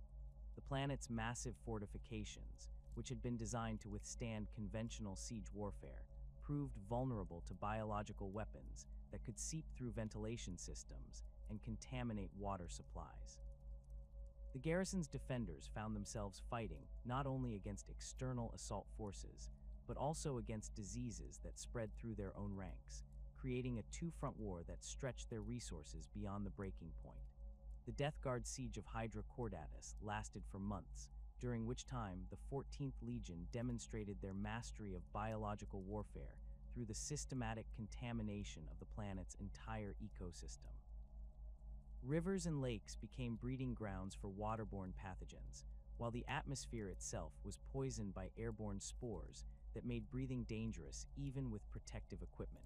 The planet's massive fortifications, which had been designed to withstand conventional siege warfare, proved vulnerable to biological weapons that could seep through ventilation systems and contaminate water supplies. The garrison's defenders found themselves fighting not only against external assault forces, but also against diseases that spread through their own ranks, creating a two-front war that stretched their resources beyond the breaking point. The Death Guard siege of Hydra Cordatus lasted for months, during which time the 14th Legion demonstrated their mastery of biological warfare through the systematic contamination of the planet's entire ecosystem. Rivers and lakes became breeding grounds for waterborne pathogens, while the atmosphere itself was poisoned by airborne spores that made breathing dangerous even with protective equipment.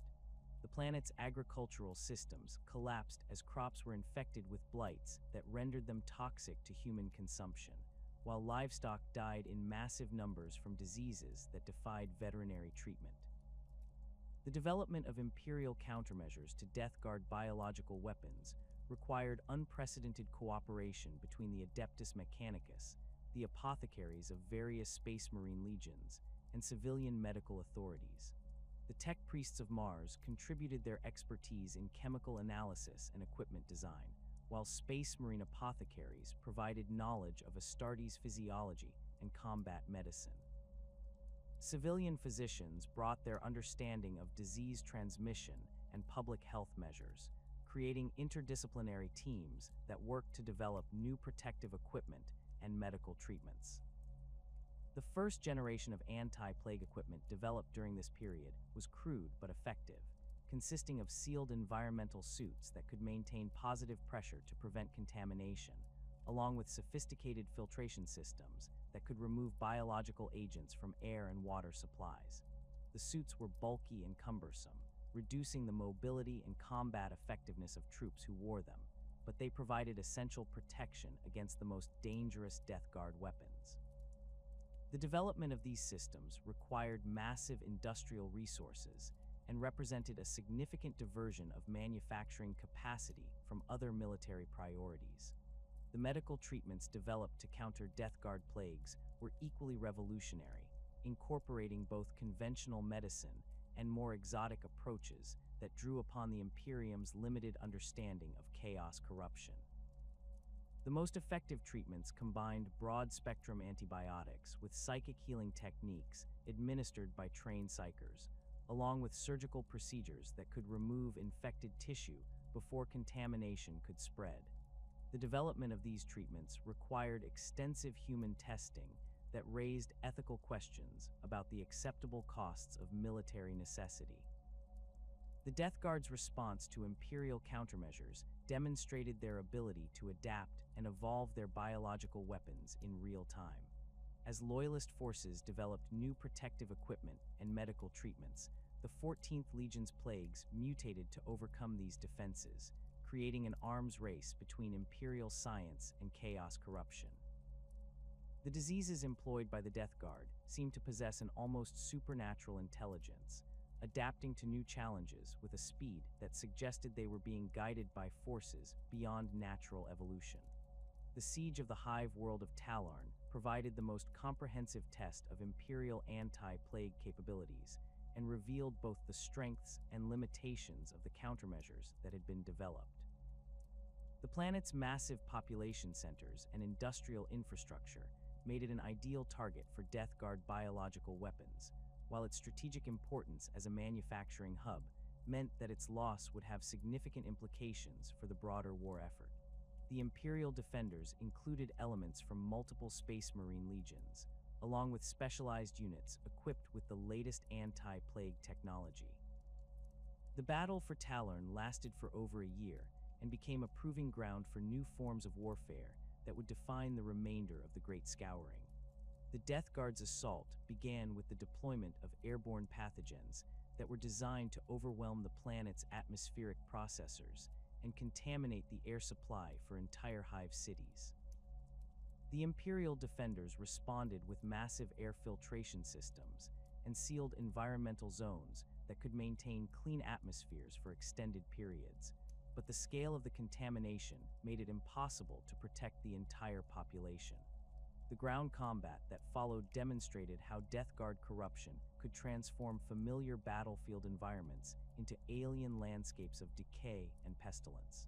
The planet's agricultural systems collapsed as crops were infected with blights that rendered them toxic to human consumption, while livestock died in massive numbers from diseases that defied veterinary treatment. The development of Imperial countermeasures to Death Guard biological weapons required unprecedented cooperation between the Adeptus Mechanicus, the apothecaries of various Space Marine legions, and civilian medical authorities. The tech priests of Mars contributed their expertise in chemical analysis and equipment design, while Space Marine apothecaries provided knowledge of Astartes' physiology and combat medicine. Civilian physicians brought their understanding of disease transmission and public health measures, creating interdisciplinary teams that worked to develop new protective equipment and medical treatments. The first generation of anti-plague equipment developed during this period was crude but effective, consisting of sealed environmental suits that could maintain positive pressure to prevent contamination, along with sophisticated filtration systems that could remove biological agents from air and water supplies. The suits were bulky and cumbersome, reducing the mobility and combat effectiveness of troops who wore them, but they provided essential protection against the most dangerous Death Guard weapons. The development of these systems required massive industrial resources and represented a significant diversion of manufacturing capacity from other military priorities. The medical treatments developed to counter Death Guard plagues were equally revolutionary, incorporating both conventional medicine and more exotic approaches that drew upon the Imperium's limited understanding of chaos corruption. The most effective treatments combined broad-spectrum antibiotics with psychic healing techniques administered by trained psychers, along with surgical procedures that could remove infected tissue before contamination could spread. The development of these treatments required extensive human testing that raised ethical questions about the acceptable costs of military necessity. The Death Guard's response to Imperial countermeasures demonstrated their ability to adapt and evolve their biological weapons in real time. As Loyalist forces developed new protective equipment and medical treatments, the 14th Legion's plagues mutated to overcome these defenses, creating an arms race between Imperial science and chaos corruption. The diseases employed by the Death Guard seemed to possess an almost supernatural intelligence, adapting to new challenges with a speed that suggested they were being guided by forces beyond natural evolution. The siege of the hive world of Tallarn provided the most comprehensive test of Imperial anti-plague capabilities and revealed both the strengths and limitations of the countermeasures that had been developed. The planet's massive population centers and industrial infrastructure made it an ideal target for Death Guard biological weapons, while its strategic importance as a manufacturing hub meant that its loss would have significant implications for the broader war effort. The Imperial defenders included elements from multiple Space Marine legions, along with specialized units equipped with the latest anti-plague technology. The battle for Tallarn lasted for over a year and became a proving ground for new forms of warfare that would define the remainder of the Great Scouring. The Death Guard's assault began with the deployment of airborne pathogens that were designed to overwhelm the planet's atmospheric processors and contaminate the air supply for entire hive cities. The Imperial defenders responded with massive air filtration systems and sealed environmental zones that could maintain clean atmospheres for extended periods, but the scale of the contamination made it impossible to protect the entire population. The ground combat that followed demonstrated how Death Guard corruption could transform familiar battlefield environments into alien landscapes of decay and pestilence.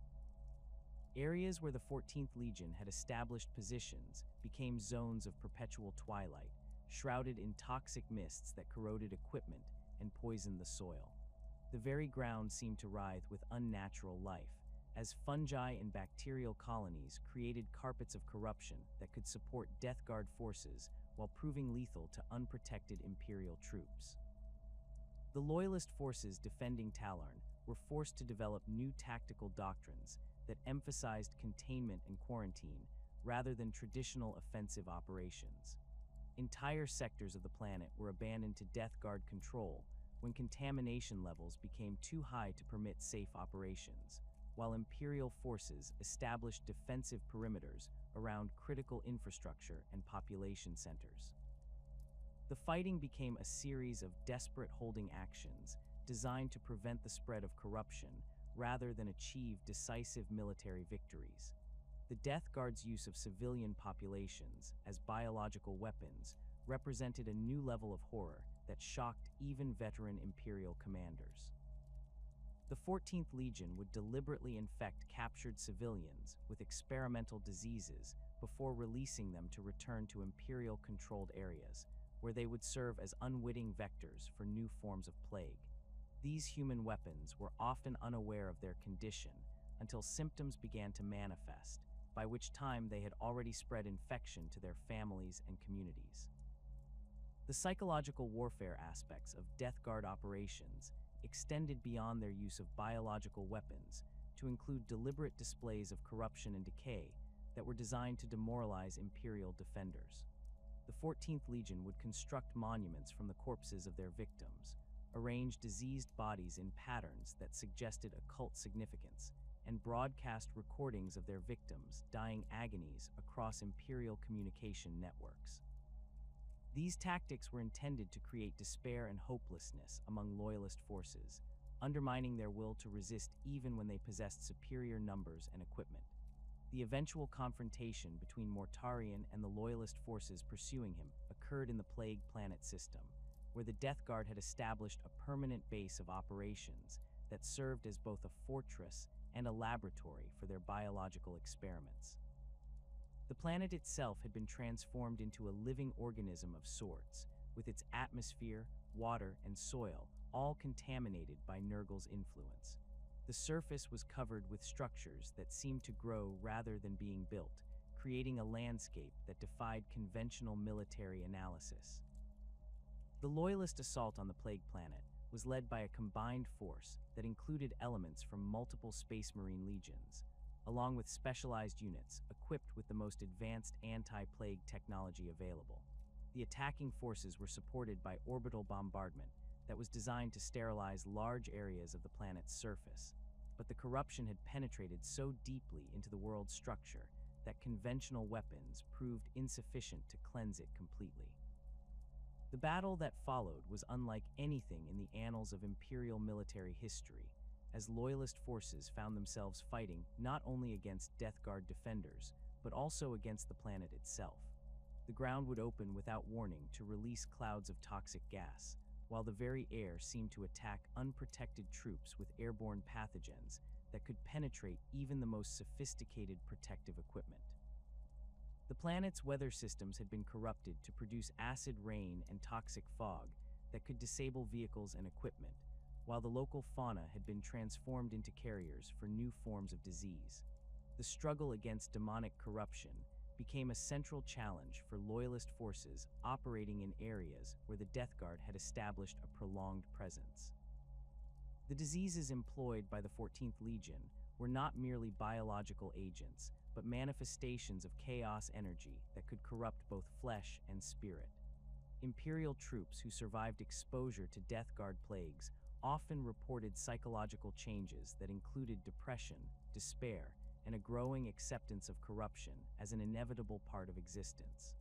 Areas where the 14th Legion had established positions became zones of perpetual twilight, shrouded in toxic mists that corroded equipment and poisoned the soil. The very ground seemed to writhe with unnatural life, as fungi and bacterial colonies created carpets of corruption that could support Death Guard forces while proving lethal to unprotected Imperial troops. The Loyalist forces defending Tallarn were forced to develop new tactical doctrines that emphasized containment and quarantine rather than traditional offensive operations. Entire sectors of the planet were abandoned to Death Guard control when contamination levels became too high to permit safe operations, while Imperial forces established defensive perimeters around critical infrastructure and population centers. The fighting became a series of desperate holding actions designed to prevent the spread of corruption rather than achieve decisive military victories. The Death Guard's use of civilian populations as biological weapons represented a new level of horror that shocked even veteran Imperial commanders. The 14th Legion would deliberately infect captured civilians with experimental diseases before releasing them to return to Imperial-controlled areas, where they would serve as unwitting vectors for new forms of plague. These human weapons were often unaware of their condition until symptoms began to manifest, by which time they had already spread infection to their families and communities. The psychological warfare aspects of Death Guard operations extended beyond their use of biological weapons to include deliberate displays of corruption and decay that were designed to demoralize Imperial defenders. The 14th Legion would construct monuments from the corpses of their victims, arrange diseased bodies in patterns that suggested occult significance, and broadcast recordings of their victims' dying agonies across Imperial communication networks. These tactics were intended to create despair and hopelessness among Loyalist forces, undermining their will to resist even when they possessed superior numbers and equipment. The eventual confrontation between Mortarion and the Loyalist forces pursuing him occurred in the Plague Planet system, where the Death Guard had established a permanent base of operations that served as both a fortress and a laboratory for their biological experiments. The planet itself had been transformed into a living organism of sorts, with its atmosphere, water, and soil all contaminated by Nurgle's influence. The surface was covered with structures that seemed to grow rather than being built, creating a landscape that defied conventional military analysis. The Loyalist assault on the Plague Planet was led by a combined force that included elements from multiple Space Marine legions, along with specialized units equipped with the most advanced anti-plague technology available. The attacking forces were supported by orbital bombardment that was designed to sterilize large areas of the planet's surface, but the corruption had penetrated so deeply into the world's structure that conventional weapons proved insufficient to cleanse it completely. The battle that followed was unlike anything in the annals of Imperial military history, as Loyalist forces found themselves fighting not only against Death Guard defenders, but also against the planet itself. The ground would open without warning to release clouds of toxic gas, while the very air seemed to attack unprotected troops with airborne pathogens that could penetrate even the most sophisticated protective equipment. The planet's weather systems had been corrupted to produce acid rain and toxic fog that could disable vehicles and equipment, while the local fauna had been transformed into carriers for new forms of disease. The struggle against demonic corruption became a central challenge for Loyalist forces operating in areas where the Death Guard had established a prolonged presence. The diseases employed by the 14th Legion were not merely biological agents, but manifestations of chaos energy that could corrupt both flesh and spirit. Imperial troops who survived exposure to Death Guard plagues often reported psychological changes that included depression, despair, and a growing acceptance of corruption as an inevitable part of existence.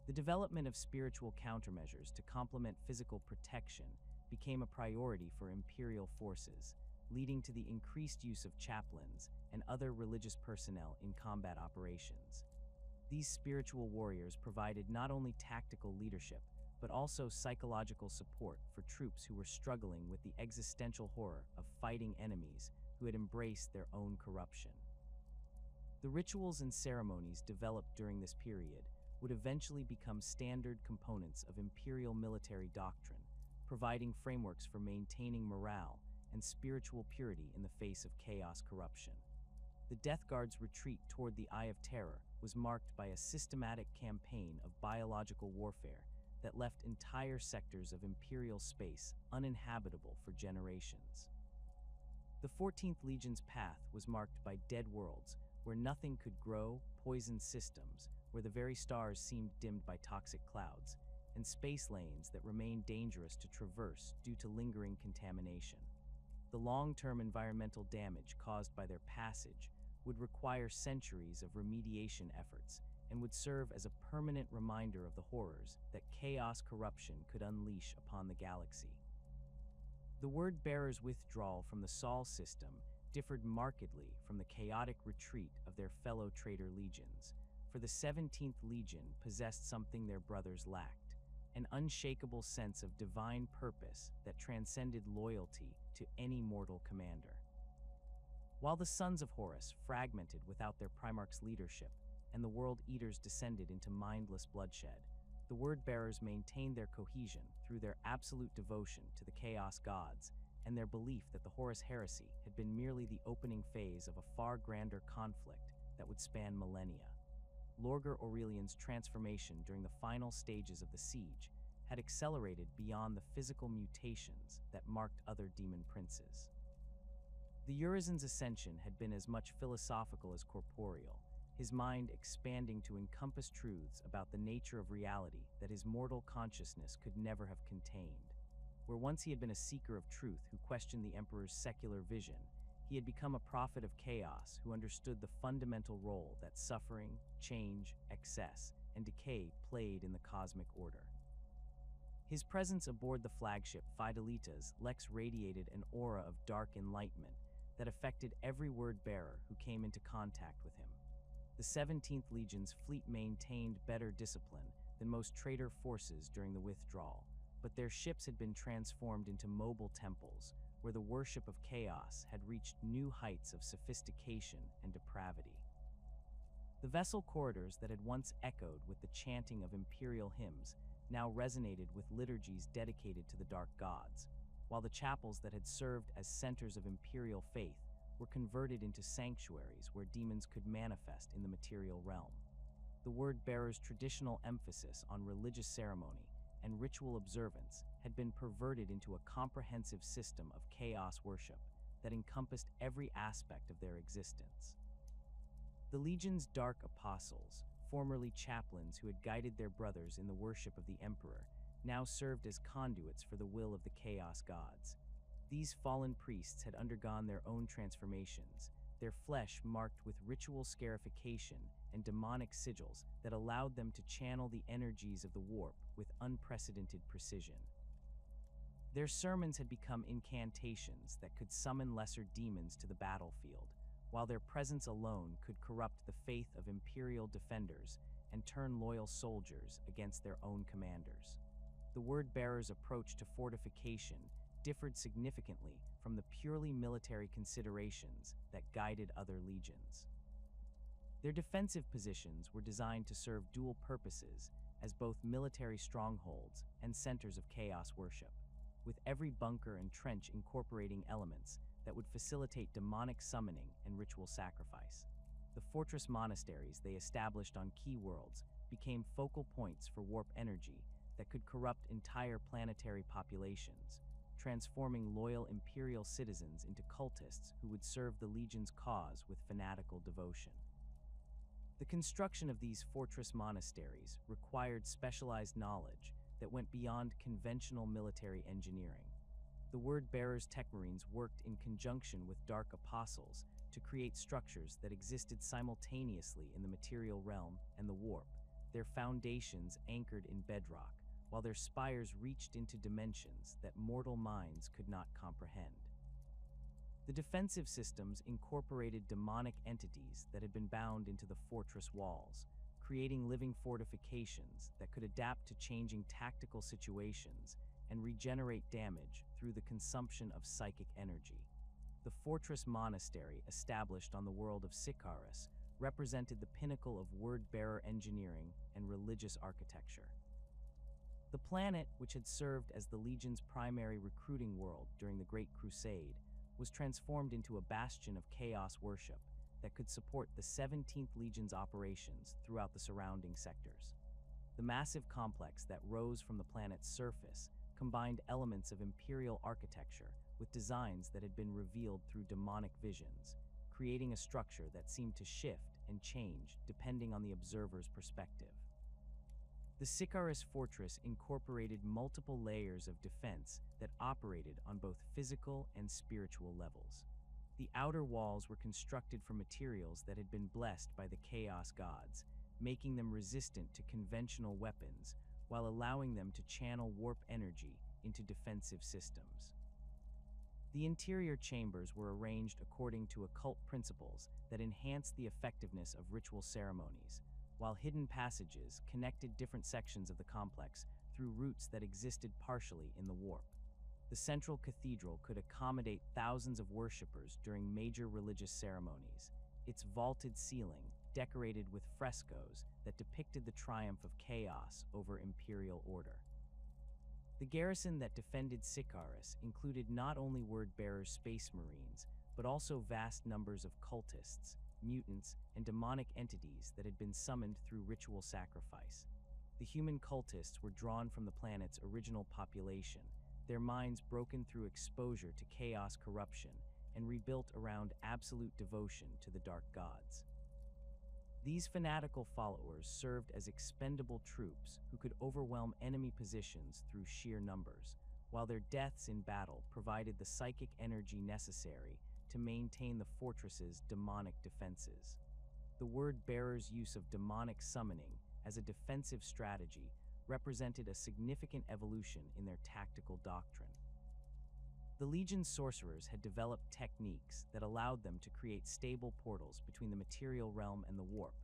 The development of spiritual countermeasures to complement physical protection became a priority for Imperial forces, leading to the increased use of chaplains and other religious personnel in combat operations. These spiritual warriors provided not only tactical leadership, but also psychological support for troops who were struggling with the existential horror of fighting enemies who had embraced their own corruption. The rituals and ceremonies developed during this period would eventually become standard components of Imperial military doctrine, providing frameworks for maintaining morale and spiritual purity in the face of chaos corruption. The Death Guard's retreat toward the Eye of Terror was marked by a systematic campaign of biological warfare that left entire sectors of Imperial space uninhabitable for generations. The 14th Legion's path was marked by dead worlds, where nothing could grow, poisoned systems, where the very stars seemed dimmed by toxic clouds, and space lanes that remained dangerous to traverse due to lingering contamination. The long-term environmental damage caused by their passage would require centuries of remediation efforts and would serve as a permanent reminder of the horrors that chaos corruption could unleash upon the galaxy. The Word-Bearers' withdrawal from the Sol system differed markedly from the chaotic retreat of their fellow Traitor Legions, for the 17th Legion possessed something their brothers lacked: an unshakable sense of divine purpose that transcended loyalty to any mortal commander. While the Sons of Horus fragmented without their Primarchs' leadership, and the World Eaters descended into mindless bloodshed, the Word-Bearers maintained their cohesion through their absolute devotion to the Chaos Gods and their belief that the Horus Heresy had been merely the opening phase of a far grander conflict that would span millennia. Lorgar Aurelian's transformation during the final stages of the siege had accelerated beyond the physical mutations that marked other demon princes. The Urizen's ascension had been as much philosophical as corporeal, his mind expanding to encompass truths about the nature of reality that his mortal consciousness could never have contained. Where once he had been a seeker of truth who questioned the Emperor's secular vision, he had become a prophet of chaos who understood the fundamental role that suffering, change, excess, and decay played in the cosmic order. His presence aboard the flagship Fidelita's Lex radiated an aura of dark enlightenment that affected every word-bearer who came into contact with him. The 17th Legion's fleet maintained better discipline than most traitor forces during the withdrawal, but their ships had been transformed into mobile temples where the worship of chaos had reached new heights of sophistication and depravity. The vessel corridors that had once echoed with the chanting of imperial hymns now resonated with liturgies dedicated to the dark gods, while the chapels that had served as centers of imperial faith were converted into sanctuaries where demons could manifest in the material realm. The Word-Bearers' traditional emphasis on religious ceremony and ritual observance had been perverted into a comprehensive system of chaos worship that encompassed every aspect of their existence. The Legion's dark apostles, formerly chaplains who had guided their brothers in the worship of the Emperor, now served as conduits for the will of the Chaos Gods. These fallen priests had undergone their own transformations, their flesh marked with ritual scarification and demonic sigils that allowed them to channel the energies of the warp with unprecedented precision. Their sermons had become incantations that could summon lesser demons to the battlefield, while their presence alone could corrupt the faith of imperial defenders and turn loyal soldiers against their own commanders. The Word-Bearers' approach to fortification differed significantly from the purely military considerations that guided other legions. Their defensive positions were designed to serve dual purposes as both military strongholds and centers of chaos worship, with every bunker and trench incorporating elements that would facilitate demonic summoning and ritual sacrifice. The fortress monasteries they established on key worlds became focal points for warp energy that could corrupt entire planetary populations, transforming loyal imperial citizens into cultists who would serve the Legion's cause with fanatical devotion. The construction of these fortress monasteries required specialized knowledge that went beyond conventional military engineering. The Word-Bearers' Tech Marines worked in conjunction with Dark Apostles to create structures that existed simultaneously in the material realm and the warp, their foundations anchored in bedrock, while their spires reached into dimensions that mortal minds could not comprehend. The defensive systems incorporated demonic entities that had been bound into the fortress walls, creating living fortifications that could adapt to changing tactical situations and regenerate damage through the consumption of psychic energy. The fortress monastery established on the world of Sikaris represented the pinnacle of word-bearer engineering and religious architecture. The planet, which had served as the Legion's primary recruiting world during the Great Crusade, was transformed into a bastion of chaos worship that could support the 17th Legion's operations throughout the surrounding sectors. The massive complex that rose from the planet's surface combined elements of Imperial architecture with designs that had been revealed through demonic visions, creating a structure that seemed to shift and change depending on the observer's perspective. The Sikaris fortress incorporated multiple layers of defense that operated on both physical and spiritual levels. The outer walls were constructed from materials that had been blessed by the Chaos gods, making them resistant to conventional weapons while allowing them to channel warp energy into defensive systems. The interior chambers were arranged according to occult principles that enhanced the effectiveness of ritual ceremonies, while hidden passages connected different sections of the complex through routes that existed partially in the warp. The central cathedral could accommodate thousands of worshippers during major religious ceremonies, its vaulted ceiling decorated with frescoes that depicted the triumph of chaos over imperial order. The garrison that defended Sikaris included not only word-bearer space marines, but also vast numbers of cultists, mutants, and demonic entities that had been summoned through ritual sacrifice. The human cultists were drawn from the planet's original population, their minds broken through exposure to chaos corruption and rebuilt around absolute devotion to the dark gods. These fanatical followers served as expendable troops who could overwhelm enemy positions through sheer numbers, while their deaths in battle provided the psychic energy necessary to maintain the fortress's demonic defenses. The word-bearer's use of demonic summoning as a defensive strategy represented a significant evolution in their tactical doctrine. The Legion's sorcerers had developed techniques that allowed them to create stable portals between the material realm and the warp,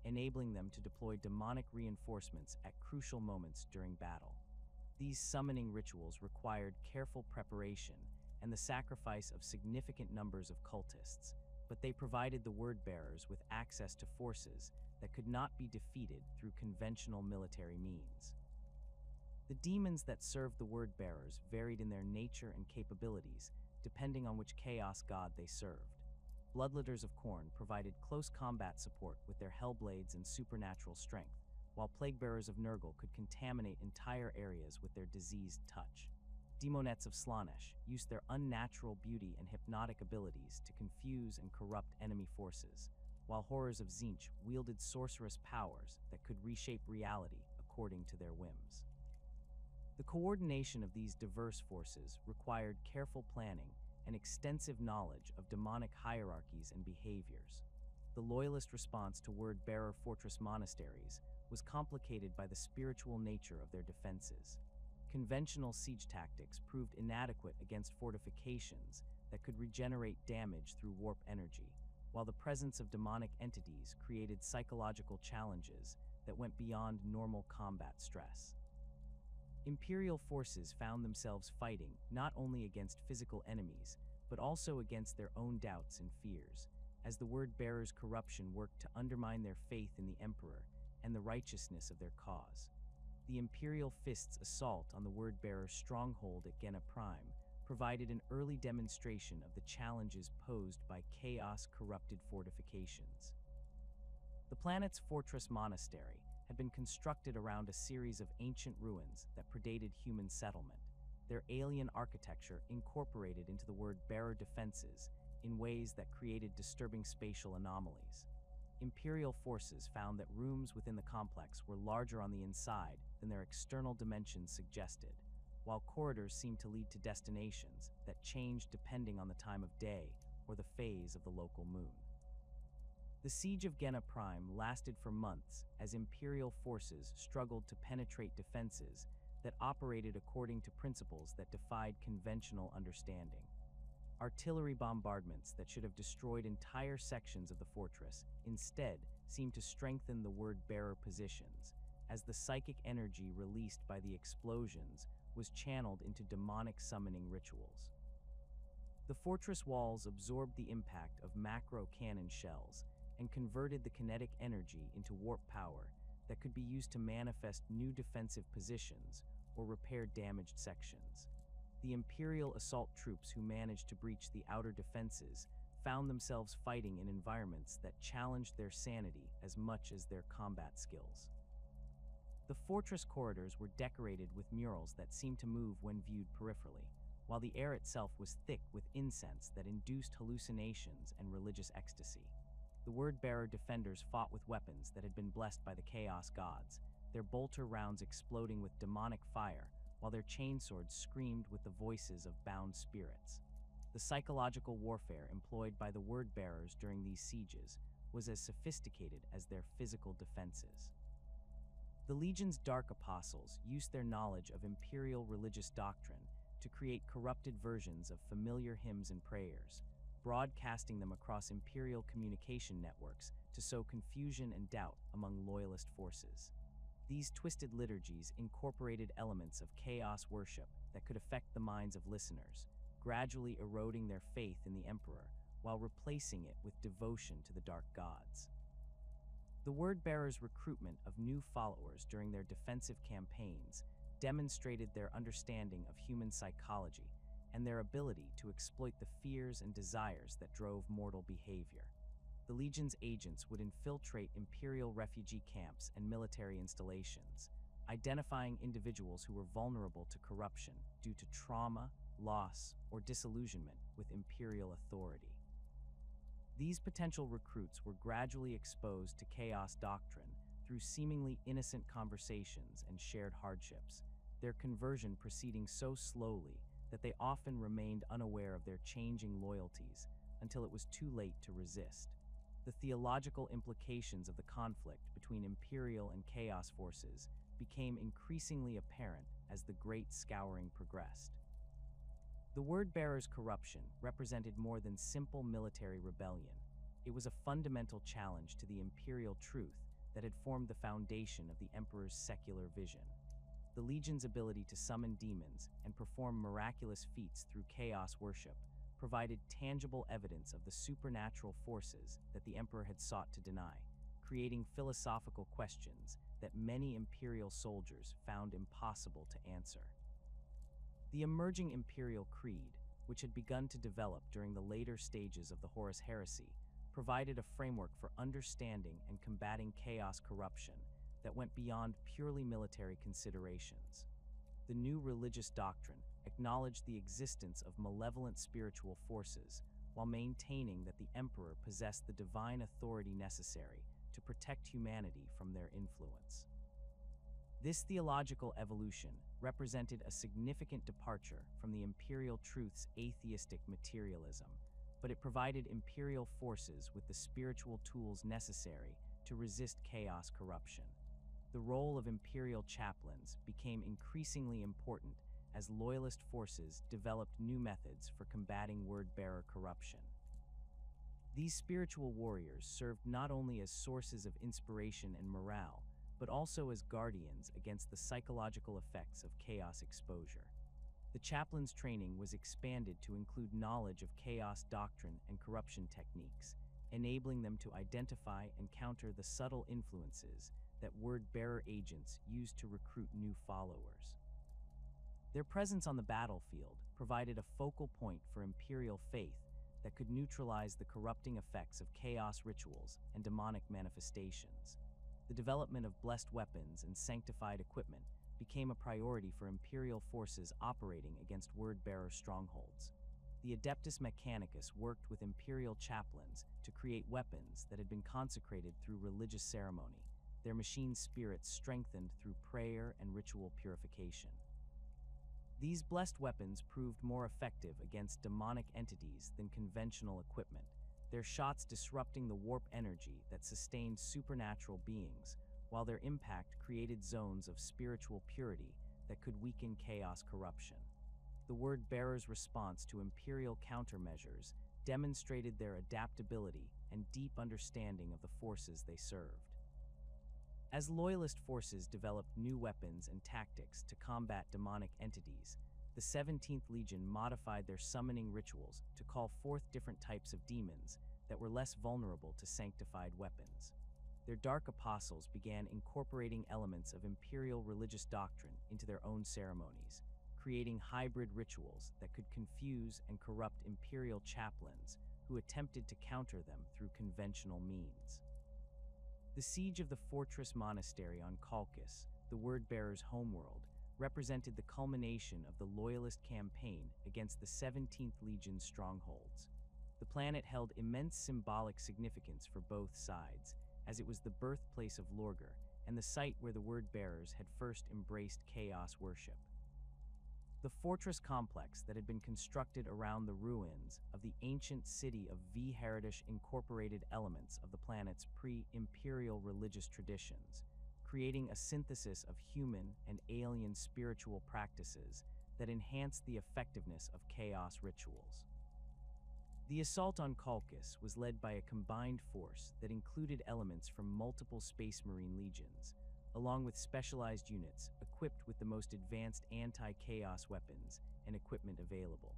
enabling them to deploy demonic reinforcements at crucial moments during battle. These summoning rituals required careful preparation and the sacrifice of significant numbers of cultists, but they provided the word-bearers with access to forces that could not be defeated through conventional military means. The demons that served the word-bearers varied in their nature and capabilities, depending on which chaos god they served. Bloodletters of Khorne provided close combat support with their hellblades and supernatural strength, while plague-bearers of Nurgle could contaminate entire areas with their diseased touch. Demonettes of Slaanesh used their unnatural beauty and hypnotic abilities to confuse and corrupt enemy forces, while Horrors of Tzeentch wielded sorcerous powers that could reshape reality according to their whims. The coordination of these diverse forces required careful planning and extensive knowledge of demonic hierarchies and behaviors. The loyalist response to word-bearer fortress monasteries was complicated by the spiritual nature of their defenses. Conventional siege tactics proved inadequate against fortifications that could regenerate damage through warp energy, while the presence of demonic entities created psychological challenges that went beyond normal combat stress. Imperial forces found themselves fighting not only against physical enemies, but also against their own doubts and fears, as the word-bearers' corruption worked to undermine their faith in the Emperor and the righteousness of their cause. The Imperial Fist's assault on the word-bearer's stronghold at Genna Prime provided an early demonstration of the challenges posed by chaos-corrupted fortifications. The planet's fortress monastery had been constructed around a series of ancient ruins that predated human settlement, their alien architecture incorporated into the word-bearer defenses in ways that created disturbing spatial anomalies. Imperial forces found that rooms within the complex were larger on the inside than their external dimensions suggested, while corridors seemed to lead to destinations that changed depending on the time of day or the phase of the local moon. The siege of Genna Prime lasted for months as Imperial forces struggled to penetrate defenses that operated according to principles that defied conventional understanding. Artillery bombardments that should have destroyed entire sections of the fortress instead seemed to strengthen the word-bearer positions, as the psychic energy released by the explosions was channeled into demonic summoning rituals. The fortress walls absorbed the impact of macro-cannon shells and converted the kinetic energy into warp power that could be used to manifest new defensive positions or repair damaged sections. The Imperial assault troops who managed to breach the outer defenses found themselves fighting in environments that challenged their sanity as much as their combat skills. The fortress corridors were decorated with murals that seemed to move when viewed peripherally, while the air itself was thick with incense that induced hallucinations and religious ecstasy. The word-bearer defenders fought with weapons that had been blessed by the Chaos gods, their bolter rounds exploding with demonic fire, while their chainswords screamed with the voices of bound spirits. The psychological warfare employed by the word-bearers during these sieges was as sophisticated as their physical defenses. The Legion's Dark Apostles used their knowledge of Imperial religious doctrine to create corrupted versions of familiar hymns and prayers, broadcasting them across Imperial communication networks to sow confusion and doubt among loyalist forces. These twisted liturgies incorporated elements of chaos worship that could affect the minds of listeners, gradually eroding their faith in the Emperor while replacing it with devotion to the dark gods. The word-bearers' recruitment of new followers during their defensive campaigns demonstrated their understanding of human psychology and their ability to exploit the fears and desires that drove mortal behavior. The Legion's agents would infiltrate Imperial refugee camps and military installations, identifying individuals who were vulnerable to corruption due to trauma, loss, or disillusionment with Imperial authority. These potential recruits were gradually exposed to Chaos doctrine through seemingly innocent conversations and shared hardships, their conversion proceeding so slowly that they often remained unaware of their changing loyalties until it was too late to resist. The theological implications of the conflict between Imperial and Chaos forces became increasingly apparent as the Great Scouring progressed. The word-bearers' corruption represented more than simple military rebellion. It was a fundamental challenge to the Imperial truth that had formed the foundation of the Emperor's secular vision. The Legion's ability to summon demons and perform miraculous feats through chaos worship provided tangible evidence of the supernatural forces that the Emperor had sought to deny, creating philosophical questions that many Imperial soldiers found impossible to answer. The emerging Imperial Creed, which had begun to develop during the later stages of the Horus Heresy, provided a framework for understanding and combating chaos corruption that went beyond purely military considerations. The new religious doctrine acknowledged the existence of malevolent spiritual forces while maintaining that the Emperor possessed the divine authority necessary to protect humanity from their influence. This theological evolution represented a significant departure from the Imperial truth's atheistic materialism, but it provided Imperial forces with the spiritual tools necessary to resist chaos corruption. The role of Imperial chaplains became increasingly important as loyalist forces developed new methods for combating word-bearer corruption. These spiritual warriors served not only as sources of inspiration and morale, but also as guardians against the psychological effects of chaos exposure. The chaplain's training was expanded to include knowledge of chaos doctrine and corruption techniques, enabling them to identify and counter the subtle influences that word-bearer agents used to recruit new followers. Their presence on the battlefield provided a focal point for Imperial faith that could neutralize the corrupting effects of chaos rituals and demonic manifestations. The development of blessed weapons and sanctified equipment became a priority for Imperial forces operating against word-bearer strongholds. The Adeptus Mechanicus worked with Imperial chaplains to create weapons that had been consecrated through religious ceremony, their machine spirits strengthened through prayer and ritual purification. These blessed weapons proved more effective against demonic entities than conventional equipment, their shots disrupting the warp energy that sustained supernatural beings, while their impact created zones of spiritual purity that could weaken chaos corruption. The word-bearers' response to Imperial countermeasures demonstrated their adaptability and deep understanding of the forces they served. As loyalist forces developed new weapons and tactics to combat demonic entities, the 17th Legion modified their summoning rituals to call forth different types of demons that were less vulnerable to sanctified weapons. Their Dark Apostles began incorporating elements of Imperial religious doctrine into their own ceremonies, creating hybrid rituals that could confuse and corrupt imperial chaplains who attempted to counter them through conventional means. The siege of the fortress monastery on Colchis, the Word-Bearer's homeworld, represented the culmination of the loyalist campaign against the 17th Legion's strongholds. The planet held immense symbolic significance for both sides, as it was the birthplace of Lorgar and the site where the Word-Bearers had first embraced chaos worship. The fortress complex that had been constructed around the ruins of the ancient city of Heritage incorporated elements of the planet's pre-imperial religious traditions, creating a synthesis of human and alien spiritual practices that enhanced the effectiveness of chaos rituals. The assault on Colchis was led by a combined force that included elements from multiple Space Marine legions, along with specialized units equipped with the most advanced anti-chaos weapons and equipment available.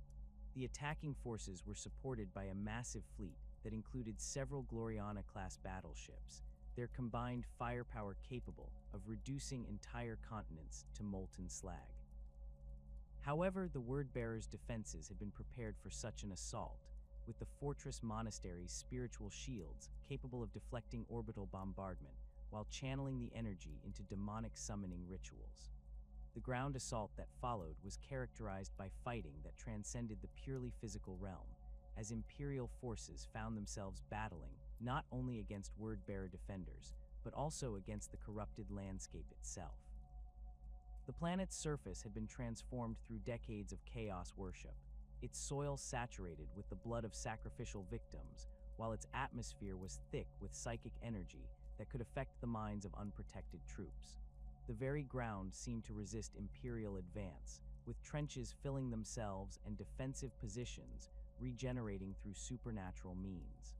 The attacking forces were supported by a massive fleet that included several Gloriana-class battleships, their combined firepower capable of reducing entire continents to molten slag. However, the Word-Bearer's defenses had been prepared for such an assault, with the fortress monastery's spiritual shields capable of deflecting orbital bombardment while channeling the energy into demonic summoning rituals. The ground assault that followed was characterized by fighting that transcended the purely physical realm, as Imperial forces found themselves battling not only against Word-Bearer defenders, but also against the corrupted landscape itself. The planet's surface had been transformed through decades of chaos worship, its soil saturated with the blood of sacrificial victims, while its atmosphere was thick with psychic energy that could affect the minds of unprotected troops. The very ground seemed to resist Imperial advance, with trenches filling themselves and defensive positions regenerating through supernatural means.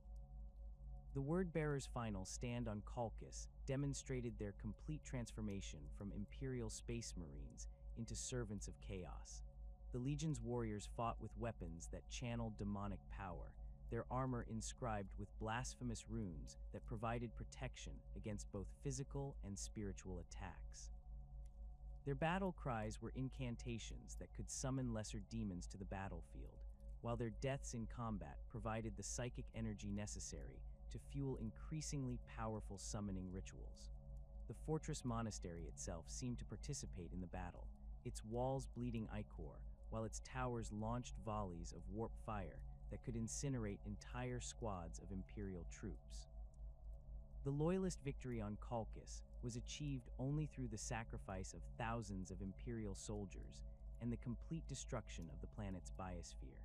The Word-Bearer's final stand on Colchis demonstrated their complete transformation from Imperial Space Marines into servants of chaos. The Legion's warriors fought with weapons that channeled demonic power, their armor inscribed with blasphemous runes that provided protection against both physical and spiritual attacks. Their battle cries were incantations that could summon lesser demons to the battlefield, while their deaths in combat provided the psychic energy necessary to fuel increasingly powerful summoning rituals. The fortress monastery itself seemed to participate in the battle, its walls bleeding ichor, while its towers launched volleys of warp fire that could incinerate entire squads of Imperial troops. The loyalist victory on Colchis was achieved only through the sacrifice of thousands of Imperial soldiers and the complete destruction of the planet's biosphere.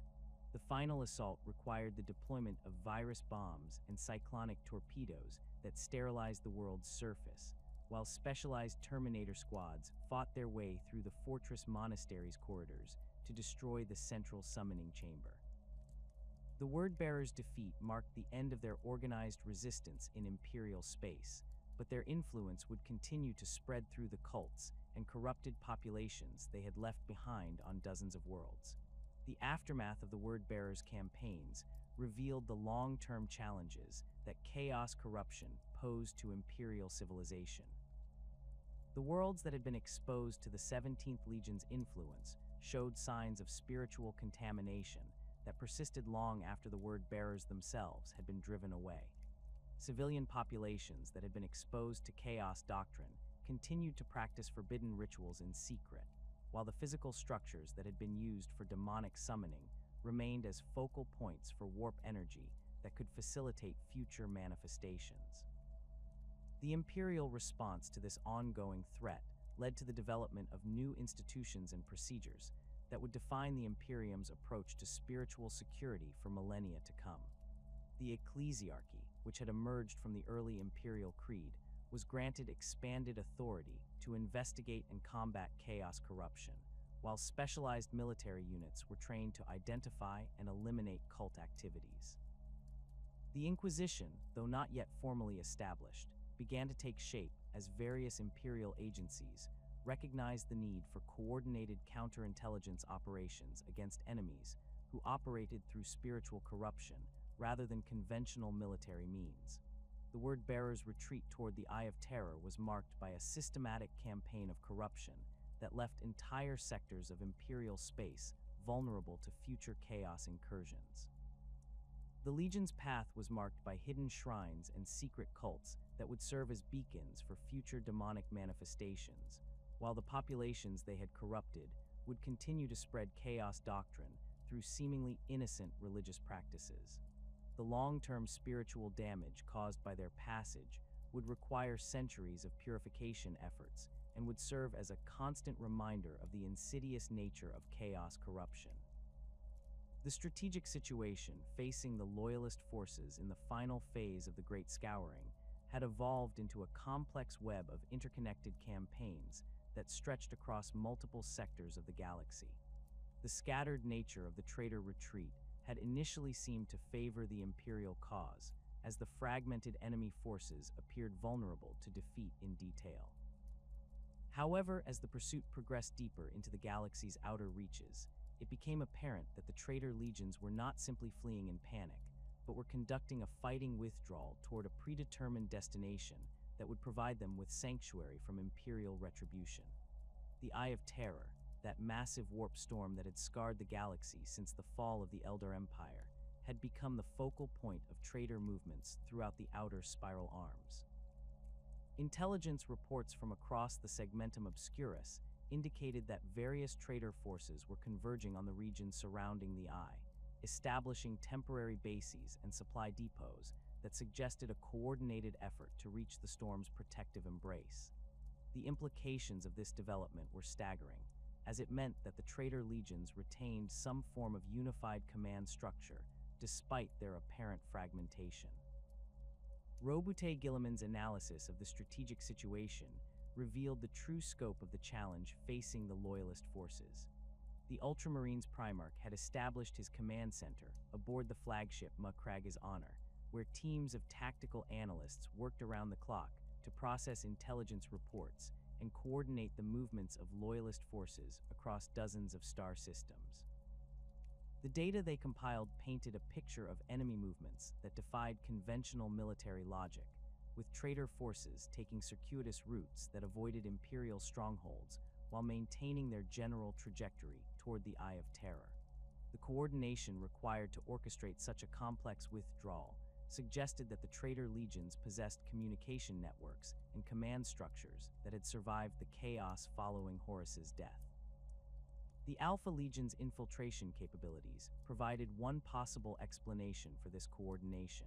The final assault required the deployment of virus bombs and cyclonic torpedoes that sterilized the world's surface, while specialized Terminator squads fought their way through the fortress monastery's corridors to destroy the central summoning chamber. The Word-Bearer's defeat marked the end of their organized resistance in Imperial space, but their influence would continue to spread through the cults and corrupted populations they had left behind on dozens of worlds. The aftermath of the Word-Bearer's campaigns revealed the long-term challenges that chaos corruption posed to Imperial civilization. The worlds that had been exposed to the 17th Legion's influence showed signs of spiritual contamination that persisted long after the Word-Bearers themselves had been driven away. Civilian populations that had been exposed to chaos doctrine continued to practice forbidden rituals in secret, while the physical structures that had been used for demonic summoning remained as focal points for warp energy that could facilitate future manifestations. The Imperial response to this ongoing threat led to the development of new institutions and procedures that would define the Imperium's approach to spiritual security for millennia to come. The Ecclesiarchy, which had emerged from the early Imperial Creed, was granted expanded authority to investigate and combat chaos corruption, while specialized military units were trained to identify and eliminate cult activities. The Inquisition, though not yet formally established, began to take shape as various Imperial agencies recognized the need for coordinated counterintelligence operations against enemies who operated through spiritual corruption rather than conventional military means. The Word-Bearer's retreat toward the Eye of Terror was marked by a systematic campaign of corruption that left entire sectors of Imperial space vulnerable to future chaos incursions. The Legion's path was marked by hidden shrines and secret cults that would serve as beacons for future demonic manifestations, while the populations they had corrupted would continue to spread chaos doctrine through seemingly innocent religious practices. The long-term spiritual damage caused by their passage would require centuries of purification efforts and would serve as a constant reminder of the insidious nature of chaos corruption. The strategic situation facing the loyalist forces in the final phase of the Great Scouring had evolved into a complex web of interconnected campaigns that stretched across multiple sectors of the galaxy. The scattered nature of the traitor retreat had initially seemed to favor the Imperial cause, as the fragmented enemy forces appeared vulnerable to defeat in detail. However, as the pursuit progressed deeper into the galaxy's outer reaches, it became apparent that the Traitor Legions were not simply fleeing in panic, but were conducting a fighting withdrawal toward a predetermined destination that would provide them with sanctuary from Imperial retribution. The Eye of Terror, that massive warp storm that had scarred the galaxy since the fall of the Elder Empire, had become the focal point of traitor movements throughout the outer spiral arms. Intelligence reports from across the Segmentum Obscurus indicated that various traitor forces were converging on the region surrounding the Eye, establishing temporary bases and supply depots that suggested a coordinated effort to reach the storm's protective embrace. The implications of this development were staggering, as it meant that the Traitor Legions retained some form of unified command structure despite their apparent fragmentation. Robute Guilliman's analysis of the strategic situation revealed the true scope of the challenge facing the Loyalist forces. The Ultramarines Primarch had established his command center aboard the flagship Macraga's Honor, where teams of tactical analysts worked around the clock to process intelligence reports and coordinate the movements of Loyalist forces across dozens of star systems. The data they compiled painted a picture of enemy movements that defied conventional military logic, with traitor forces taking circuitous routes that avoided Imperial strongholds while maintaining their general trajectory toward the Eye of Terror. The coordination required to orchestrate such a complex withdrawal suggested that the Traitor Legions possessed communication networks and command structures that had survived the chaos following Horus's death. The Alpha Legion's infiltration capabilities provided one possible explanation for this coordination,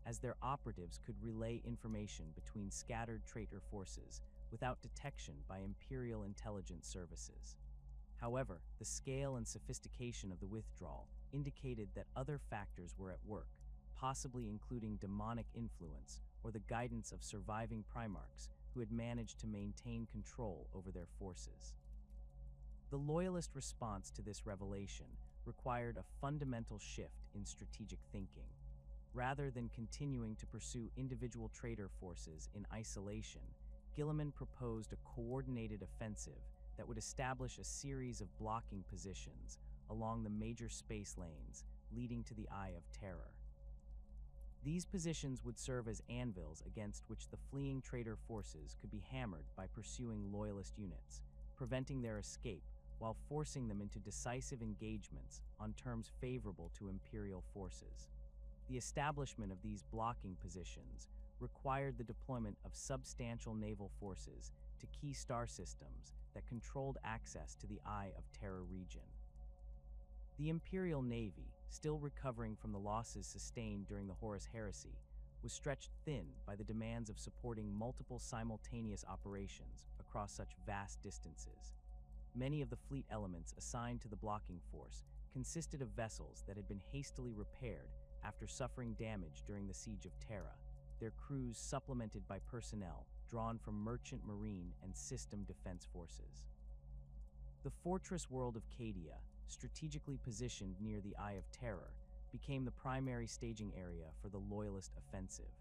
as their operatives could relay information between scattered traitor forces without detection by Imperial intelligence services. However, the scale and sophistication of the withdrawal indicated that other factors were at work, possibly including demonic influence or the guidance of surviving Primarchs who had managed to maintain control over their forces. The Loyalist response to this revelation required a fundamental shift in strategic thinking. Rather than continuing to pursue individual traitor forces in isolation, Guilliman proposed a coordinated offensive that would establish a series of blocking positions along the major space lanes leading to the Eye of Terror. These positions would serve as anvils against which the fleeing traitor forces could be hammered by pursuing Loyalist units, preventing their escape while forcing them into decisive engagements on terms favorable to Imperial forces. The establishment of these blocking positions required the deployment of substantial naval forces to key star systems that controlled access to the Eye of Terror region. The Imperial Navy, still recovering from the losses sustained during the Horus Heresy, was stretched thin by the demands of supporting multiple simultaneous operations across such vast distances. Many of the fleet elements assigned to the blocking force consisted of vessels that had been hastily repaired after suffering damage during the Siege of Terra, their crews supplemented by personnel drawn from merchant marine and system defense forces. The fortress world of Cadia, strategically positioned near the Eye of Terror, became the primary staging area for the Loyalist offensive.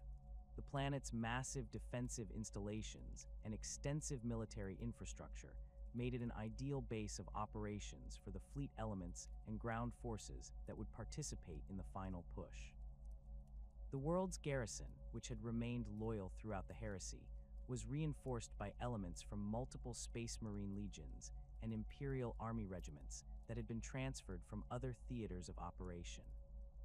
The planet's massive defensive installations and extensive military infrastructure made it an ideal base of operations for the fleet elements and ground forces that would participate in the final push. The world's garrison, which had remained loyal throughout the heresy, was reinforced by elements from multiple Space Marine legions and Imperial Army regiments that had been transferred from other theaters of operation.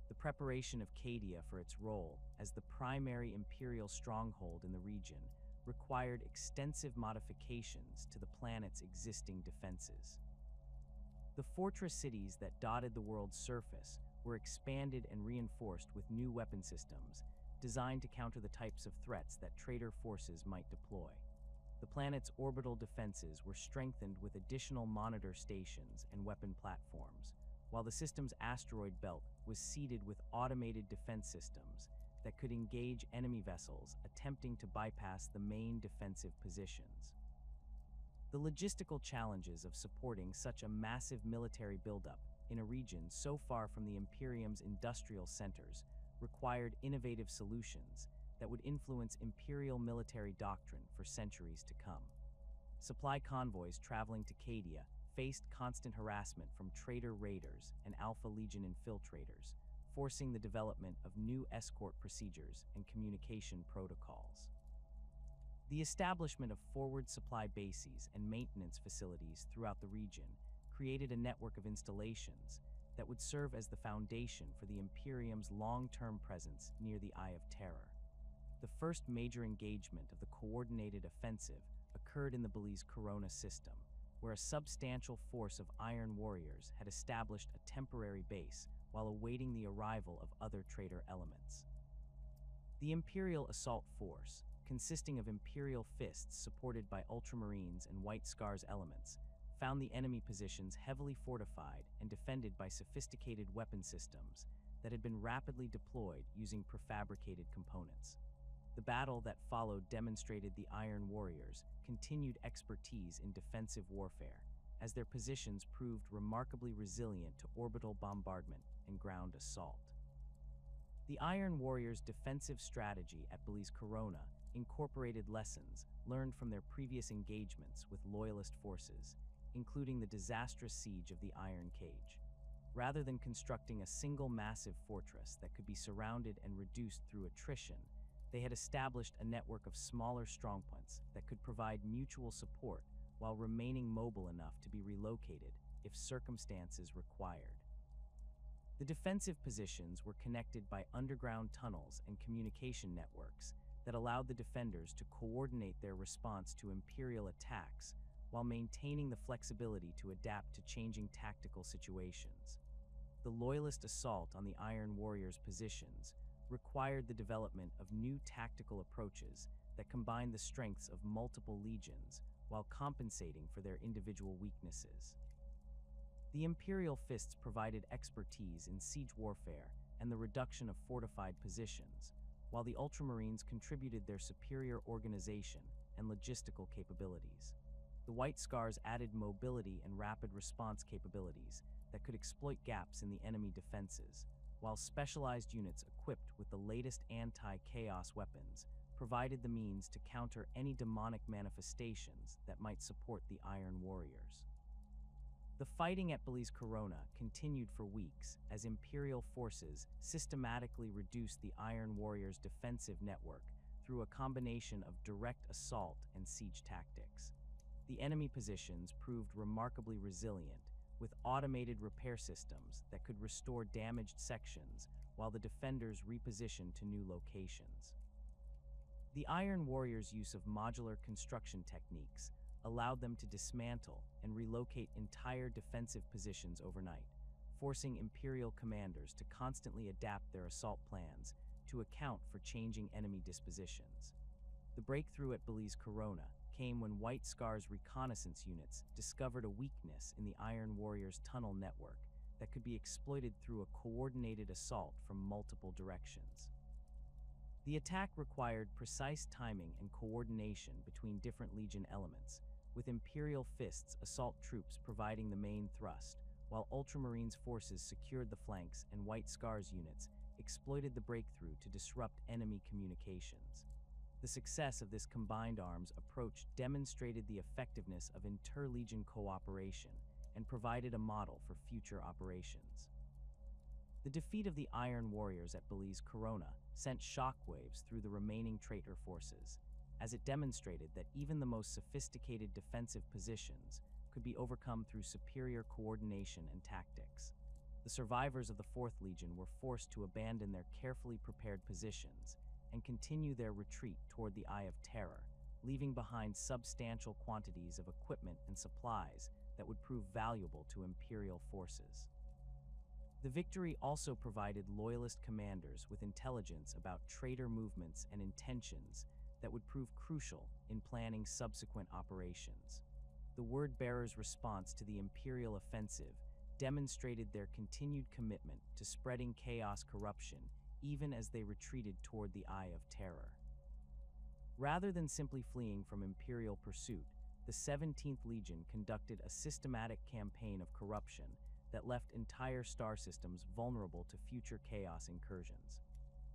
The preparation of Cadia for its role as the primary Imperial stronghold in the region required extensive modifications to the planet's existing defenses. The fortress cities that dotted the world's surface were expanded and reinforced with new weapon systems designed to counter the types of threats that traitor forces might deploy. The planet's orbital defenses were strengthened with additional monitor stations and weapon platforms, while the system's asteroid belt was seeded with automated defense systems that could engage enemy vessels attempting to bypass the main defensive positions. The logistical challenges of supporting such a massive military buildup in a region so far from the Imperium's industrial centers required innovative solutions that would influence Imperial military doctrine for centuries to come. Supply convoys traveling to Cadia faced constant harassment from traitor raiders and Alpha Legion infiltrators, forcing the development of new escort procedures and communication protocols. The establishment of forward supply bases and maintenance facilities throughout the region created a network of installations that would serve as the foundation for the Imperium's long-term presence near the Eye of Terror. The first major engagement of the coordinated offensive occurred in the Belize Corona system, where a substantial force of Iron Warriors had established a temporary base while awaiting the arrival of other traitor elements. The Imperial Assault Force, consisting of Imperial Fists supported by Ultramarines and White Scars elements, found the enemy positions heavily fortified and defended by sophisticated weapon systems that had been rapidly deployed using prefabricated components. The battle that followed demonstrated the Iron Warriors' continued expertise in defensive warfare, as their positions proved remarkably resilient to orbital bombardment and ground assault. The Iron Warriors' defensive strategy at Belize Corona incorporated lessons learned from their previous engagements with loyalist forces, including the disastrous siege of the Iron Cage. Rather than constructing a single massive fortress that could be surrounded and reduced through attrition, they had established a network of smaller strongpoints that could provide mutual support while remaining mobile enough to be relocated if circumstances required. The defensive positions were connected by underground tunnels and communication networks that allowed the defenders to coordinate their response to Imperial attacks while maintaining the flexibility to adapt to changing tactical situations. The Loyalist assault on the Iron Warriors' positions required the development of new tactical approaches that combined the strengths of multiple legions while compensating for their individual weaknesses. The Imperial Fists provided expertise in siege warfare and the reduction of fortified positions, while the Ultramarines contributed their superior organization and logistical capabilities. The White Scars added mobility and rapid response capabilities that could exploit gaps in the enemy defenses, while specialized units equipped with the latest anti-chaos weapons provided the means to counter any demonic manifestations that might support the Iron Warriors. The fighting at Belize Corona continued for weeks as Imperial forces systematically reduced the Iron Warriors' defensive network through a combination of direct assault and siege tactics. The enemy positions proved remarkably resilient, with automated repair systems that could restore damaged sections while the defenders repositioned to new locations. The Iron Warriors' use of modular construction techniques allowed them to dismantle and relocate entire defensive positions overnight, forcing Imperial commanders to constantly adapt their assault plans to account for changing enemy dispositions. The breakthrough at Belize Corona came when White Scars reconnaissance units discovered a weakness in the Iron Warriors' tunnel network that could be exploited through a coordinated assault from multiple directions. The attack required precise timing and coordination between different Legion elements, with Imperial Fists assault troops providing the main thrust, while Ultramarines forces secured the flanks and White Scars units exploited the breakthrough to disrupt enemy communications. The success of this combined arms approach demonstrated the effectiveness of inter-legion cooperation and provided a model for future operations. The defeat of the Iron Warriors at Belize Corona sent shockwaves through the remaining traitor forces, as it demonstrated that even the most sophisticated defensive positions could be overcome through superior coordination and tactics. The survivors of the Fourth Legion were forced to abandon their carefully prepared positions and continue their retreat toward the Eye of Terror, leaving behind substantial quantities of equipment and supplies that would prove valuable to Imperial forces. The victory also provided loyalist commanders with intelligence about traitor movements and intentions that would prove crucial in planning subsequent operations. The Word-Bearers' response to the Imperial offensive demonstrated their continued commitment to spreading chaos corruption even as they retreated toward the Eye of Terror. Rather than simply fleeing from Imperial pursuit, the 17th Legion conducted a systematic campaign of corruption that left entire star systems vulnerable to future chaos incursions.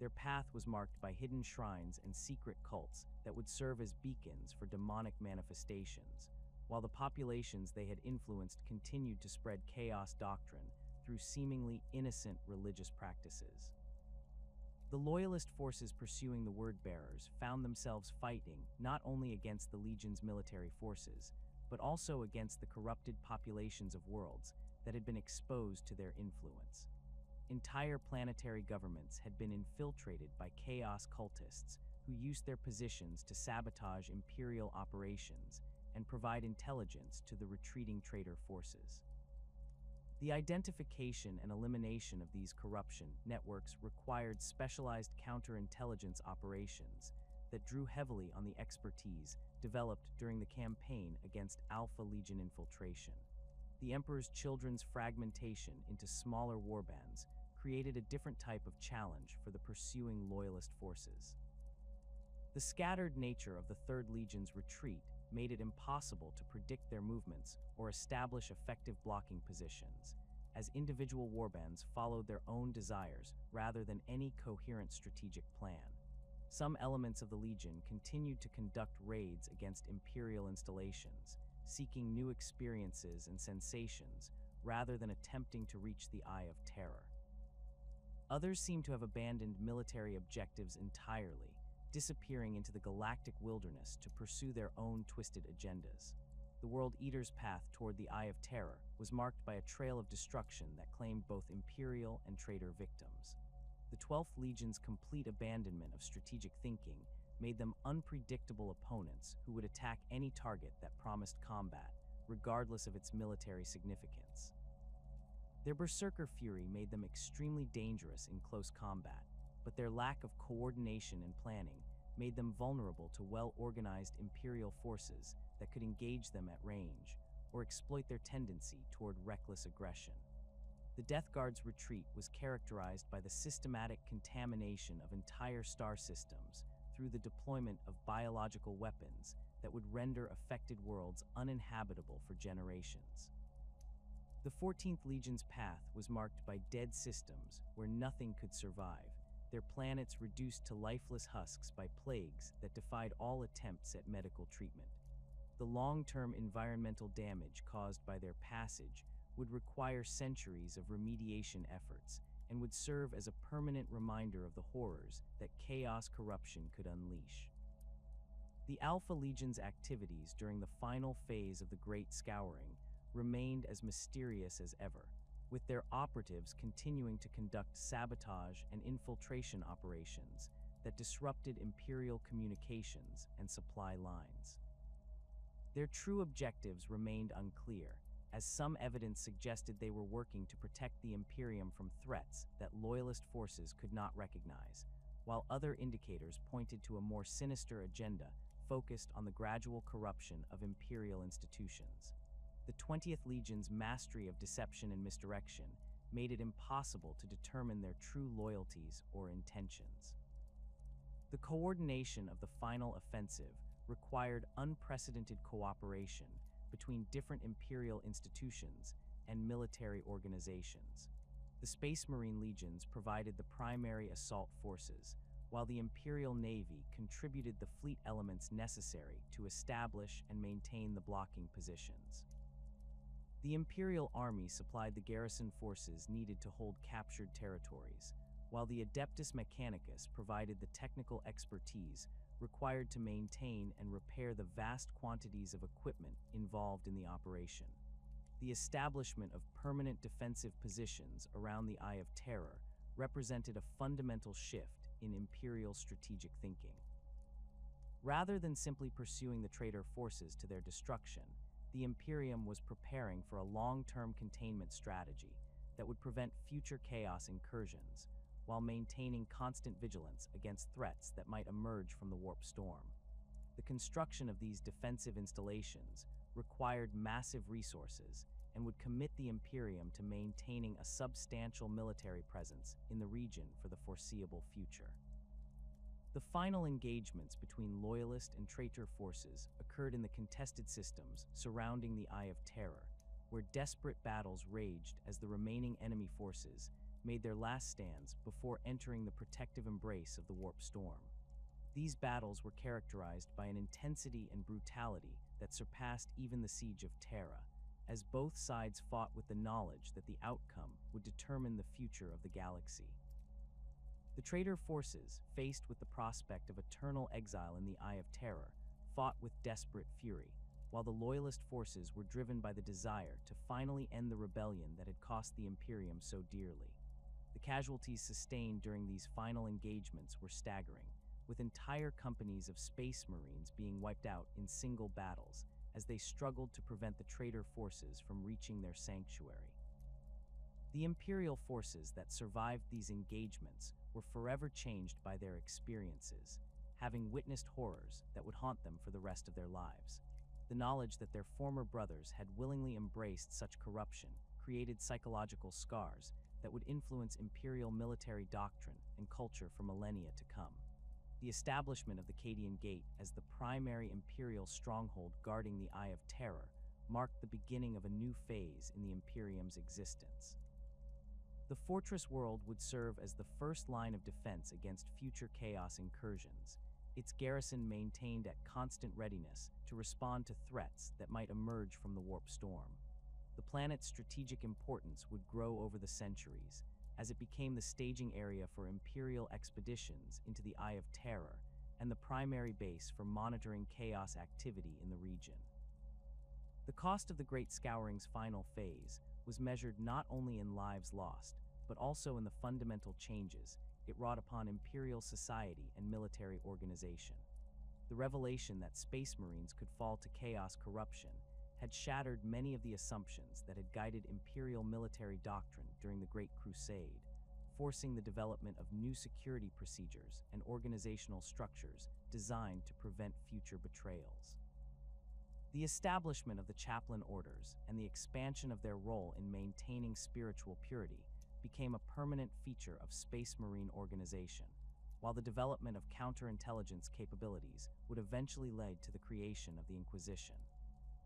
Their path was marked by hidden shrines and secret cults that would serve as beacons for demonic manifestations, while the populations they had influenced continued to spread chaos doctrine through seemingly innocent religious practices. The loyalist forces pursuing the Word-Bearers found themselves fighting not only against the Legion's military forces, but also against the corrupted populations of worlds that had been exposed to their influence. Entire planetary governments had been infiltrated by chaos cultists who used their positions to sabotage Imperial operations and provide intelligence to the retreating traitor forces. The identification and elimination of these corruption networks required specialized counterintelligence operations that drew heavily on the expertise developed during the campaign against Alpha Legion infiltration. The Emperor's Children's fragmentation into smaller warbands created a different type of challenge for the pursuing loyalist forces. The scattered nature of the Third Legion's retreat made it impossible to predict their movements or establish effective blocking positions, as individual warbands followed their own desires rather than any coherent strategic plan. Some elements of the Legion continued to conduct raids against Imperial installations, seeking new experiences and sensations rather than attempting to reach the Eye of Terror. Others seem to have abandoned military objectives entirely, disappearing into the galactic wilderness to pursue their own twisted agendas. The World Eater's path toward the Eye of Terror was marked by a trail of destruction that claimed both Imperial and traitor victims. The 12th Legion's complete abandonment of strategic thinking made them unpredictable opponents who would attack any target that promised combat, regardless of its military significance. Their berserker fury made them extremely dangerous in close combat, but their lack of coordination and planning made them vulnerable to well-organized Imperial forces that could engage them at range or exploit their tendency toward reckless aggression. The Death Guard's retreat was characterized by the systematic contamination of entire star systems through the deployment of biological weapons that would render affected worlds uninhabitable for generations. The 14th Legion's path was marked by dead systems where nothing could survive, their planets reduced to lifeless husks by plagues that defied all attempts at medical treatment. The long-term environmental damage caused by their passage would require centuries of remediation efforts and would serve as a permanent reminder of the horrors that chaos corruption could unleash. The Alpha Legion's activities during the final phase of the Great Scouring remained as mysterious as ever, with their operatives continuing to conduct sabotage and infiltration operations that disrupted Imperial communications and supply lines. Their true objectives remained unclear, as some evidence suggested they were working to protect the Imperium from threats that loyalist forces could not recognize, while other indicators pointed to a more sinister agenda focused on the gradual corruption of Imperial institutions. The 20th Legion's mastery of deception and misdirection made it impossible to determine their true loyalties or intentions. The coordination of the final offensive required unprecedented cooperation between different Imperial institutions and military organizations. The Space Marine Legions provided the primary assault forces, while the Imperial Navy contributed the fleet elements necessary to establish and maintain the blocking positions. The Imperial Army supplied the garrison forces needed to hold captured territories, while the Adeptus Mechanicus provided the technical expertise required to maintain and repair the vast quantities of equipment involved in the operation. The establishment of permanent defensive positions around the Eye of Terror represented a fundamental shift in Imperial strategic thinking. Rather than simply pursuing the traitor forces to their destruction, the Imperium was preparing for a long-term containment strategy that would prevent future chaos incursions, while maintaining constant vigilance against threats that might emerge from the warp storm. The construction of these defensive installations required massive resources and would commit the Imperium to maintaining a substantial military presence in the region for the foreseeable future. The final engagements between loyalist and traitor forces occurred in the contested systems surrounding the Eye of Terror, where desperate battles raged as the remaining enemy forces made their last stands before entering the protective embrace of the warp storm. These battles were characterized by an intensity and brutality that surpassed even the Siege of Terra, as both sides fought with the knowledge that the outcome would determine the future of the galaxy. The traitor forces, faced with the prospect of eternal exile in the Eye of Terror, fought with desperate fury, while the loyalist forces were driven by the desire to finally end the rebellion that had cost the Imperium so dearly. The casualties sustained during these final engagements were staggering, with entire companies of Space Marines being wiped out in single battles as they struggled to prevent the traitor forces from reaching their sanctuary. The Imperial forces that survived these engagements were forever changed by their experiences, having witnessed horrors that would haunt them for the rest of their lives. The knowledge that their former brothers had willingly embraced such corruption created psychological scars that would influence Imperial military doctrine and culture for millennia to come. The establishment of the Cadian Gate as the primary Imperial stronghold guarding the Eye of Terror marked the beginning of a new phase in the Imperium's existence. The fortress world would serve as the first line of defense against future chaos incursions, its garrison maintained at constant readiness to respond to threats that might emerge from the warp storm. The planet's strategic importance would grow over the centuries, as it became the staging area for Imperial expeditions into the Eye of Terror and the primary base for monitoring chaos activity in the region. The cost of the Great Scouring's final phase was measured not only in lives lost, but also in the fundamental changes it wrought upon Imperial society and military organization. The revelation that Space Marines could fall to chaos corruption had shattered many of the assumptions that had guided Imperial military doctrine during the Great Crusade, forcing the development of new security procedures and organizational structures designed to prevent future betrayals. The establishment of the chaplain orders and the expansion of their role in maintaining spiritual purity became a permanent feature of Space Marine organization, while the development of counterintelligence capabilities would eventually lead to the creation of the Inquisition.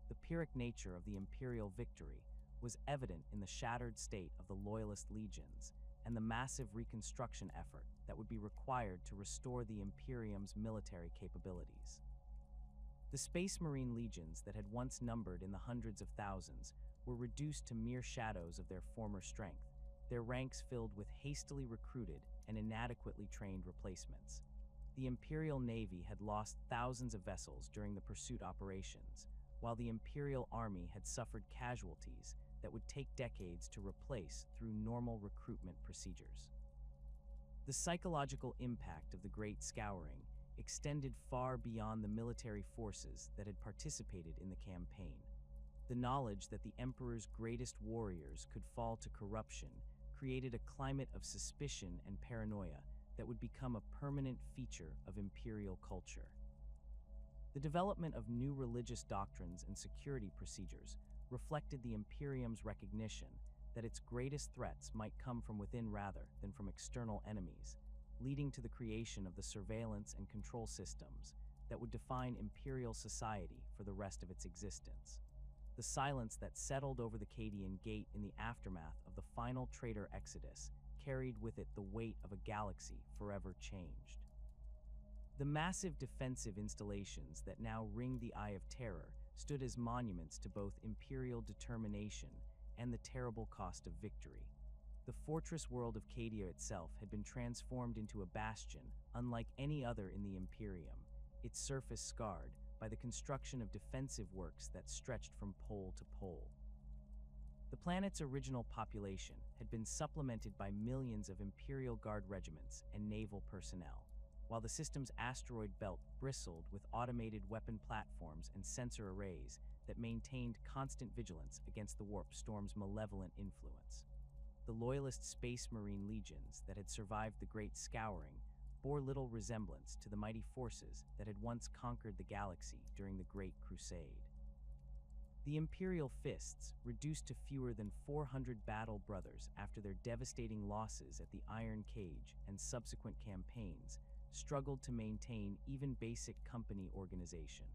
The Pyrrhic nature of the Imperial victory was evident in the shattered state of the Loyalist legions and the massive reconstruction effort that would be required to restore the Imperium's military capabilities. The Space Marine legions that had once numbered in the hundreds of thousands were reduced to mere shadows of their former strength, their ranks filled with hastily recruited and inadequately trained replacements. The Imperial Navy had lost thousands of vessels during the pursuit operations, while the Imperial Army had suffered casualties that would take decades to replace through normal recruitment procedures. The psychological impact of the Great Scouring extended far beyond the military forces that had participated in the campaign. The knowledge that the Emperor's greatest warriors could fall to corruption created a climate of suspicion and paranoia that would become a permanent feature of Imperial culture. The development of new religious doctrines and security procedures reflected the Imperium's recognition that its greatest threats might come from within rather than from external enemies, leading to the creation of the surveillance and control systems that would define Imperial society for the rest of its existence. The silence that settled over the Cadian Gate in the aftermath of the final traitor exodus carried with it the weight of a galaxy forever changed. The massive defensive installations that now ring the Eye of Terror stood as monuments to both Imperial determination and the terrible cost of victory. The fortress world of Cadia itself had been transformed into a bastion unlike any other in the Imperium, its surface scarred by the construction of defensive works that stretched from pole to pole. The planet's original population had been supplemented by millions of Imperial Guard regiments and naval personnel, while the system's asteroid belt bristled with automated weapon platforms and sensor arrays that maintained constant vigilance against the warp storm's malevolent influence. The loyalist Space Marine legions that had survived the Great Scouring bore little resemblance to the mighty forces that had once conquered the galaxy during the Great Crusade. The Imperial Fists, reduced to fewer than 400 battle brothers after their devastating losses at the Iron Cage and subsequent campaigns, struggled to maintain even basic company organization.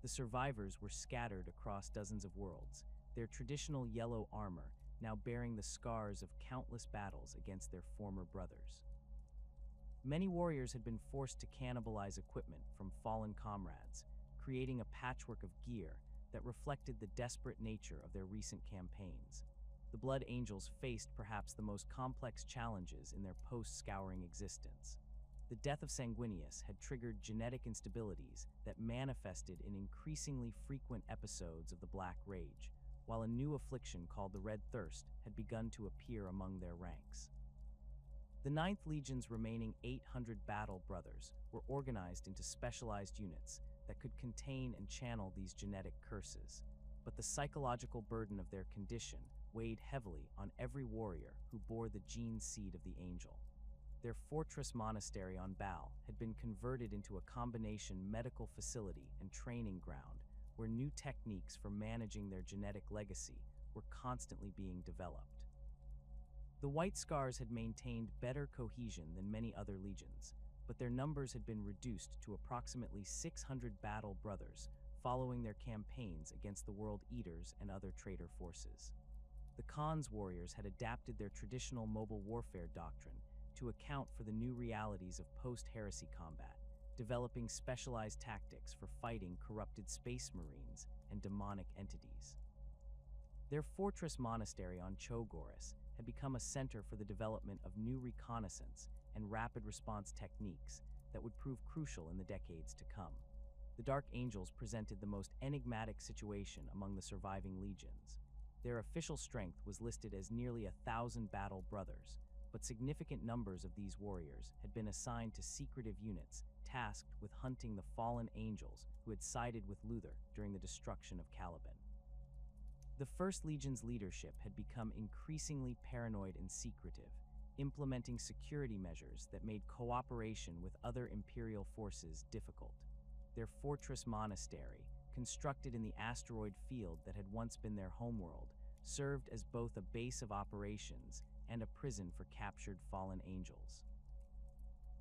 The survivors were scattered across dozens of worlds, their traditional yellow armor now bearing the scars of countless battles against their former brothers. Many warriors had been forced to cannibalize equipment from fallen comrades, creating a patchwork of gear that reflected the desperate nature of their recent campaigns. The Blood Angels faced perhaps the most complex challenges in their post-Scouring existence. The death of Sanguinius had triggered genetic instabilities that manifested in increasingly frequent episodes of the Black Rage, while a new affliction called the Red Thirst had begun to appear among their ranks. The 9th Legion's remaining 800 battle brothers were organized into specialized units that could contain and channel these genetic curses, but the psychological burden of their condition weighed heavily on every warrior who bore the gene seed of the angel. Their fortress monastery on Baal had been converted into a combination medical facility and training ground where new techniques for managing their genetic legacy were constantly being developed. The White Scars had maintained better cohesion than many other legions, but their numbers had been reduced to approximately 600 battle brothers following their campaigns against the World Eaters and other traitor forces. The Khan's warriors had adapted their traditional mobile warfare doctrine to account for the new realities of post-heresy combat, developing specialized tactics for fighting corrupted space marines and demonic entities. Their fortress monastery on Chogoris had become a center for the development of new reconnaissance and rapid response techniques that would prove crucial in the decades to come. The Dark Angels presented the most enigmatic situation among the surviving legions. Their official strength was listed as nearly 1,000 battle brothers, but significant numbers of these warriors had been assigned to secretive units tasked with hunting the fallen angels who had sided with Luther during the destruction of Caliban. The First Legion's leadership had become increasingly paranoid and secretive, implementing security measures that made cooperation with other Imperial forces difficult. Their fortress monastery, constructed in the asteroid field that had once been their homeworld, served as both a base of operations and a prison for captured fallen angels.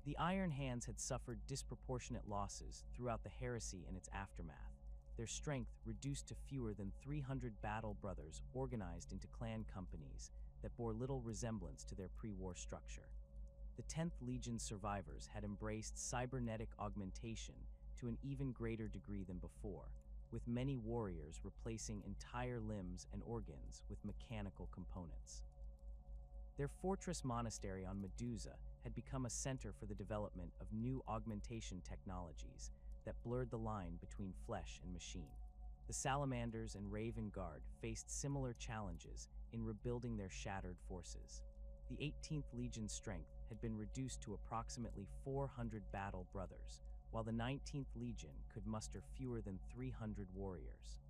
The Iron Hands had suffered disproportionate losses throughout the heresy and its aftermath, their strength reduced to fewer than 300 battle brothers organized into clan companies that bore little resemblance to their pre-war structure. The 10th Legion's survivors had embraced cybernetic augmentation to an even greater degree than before, with many warriors replacing entire limbs and organs with mechanical components. Their fortress monastery on Medusa had become a center for the development of new augmentation technologies that blurred the line between flesh and machine. The Salamanders and Raven Guard faced similar challenges in rebuilding their shattered forces. The 18th Legion's strength had been reduced to approximately 400 battle brothers, while the 19th Legion could muster fewer than 300 warriors.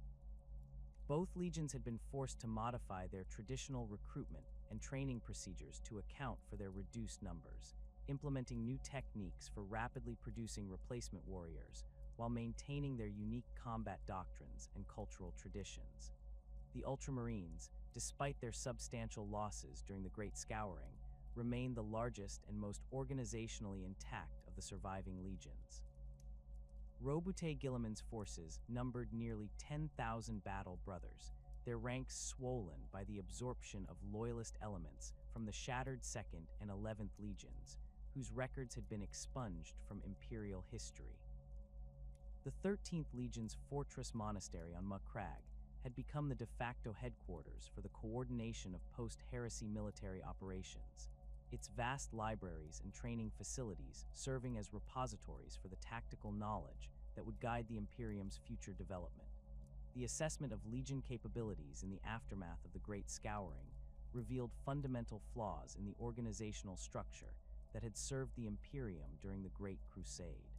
Both legions had been forced to modify their traditional recruitment and training procedures to account for their reduced numbers, implementing new techniques for rapidly producing replacement warriors while maintaining their unique combat doctrines and cultural traditions. The Ultramarines, despite their substantial losses during the Great Scouring, remained the largest and most organizationally intact of the surviving legions. Roboute Guilliman's forces numbered nearly 10,000 battle brothers, their ranks swollen by the absorption of loyalist elements from the shattered 2nd and 11th Legions, whose records had been expunged from Imperial history. The 13th Legion's fortress monastery on Mukrag had become the de facto headquarters for the coordination of post-heresy military operations, its vast libraries and training facilities serving as repositories for the tactical knowledge that would guide the Imperium's future development. The assessment of Legion capabilities in the aftermath of the Great Scouring revealed fundamental flaws in the organizational structure that had served the Imperium during the Great Crusade.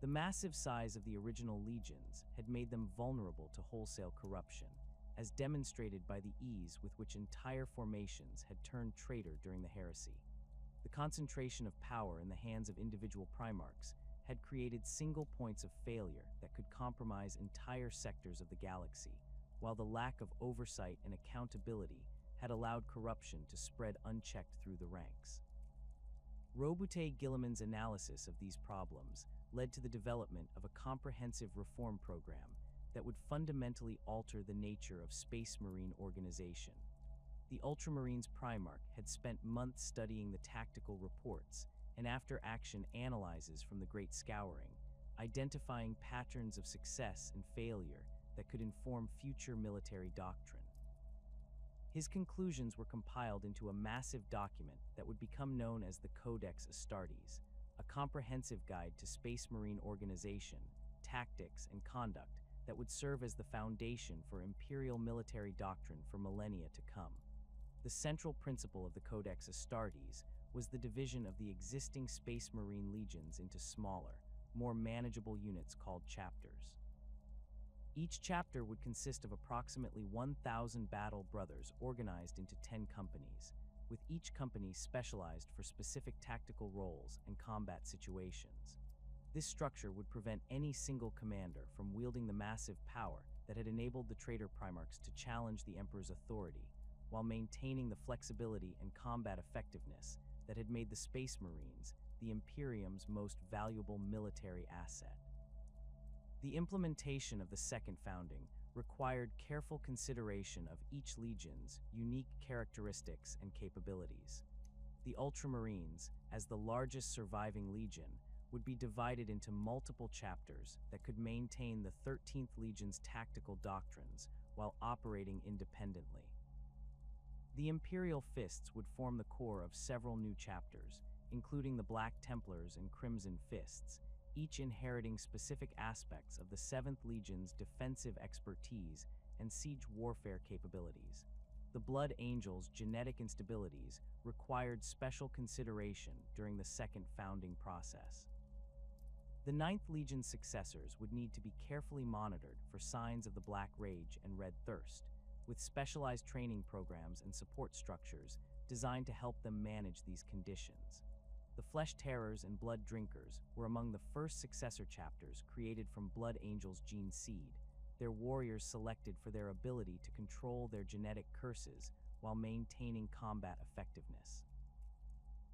The massive size of the original legions had made them vulnerable to wholesale corruption, as demonstrated by the ease with which entire formations had turned traitor during the heresy. The concentration of power in the hands of individual Primarchs had created single points of failure that could compromise entire sectors of the galaxy, while the lack of oversight and accountability had allowed corruption to spread unchecked through the ranks. Robute-Guilliman's analysis of these problems led to the development of a comprehensive reform program that would fundamentally alter the nature of Space Marine organization. The Ultramarines Primarch had spent months studying the tactical reports and after-action analyses from the Great Scouring, identifying patterns of success and failure that could inform future military doctrine. His conclusions were compiled into a massive document that would become known as the Codex Astartes, a comprehensive guide to Space Marine organization, tactics, and conduct that would serve as the foundation for Imperial military doctrine for millennia to come. The central principle of the Codex Astartes was the division of the existing Space Marine legions into smaller, more manageable units called chapters. Each chapter would consist of approximately 1,000 battle brothers organized into 10 companies, with each company specialized for specific tactical roles and combat situations. This structure would prevent any single commander from wielding the massive power that had enabled the traitor Primarchs to challenge the Emperor's authority, while maintaining the flexibility and combat effectiveness that had made the Space Marines the Imperium's most valuable military asset. The implementation of the Second Founding required careful consideration of each legion's unique characteristics and capabilities. The Ultramarines, as the largest surviving legion, would be divided into multiple chapters that could maintain the 13th Legion's tactical doctrines while operating independently. The Imperial Fists would form the core of several new chapters, including the Black Templars and Crimson Fists, each inheriting specific aspects of the 7th Legion's defensive expertise and siege warfare capabilities. The Blood Angels' genetic instabilities required special consideration during the Second Founding process. The 9th Legion's successors would need to be carefully monitored for signs of the Black Rage and Red Thirst, with specialized training programs and support structures designed to help them manage these conditions. The Flesh Terrors and Blood Drinkers were among the first successor chapters created from Blood Angels' gene seed, their warriors selected for their ability to control their genetic curses while maintaining combat effectiveness.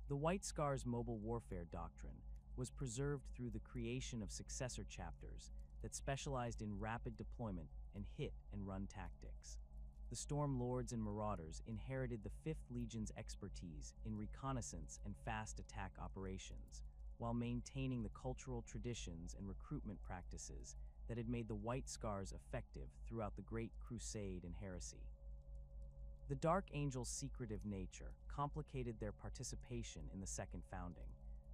The White Scar's mobile warfare doctrine was preserved through the creation of successor chapters that specialized in rapid deployment and hit-and-run tactics. The Storm Lords and Marauders inherited the 5th Legion's expertise in reconnaissance and fast attack operations, while maintaining the cultural traditions and recruitment practices that had made the White Scars effective throughout the Great Crusade and Heresy. The Dark Angels' secretive nature complicated their participation in the Second Founding,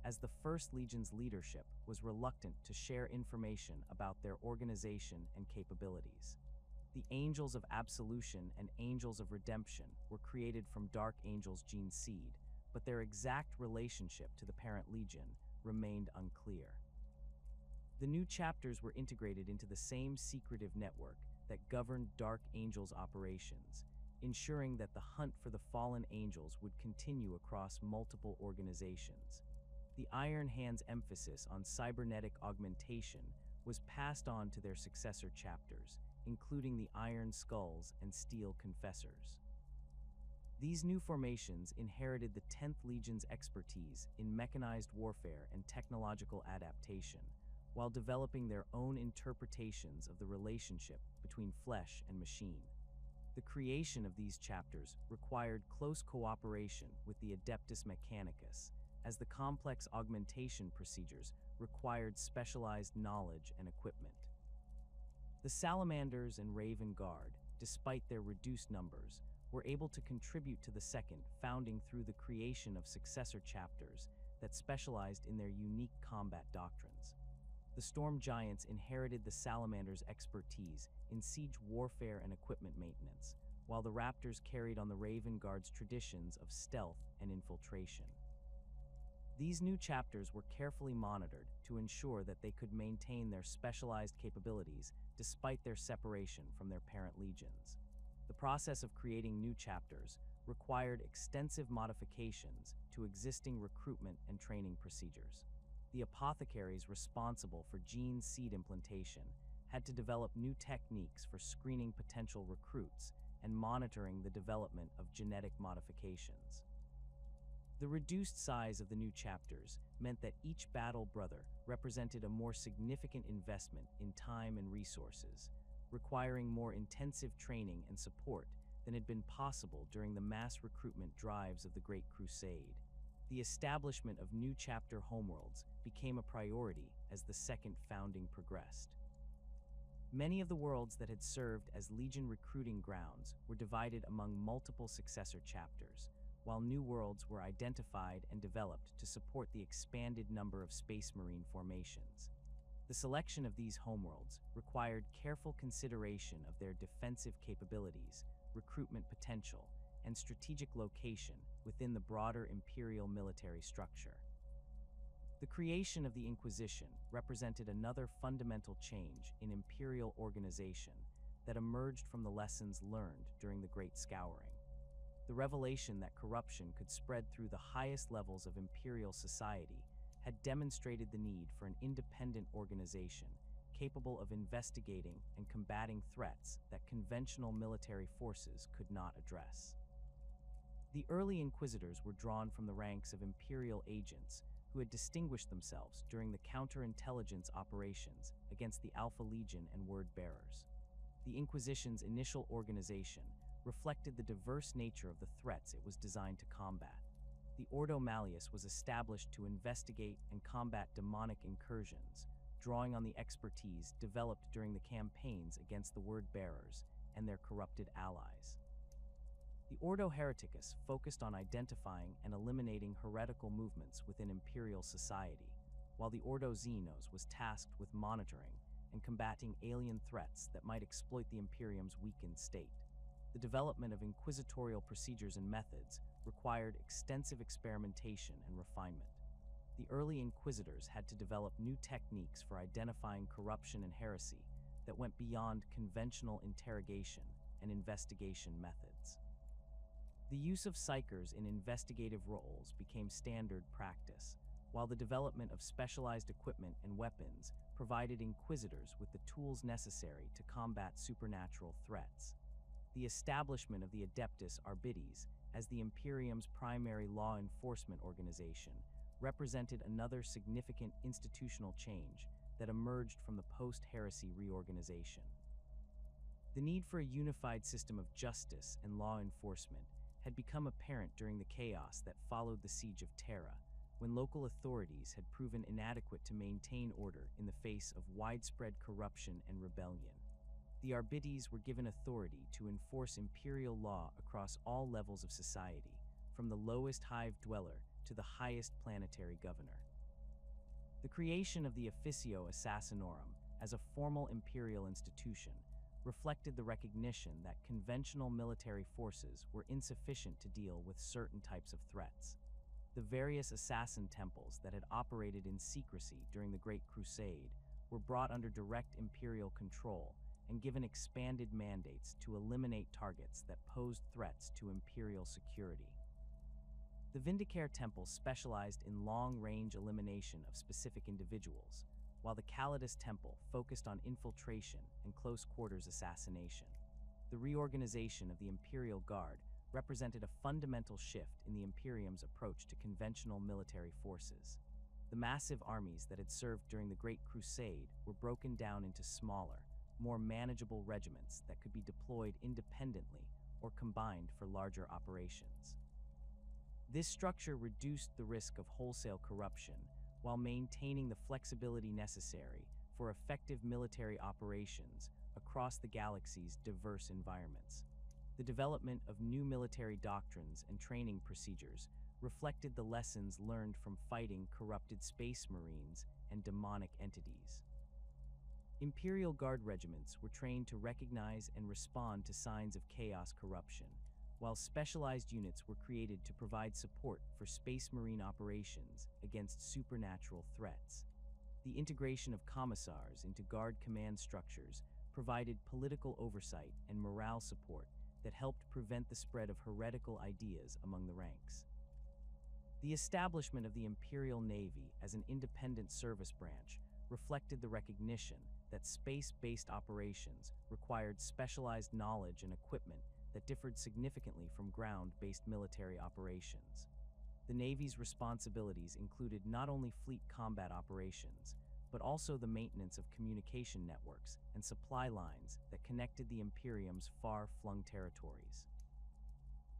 as the 1st Legion's leadership was reluctant to share information about their organization and capabilities. The Angels of Absolution and Angels of Redemption were created from Dark Angels' gene seed, but their exact relationship to the parent legion remained unclear. The new chapters were integrated into the same secretive network that governed Dark Angels' operations, ensuring that the hunt for the fallen angels would continue across multiple organizations. The Iron Hand's emphasis on cybernetic augmentation was passed on to their successor chapters, including the Iron Skulls and Steel Confessors. These new formations inherited the 10th Legion's expertise in mechanized warfare and technological adaptation, while developing their own interpretations of the relationship between flesh and machine. The creation of these chapters required close cooperation with the Adeptus Mechanicus, as the complex augmentation procedures required specialized knowledge and equipment. The Salamanders and Raven Guard, despite their reduced numbers, were able to contribute to the Second Founding through the creation of successor chapters that specialized in their unique combat doctrines. The Storm Giants inherited the Salamander's expertise in siege warfare and equipment maintenance, while the Raptors carried on the Raven Guard's traditions of stealth and infiltration. These new chapters were carefully monitored to ensure that they could maintain their specialized capabilities despite their separation from their parent legions. The process of creating new chapters required extensive modifications to existing recruitment and training procedures. The apothecaries responsible for gene seed implantation had to develop new techniques for screening potential recruits and monitoring the development of genetic modifications. The reduced size of the new chapters meant that each battle brother represented a more significant investment in time and resources, requiring more intensive training and support than had been possible during the mass recruitment drives of the Great Crusade. The establishment of new chapter homeworlds became a priority as the Second Founding progressed. Many of the worlds that had served as Legion recruiting grounds were divided among multiple successor chapters, while new worlds were identified and developed to support the expanded number of Space Marine formations. The selection of these homeworlds required careful consideration of their defensive capabilities, recruitment potential, and strategic location within the broader Imperial military structure. The creation of the Inquisition represented another fundamental change in Imperial organization that emerged from the lessons learned during the Great Scouring. The revelation that corruption could spread through the highest levels of Imperial society had demonstrated the need for an independent organization capable of investigating and combating threats that conventional military forces could not address. The early Inquisitors were drawn from the ranks of Imperial agents who had distinguished themselves during the counterintelligence operations against the Alpha Legion and Word-Bearers. The Inquisition's initial organization reflected the diverse nature of the threats it was designed to combat. The Ordo Malleus was established to investigate and combat demonic incursions, drawing on the expertise developed during the campaigns against the Word-Bearers and their corrupted allies. The Ordo Hereticus focused on identifying and eliminating heretical movements within Imperial society, while the Ordo Xenos was tasked with monitoring and combating alien threats that might exploit the Imperium's weakened state. The development of inquisitorial procedures and methods required extensive experimentation and refinement. The early Inquisitors had to develop new techniques for identifying corruption and heresy that went beyond conventional interrogation and investigation methods. The use of psychers in investigative roles became standard practice, while the development of specialized equipment and weapons provided Inquisitors with the tools necessary to combat supernatural threats. The establishment of the Adeptus Archives as the Imperium's primary law enforcement organization represented another significant institutional change that emerged from the post-heresy reorganization. The need for a unified system of justice and law enforcement had become apparent during the chaos that followed the Siege of Terra, when local authorities had proven inadequate to maintain order in the face of widespread corruption and rebellion. The Archives were given authority to enforce imperial law across all levels of society, from the lowest hive dweller to the highest planetary governor. The creation of the Officio Assassinorum as a formal imperial institution reflected the recognition that conventional military forces were insufficient to deal with certain types of threats. The various assassin temples that had operated in secrecy during the Great Crusade were brought under direct imperial control and given expanded mandates to eliminate targets that posed threats to imperial security. The Vindicare Temple specialized in long-range elimination of specific individuals, while the Calidus Temple focused on infiltration and close-quarters assassination. The reorganization of the Imperial Guard represented a fundamental shift in the Imperium's approach to conventional military forces. The massive armies that had served during the Great Crusade were broken down into smaller, more manageable regiments that could be deployed independently or combined for larger operations. This structure reduced the risk of wholesale corruption while maintaining the flexibility necessary for effective military operations across the galaxy's diverse environments. The development of new military doctrines and training procedures reflected the lessons learned from fighting corrupted space marines and demonic entities. Imperial Guard regiments were trained to recognize and respond to signs of chaos corruption, while specialized units were created to provide support for Space Marine operations against supernatural threats. The integration of commissars into Guard command structures provided political oversight and morale support that helped prevent the spread of heretical ideas among the ranks. The establishment of the Imperial Navy as an independent service branch reflected the recognition that space-based operations required specialized knowledge and equipment that differed significantly from ground-based military operations. The Navy's responsibilities included not only fleet combat operations, but also the maintenance of communication networks and supply lines that connected the Imperium's far-flung territories.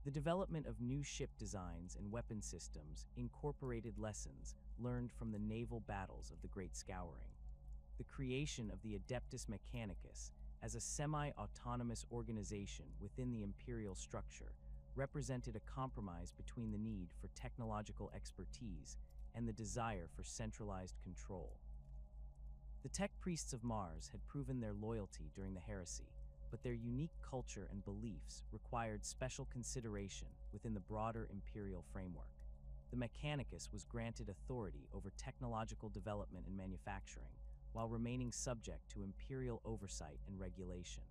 The development of new ship designs and weapon systems incorporated lessons learned from the naval battles of the Great Scouring. The creation of the Adeptus Mechanicus as a semi-autonomous organization within the imperial structure represented a compromise between the need for technological expertise and the desire for centralized control. The tech priests of Mars had proven their loyalty during the heresy, but their unique culture and beliefs required special consideration within the broader imperial framework. The Mechanicus was granted authority over technological development and manufacturing, while remaining subject to imperial oversight and regulation.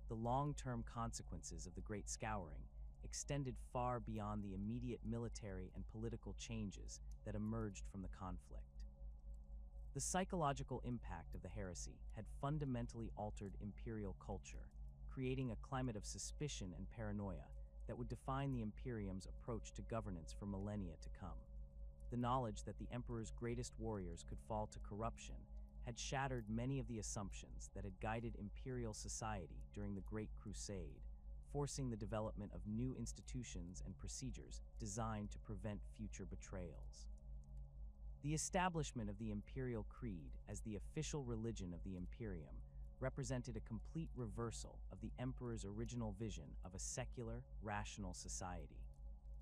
The long-term consequences of the Great Scouring extended far beyond the immediate military and political changes that emerged from the conflict. The psychological impact of the heresy had fundamentally altered imperial culture, creating a climate of suspicion and paranoia that would define the Imperium's approach to governance for millennia to come. The knowledge that the Emperor's greatest warriors could fall to corruption had shattered many of the assumptions that had guided imperial society during the Great Crusade, forcing the development of new institutions and procedures designed to prevent future betrayals. The establishment of the Imperial Creed as the official religion of the Imperium represented a complete reversal of the Emperor's original vision of a secular, rational society.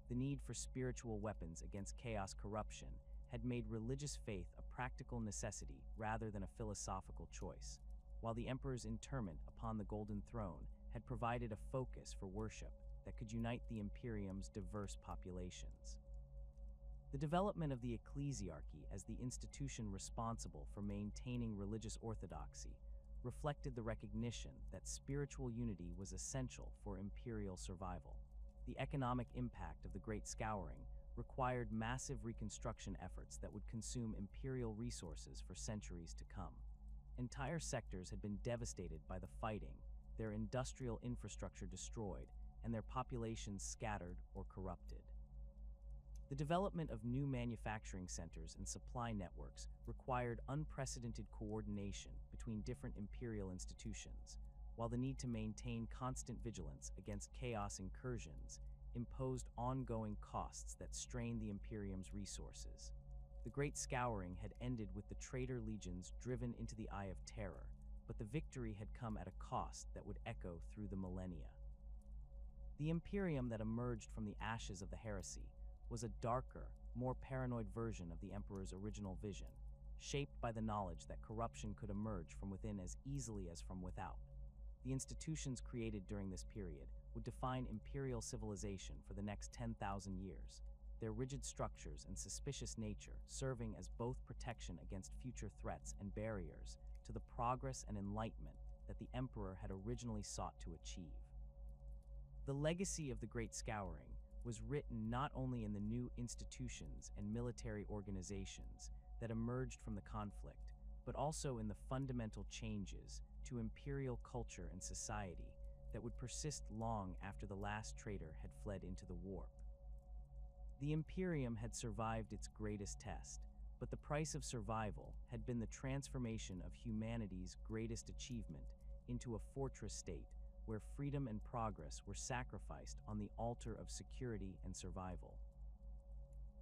The need for spiritual weapons against chaos corruption had made religious faith a practical necessity rather than a philosophical choice, while the Emperor's interment upon the Golden Throne had provided a focus for worship that could unite the Imperium's diverse populations. The development of the ecclesiarchy as the institution responsible for maintaining religious orthodoxy reflected the recognition that spiritual unity was essential for imperial survival. The economic impact of the Great Scouring required massive reconstruction efforts that would consume imperial resources for centuries to come. Entire sectors had been devastated by the fighting, their industrial infrastructure destroyed, and their populations scattered or corrupted. The development of new manufacturing centers and supply networks required unprecedented coordination between different imperial institutions, while the need to maintain constant vigilance against chaos incursions imposed ongoing costs that strained the Imperium's resources. The Great Scouring had ended with the Traitor Legions driven into the Eye of Terror, but the victory had come at a cost that would echo through the millennia. The Imperium that emerged from the ashes of the heresy was a darker, more paranoid version of the Emperor's original vision, shaped by the knowledge that corruption could emerge from within as easily as from without. The institutions created during this period would define imperial civilization for the next 10,000 years, their rigid structures and suspicious nature serving as both protection against future threats and barriers to the progress and enlightenment that the Emperor had originally sought to achieve. The legacy of the Great Scouring was written not only in the new institutions and military organizations that emerged from the conflict, but also in the fundamental changes to imperial culture and society that would persist long after the last traitor had fled into the warp. The Imperium had survived its greatest test, but the price of survival had been the transformation of humanity's greatest achievement into a fortress state where freedom and progress were sacrificed on the altar of security and survival.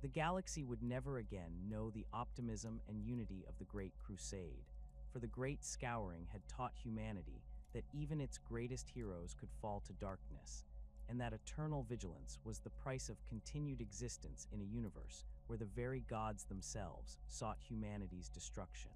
The galaxy would never again know the optimism and unity of the Great Crusade, for the Great Scouring had taught humanity that even its greatest heroes could fall to darkness, and that eternal vigilance was the price of continued existence in a universe where the very gods themselves sought humanity's destruction.